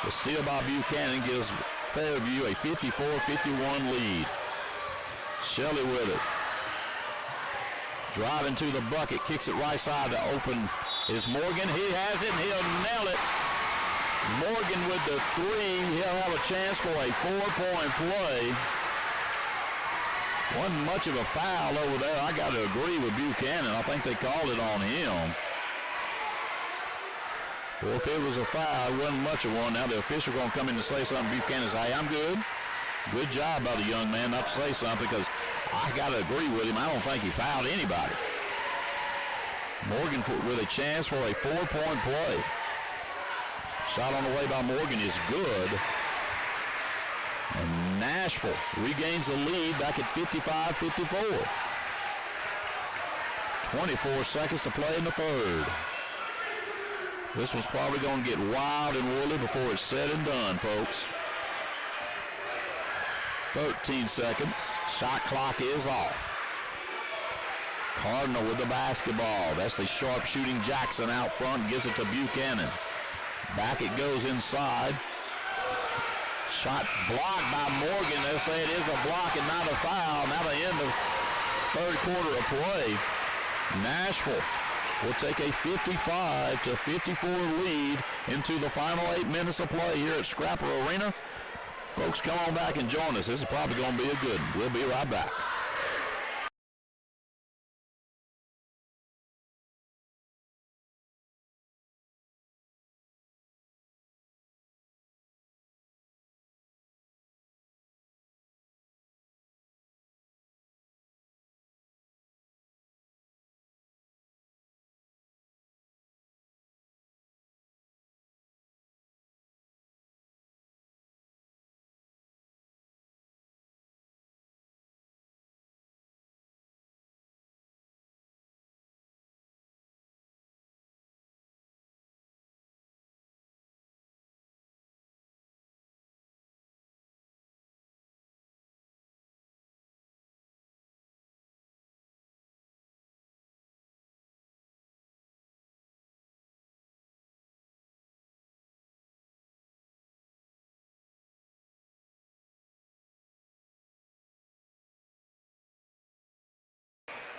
The steal by Buchanan gives Fairview a 54-51 lead. Shelley with it. Driving to the bucket, kicks it right side to open is Morgan. He has it, and he'll nail it. Morgan with the three. He'll have a chance for a 4-point play. Wasn't much of a foul over there. I got to agree with Buchanan. I think they called it on him. Well, if it was a foul, it wasn't much of one. Now the official going to come in to say something. Buchanan says, hey, I'm good. Good job by the young man not to say something, because I got to agree with him. I don't think he fouled anybody. Morgan with a chance for a 4-point play. Shot on the way by Morgan is good. And Nashville regains the lead back at 55-54. 24 seconds to play in the third. This one's probably going to get wild and woolly before it's said and done, folks. 13 seconds. Shot clock is off. Cardinal with the basketball. That's the sharp-shooting Jackson out front. Gives it to Buchanan. Back it goes inside. Shot blocked by Morgan. They say it is a block and not a foul. Now the end of third quarter of play. Nashville will take a 55-54 lead into the final 8 minutes of play here at Scrapper Arena. Folks, come on back and join us. This is probably going to be a good one. We'll be right back.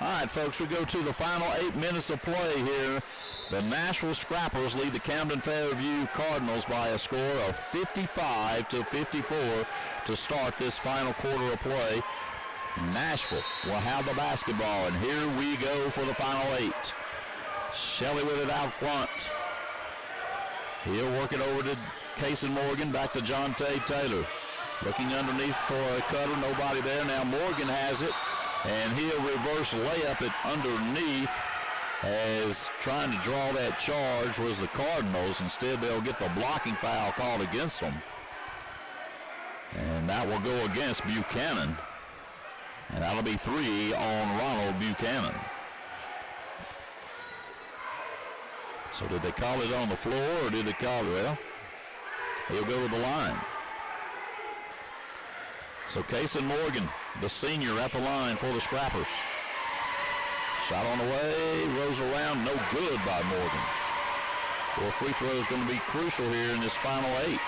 All right, folks, we go to the final 8 minutes of play here. The Nashville Scrappers lead the Camden Fairview Cardinals by a score of 55-54 to start this final quarter of play. Nashville will have the basketball, and here we go for the final 8. Shelley with it out front. He'll work it over to Cason Morgan, back to John Taylor. Looking underneath for a cutter, nobody there. Now Morgan has it. And he'll reverse layup it underneath, as trying to draw that charge was the Cardinals. Instead, they'll get the blocking foul called against them. And that will go against Buchanan. And that'll be 3 on Ronald Buchanan. So did they call it on the floor, or did they call it? Well, he'll go to the line. So Cason Morgan, the senior, at the line for the Scrappers. Shot on the way, rolls around, no good by Morgan. 4 free throws going to be crucial here in this final 8.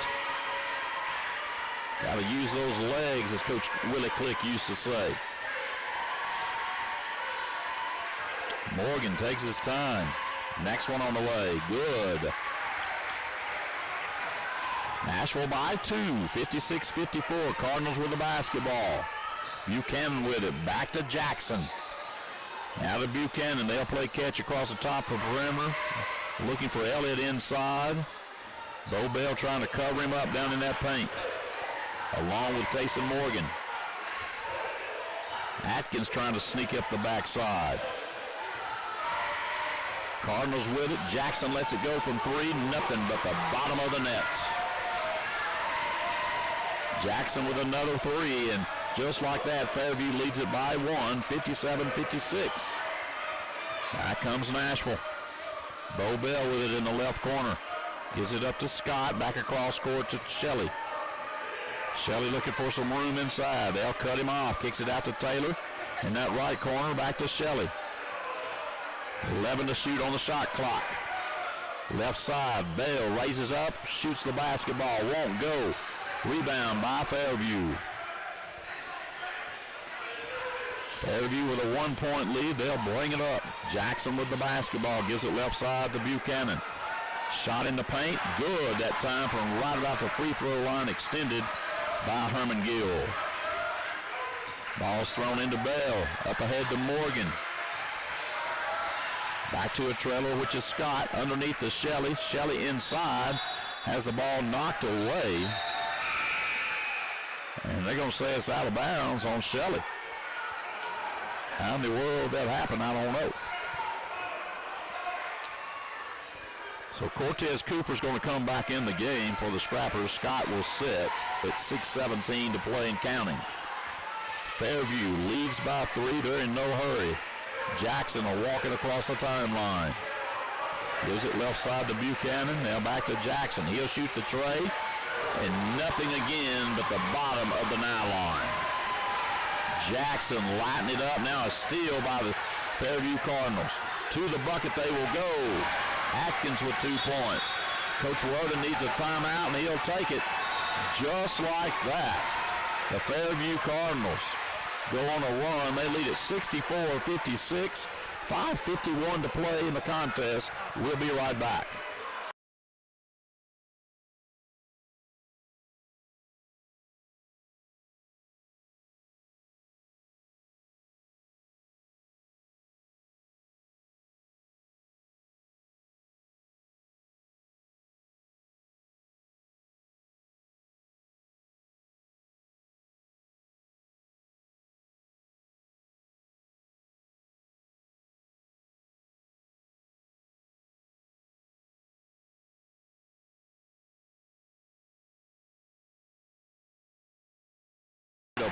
Got to use those legs, as Coach Willie Click used to say. Morgan takes his time. Next one on the way, good. Nashville by 2, 56-54. Cardinals with the basketball. Buchanan with it. Back to Jackson. Now to Buchanan. They'll play catch across the top of the perimeter. Looking for Elliott inside. Bo Bell trying to cover him up down in that paint. Along with Cason Morgan. Atkins trying to sneak up the backside. Cardinals with it. Jackson lets it go from 3. Nothing but the bottom of the net. Jackson with another 3, and just like that, Fairview leads it by 1, 57-56. Back comes Nashville. Bo Bell with it in the left corner. Gives it up to Scott. Back across court to Shelley. Shelley looking for some room inside. They'll cut him off. Kicks it out to Taylor. In that right corner, back to Shelley. 11 to shoot on the shot clock. Left side, Bell raises up, shoots the basketball. Won't go. Rebound by Fairview. Fairview with a 1-point lead. They'll bring it up. Jackson with the basketball. Gives it left side to Buchanan. Shot in the paint. Good that time from right about the free throw line. Extended by Herman Gill. Ball's thrown into Bell. Up ahead to Morgan. Back to a trailer, which is Scott. Underneath to Shelley. Shelley inside. Has the ball knocked away. And they're going to say it's out of bounds on Shelley. How in the world that happened, I don't know. So Cortez Cooper's going to come back in the game for the Scrappers. Scott will sit at 6:17 to play and counting. Fairview leads by 3. They're in no hurry. Jackson are walking across the timeline. Gives it left side to Buchanan. Now back to Jackson. He'll shoot the tray. And nothing again but the bottom of the nylon. Jackson lighting it up. Now a steal by the Fairview Cardinals. To the bucket they will go. Atkins with 2 points. Coach Roden needs a timeout, and he'll take it just like that. The Fairview Cardinals go on a run. They lead at 64-56. 5:51 to play in the contest. We'll be right back.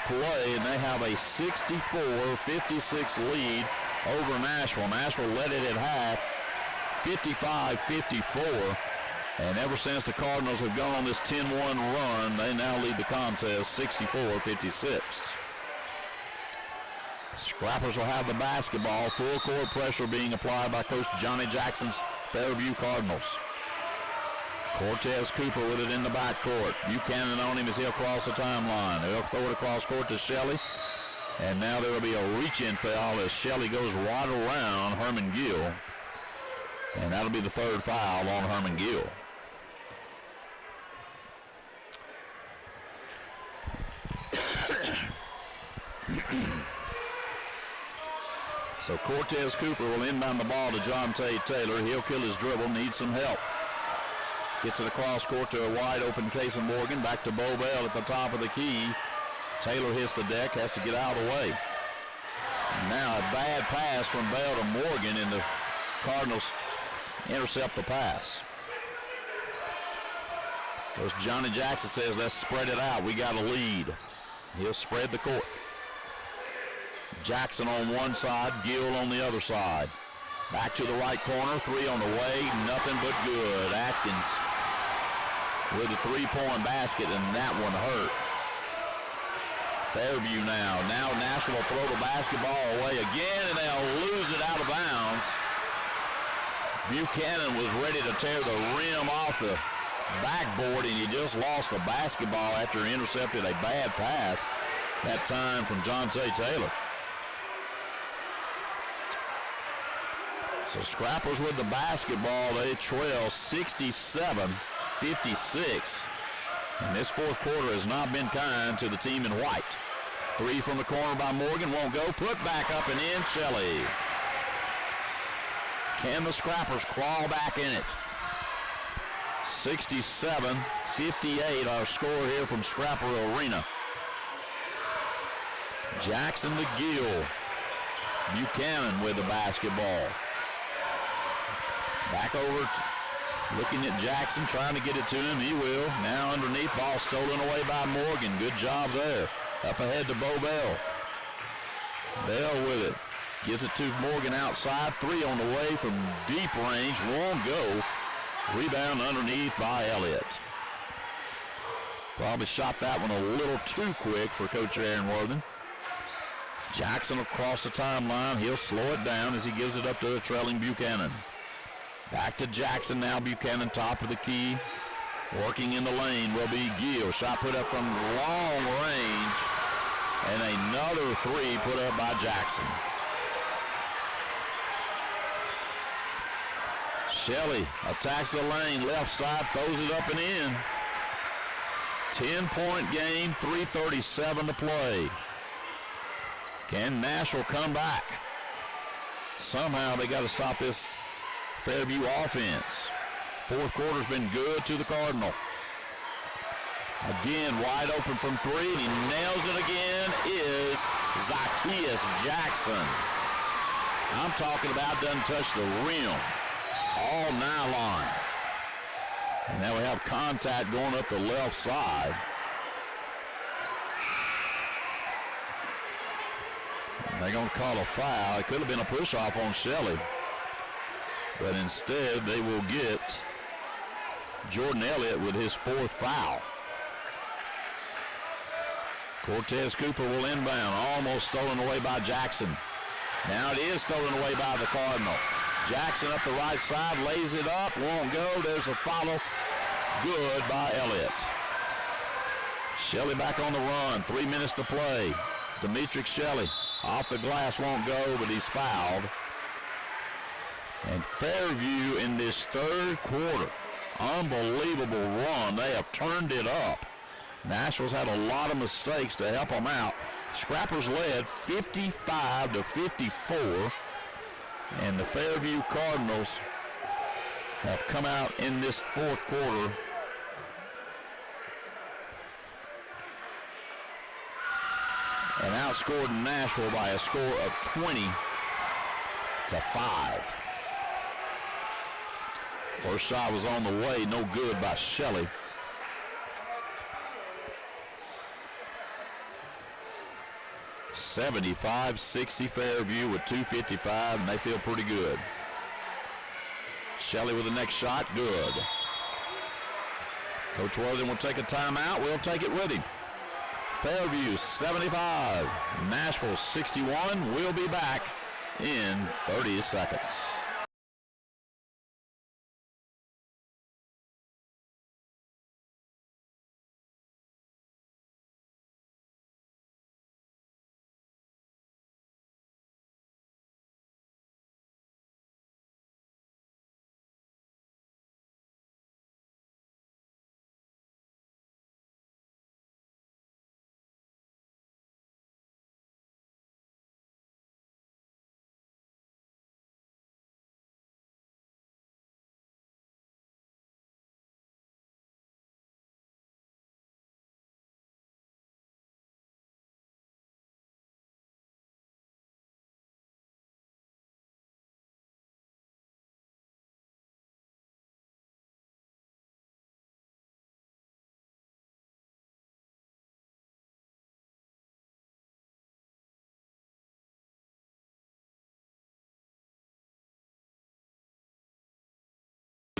Play, and they have a 64-56 lead over Nashville. Nashville led it at half, 55-54, and ever since the Cardinals have gone on this 10-1 run, they now lead the contest 64-56. Scrappers will have the basketball. Full court pressure being applied by Coach Johnny Jackson's Fairview Cardinals. Cortez Cooper with it in the backcourt. Buchanan on him as he'll cross the timeline. They'll throw it across court to Shelley. And now there will be a reach-in foul as Shelley goes right around Herman Gill. And that'll be the 3rd foul on Herman Gill. So Cortez Cooper will inbound the ball to Jonte Taylor. He'll kill his dribble, needs some help. Gets it across court to a wide open Cason Morgan. Back to Bo Bell at the top of the key. Taylor hits the deck, has to get out of the way. Now a bad pass from Bell to Morgan, and the Cardinals intercept the pass. Coach Johnny Jackson says, let's spread it out. We got a lead. He'll spread the court. Jackson on one side, Gill on the other side. Back to the right corner, 3 on the way, nothing but good. Atkins with a 3-point basket, and that one hurt. Fairview now Nashville will throw the basketball away again, and they'll lose it out of bounds. Buchanan was ready to tear the rim off the backboard, and he just lost the basketball after he intercepted a bad pass, that time from Jonte Taylor. So Scrappers with the basketball, they trail 67-56. And this fourth quarter has not been kind to the team in white. Three from the corner by Morgan, won't go. Put back up and in, Shelley. Can the Scrappers crawl back in it? 67-58, our score here from Scrapper Arena. Jackson to Gill. Buchanan with the basketball. Back over, looking at Jackson, trying to get it to him. He will. Now underneath, ball stolen away by Morgan. Good job there. Up ahead to Bo Bell. Bell with it. Gives it to Morgan outside. Three on the way from deep range. Won't go. Rebound underneath by Elliott. Probably shot that one a little too quick for Coach Aaron Worthen. Jackson across the timeline. He'll slow it down as he gives it up to the trailing Buchanan. Back to Jackson now. Buchanan top of the key. Working in the lane will be Gill. Shot put up from long range. And another three put up by Jackson. Shelley attacks the lane. Left side, throws it up and in. 10-point game, 3:37 to play. Can Nashville come back? Somehow they got to stop this Fairview offense. Fourth quarter's been good to the Cardinal. Again, wide open from three, and he nails it again, is Zacchaeus Jackson. I'm talking about doesn't touch the rim. All nylon. And now we have contact going up the left side. And they're going to call a foul. It could have been a push-off on Shelley. But instead, they will get Jordan Elliott with his fourth foul. Cortez Cooper will inbound. Almost stolen away by Jackson. Now it is stolen away by the Cardinal. Jackson up the right side, lays it up, won't go. There's a follow. Good by Elliott. Shelley back on the run. 3 minutes to play. Demetric Shelley off the glass, won't go, but he's fouled. And Fairview in this third quarter, unbelievable run. They have turned it up. Nashville's had a lot of mistakes to help them out. Scrappers led 55-54. And the Fairview Cardinals have come out in this fourth quarter and outscored Nashville by a score of 20-5. First shot was on the way, no good by Shelley. (75-60) Fairview with 2:55, and they feel pretty good. Shelley with the next shot, good. Coach Worthen will take a timeout. We'll take it with him. Fairview 75, Nashville 61. We'll be back in 30 seconds.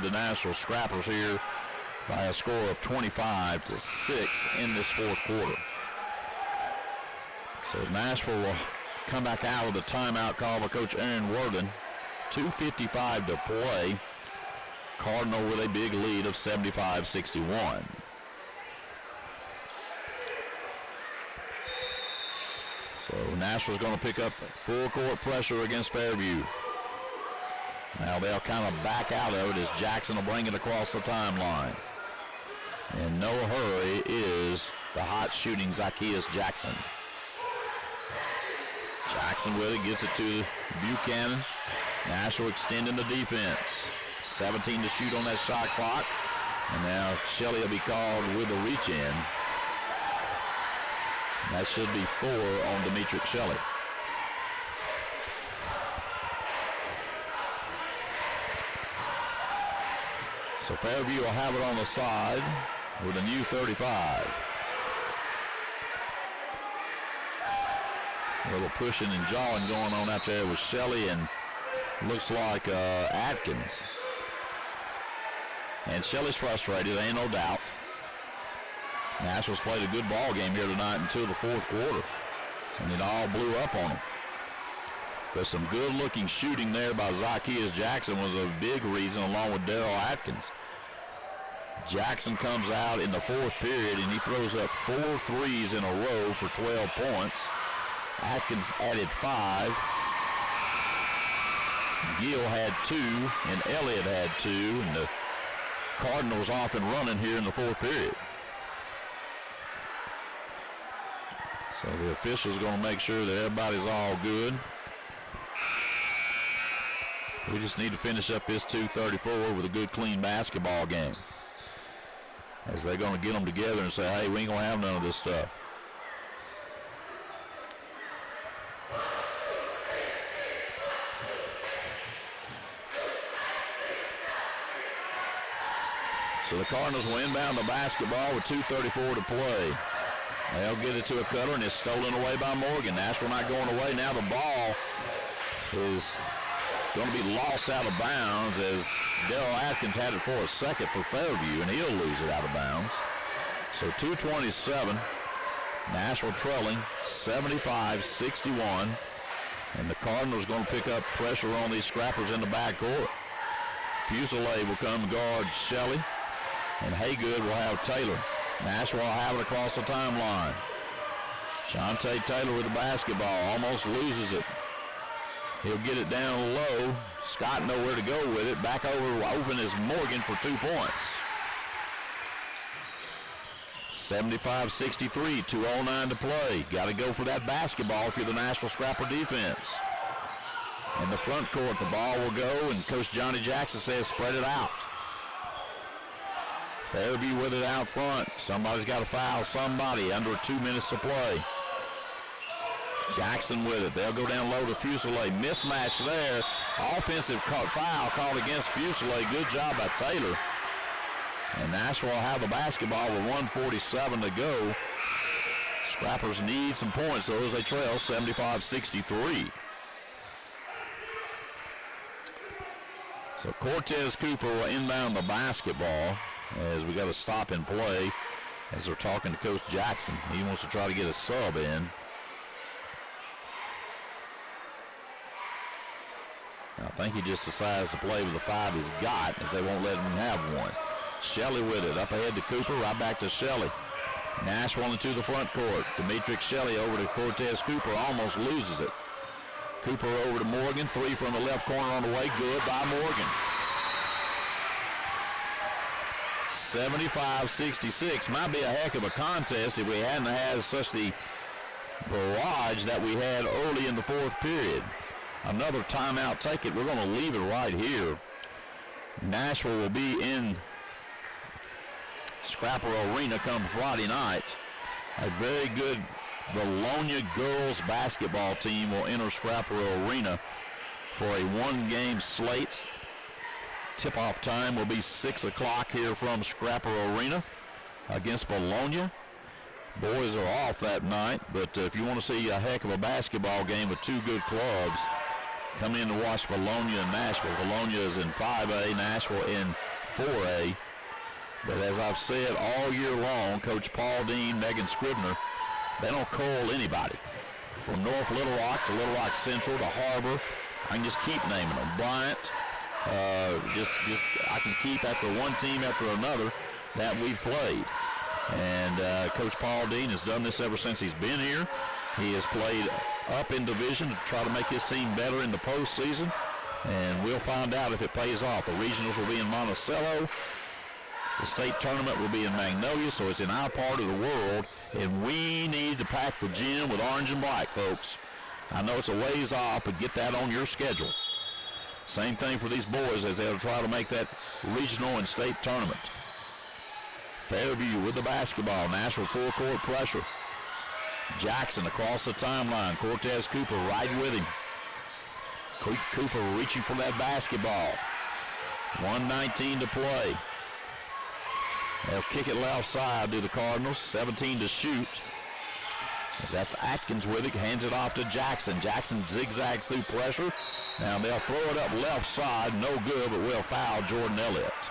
The Nashville Scrappers here by a score of 25-6 in this fourth quarter. So Nashville will come back out with a timeout call by Coach Aaron Worthen. 2:55 to play. Cardinal with a big lead of 75-61. So Nashville's going to pick up full court pressure against Fairview. Now they'll kind of back out of it as Jackson will bring it across the timeline. In no hurry is the hot shooting Zacchaeus Jackson. Jackson with it, gets it to Buchanan. Nashville extending the defense. 17 to shoot on that shot clock. And now Shelley will be called with a reach in. That should be 4 on Demetric Shelley. So Fairview will have it on the side with a new 35. A little pushing and jawing going on out there with Shelley and looks like Atkins. And Shelley's frustrated, ain't no doubt. Nashville's played a good ball game here tonight until the fourth quarter. And it all blew up on them. But some good-looking shooting there by Zacchaeus Jackson was a big reason, along with Darrell Atkins. Jackson comes out in the fourth period, and he throws up 4 threes in a row for 12 points. Atkins added 5. Gill had 2, and Elliott had 2, and the Cardinals off and running here in the fourth period. So the official's going to make sure that everybody's all good. We just need to finish up this 2:34 with a good, clean basketball game. As they're going to get them together and say, hey, we ain't going to have none of this stuff. So the Cardinals will inbound the basketball with 2:34 to play. They'll get it to a cutter, and it's stolen away by Morgan. Nashville not going away. Now the ball is going to be lost out of bounds as Darrell Atkins had it for a second for Fairview, and he'll lose it out of bounds. So 2:27, Nashville trailing 75-61, and the Cardinals going to pick up pressure on these scrappers in the backcourt. Fusilier will come guard Shelley, and Haygood will have Taylor. Nashville will have it across the timeline. Jonte Taylor with the basketball, almost loses it. He'll get it down low. Scott nowhere to go with it. Back over open is Morgan for 2 points. 75-63, 2:09 to play. Got to go for that basketball if you're the Nashville Scrapper defense. In the front court, the ball will go, and Coach Johnny Jackson says spread it out. Fairview with it out front. Somebody's got to foul somebody. Under 2 minutes to play. Jackson with it. They'll go down low to Fusilier. Mismatch there. Offensive foul called against Fusilier. Good job by Taylor. And Nashville will have the basketball with 1:47 to go. Scrappers need some points, though, as they trail 75-63. So Cortez Cooper will inbound the basketball as we got to stop and play as they're talking to Coach Jackson. He wants to try to get a sub in. I think he just decides to play with the 5 he's got as they won't let him have one. Shelley with it. Up ahead to Cooper. Right back to Shelley. Nashville into the front court. Demetric Shelley over to Cortez Cooper. Almost loses it. Cooper over to Morgan. 3 from the left corner on the way. Good by Morgan. 75-66. Might be a heck of a contest if we hadn't had such the barrage that we had early in the fourth period. Another timeout taken. We're going to leave it right here. Nashville will be in Scrapper Arena come Friday night. A very good Bologna girls basketball team will enter Scrapper Arena for a 1-game slate. Tip-off time will be 6 o'clock here from Scrapper Arena against Bologna. Boys are off that night, but if you want to see a heck of a basketball game with 2 good clubs, come in to watch Bologna and Nashville. Bologna is in 5A, Nashville in 4A. But as I've said all year long, Coach Paul Dean, Megan Scribner, they don't call anybody. From North Little Rock to Little Rock Central to Harbor, I can just keep naming them. Bryant, I can keep after one team after another that we've played. And Coach Paul Dean has done this ever since he's been here. He has played up in division to try to make his team better in the postseason. And we'll find out if it pays off. The regionals will be in Monticello. The state tournament will be in Magnolia, so it's in our part of the world, and we need to pack the gym with orange and black, folks. I know it's a ways off, but get that on your schedule. Same thing for these boys as they'll try to make that regional and state tournament. Fairview with the basketball. Nashville full court pressure. Jackson across the timeline. Cortez Cooper riding with him. Cooper reaching for that basketball. 1:19 to play. They'll kick it left side to the Cardinals. 17 to shoot. That's Atkins with it. Hands it off to Jackson. Jackson zigzags through pressure. Now they'll throw it up left side. No good, but will foul Jordan Elliott.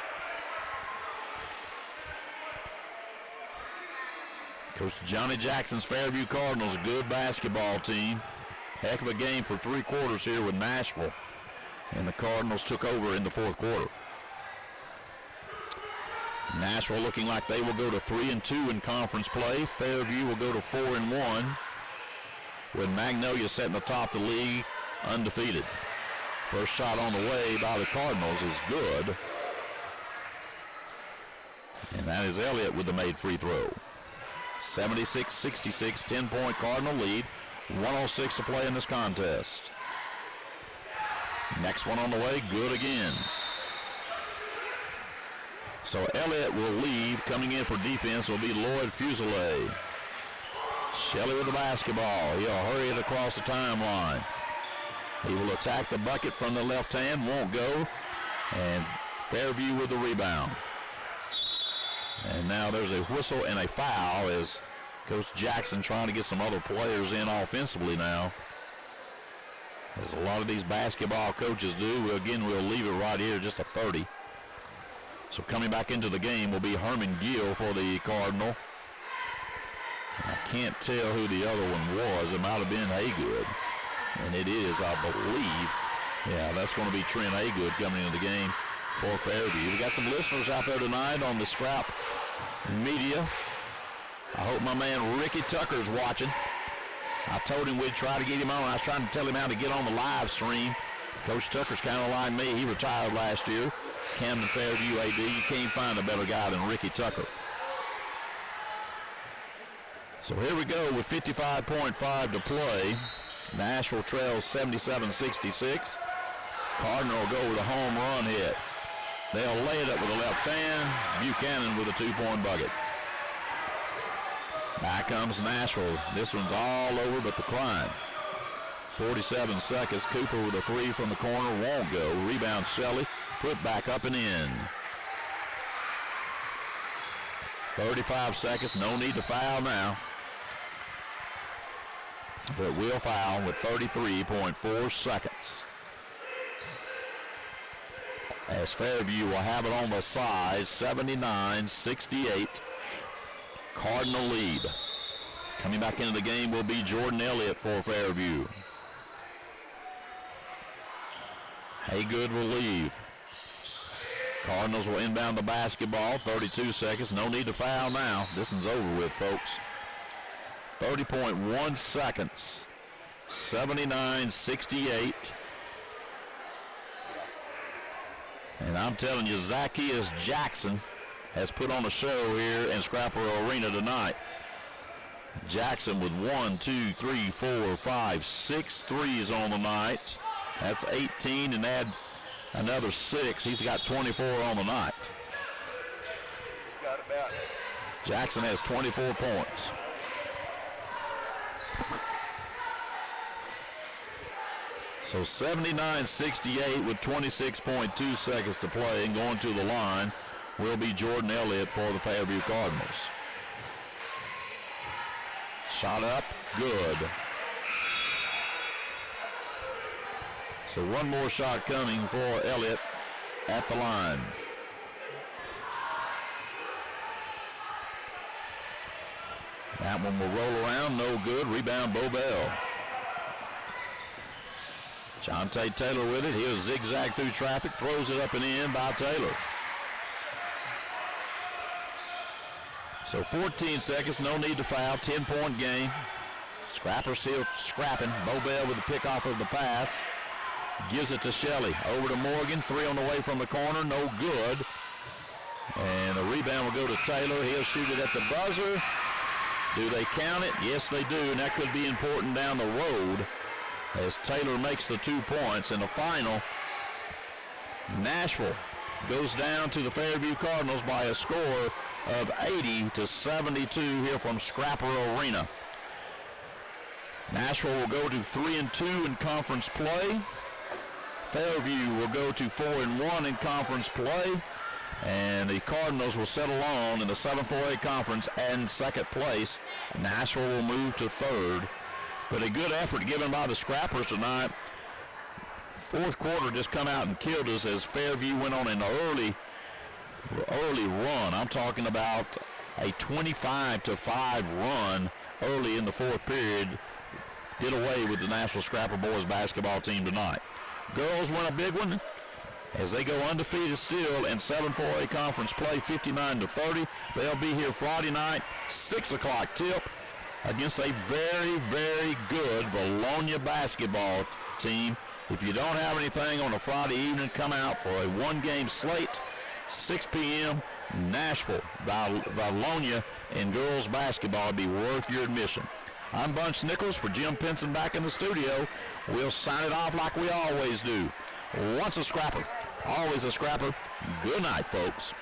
Coach Johnny Jackson's Fairview Cardinals, good basketball team. Heck of a game for 3 quarters here with Nashville. And the Cardinals took over in the 4th quarter. Nashville looking like they will go to 3-2 in conference play. Fairview will go to 4-1. With Magnolia setting atop the league undefeated. First shot on the way by the Cardinals is good. And that is Elliott with the made free throw. 76-66, 10-point Cardinal lead. 1:06 to play in this contest. Next one on the way, good again. So Elliott will leave. Coming in for defense will be Lloyd Fuselier. Shelley with the basketball. He'll hurry it across the timeline. He will attack the bucket from the left hand, won't go. And Fairview with the rebound. And now there's a whistle and a foul as Coach Jackson trying to get some other players in offensively now. As a lot of these basketball coaches do. We'll leave it right here, just a 30. So coming back into the game will be Herman Gill for the Cardinal. I can't tell who the other one was. It might have been Haygood. And it is, I believe. Yeah, that's going to be Trent Haygood coming into the game for Fairview. We got some listeners out there tonight on the Scrap Media. I hope my man Ricky Tucker's watching. I told him we'd try to get him on. I was trying to tell him how to get on the live stream. Coach Tucker's kind of like me. He retired last year. Camden Fairview AD. You can't find a better guy than Ricky Tucker. So here we go with 55.5 to play. Nashville trails 77-66. Cardinal will go with a home run hit. They'll lay it up with the left hand. Buchanan with a 2-point bucket. Back comes Nashville. This one's all over but the climb. 47 seconds. Cooper with a 3 from the corner. Won't go. Rebound Shelley. Put back up and in. 35 seconds. No need to foul now. But will foul with 33.4 seconds. As Fairview will have it on the side. 79-68. Cardinal lead. Coming back into the game will be Jordan Elliott for Fairview. Haygood will leave. Cardinals will inbound the basketball. 32 seconds. No need to foul now. This one's over with, folks. 30.1 seconds. 79-68. And I'm telling you, Zacchaeus Jackson has put on a show here in Scrapper Arena tonight. Jackson with 6 threes on the night. That's 18 and add another 6. He's got 24 on the night. Got about it. Jackson has 24 points. So 79-68 with 26.2 seconds to play, and going to the line will be Jordan Elliott for the Fairview Cardinals. Shot up, good. So one more shot coming for Elliott at the line. That one will roll around, no good. Rebound, Bobel. Jonte Taylor with it. He'll zigzag through traffic, throws it up and in by Taylor. So 14 seconds, no need to foul, 10-point game. Scrapper still scrapping. Bobel with the pick off of the pass. Gives it to Shelley. Over to Morgan, 3 on the way from the corner, no good. And the rebound will go to Taylor. He'll shoot it at the buzzer. Do they count it? Yes, they do, and that could be important down the road as Taylor makes the 2 points. In the final, Nashville goes down to the Fairview Cardinals by a score of 80-72 here from Scrapper Arena. Nashville will go to 3-2 in conference play. Fairview will go to 4-1 in conference play. And the Cardinals will settle on in the 7-4A conference and second place. Nashville will move to third. But a good effort given by the Scrappers tonight. Fourth quarter just come out and killed us as Fairview went on an early run. I'm talking about a 25-5 run early in the fourth period. Did away with the Nashville Scrapper boys basketball team tonight. Girls win a big one as they go undefeated still in 7-4A conference play, 59-30. They'll be here Friday night, 6 o'clock tip, against a very, very good Valonia basketball team. If you don't have anything on a Friday evening, come out for a one-game slate, 6 p.m., Nashville, Valonia, in girls basketball. It'll be worth your admission. I'm Bunch Nichols for Jim Pinson back in the studio. We'll sign it off like we always do. Once a Scrapper, always a Scrapper. Good night, folks.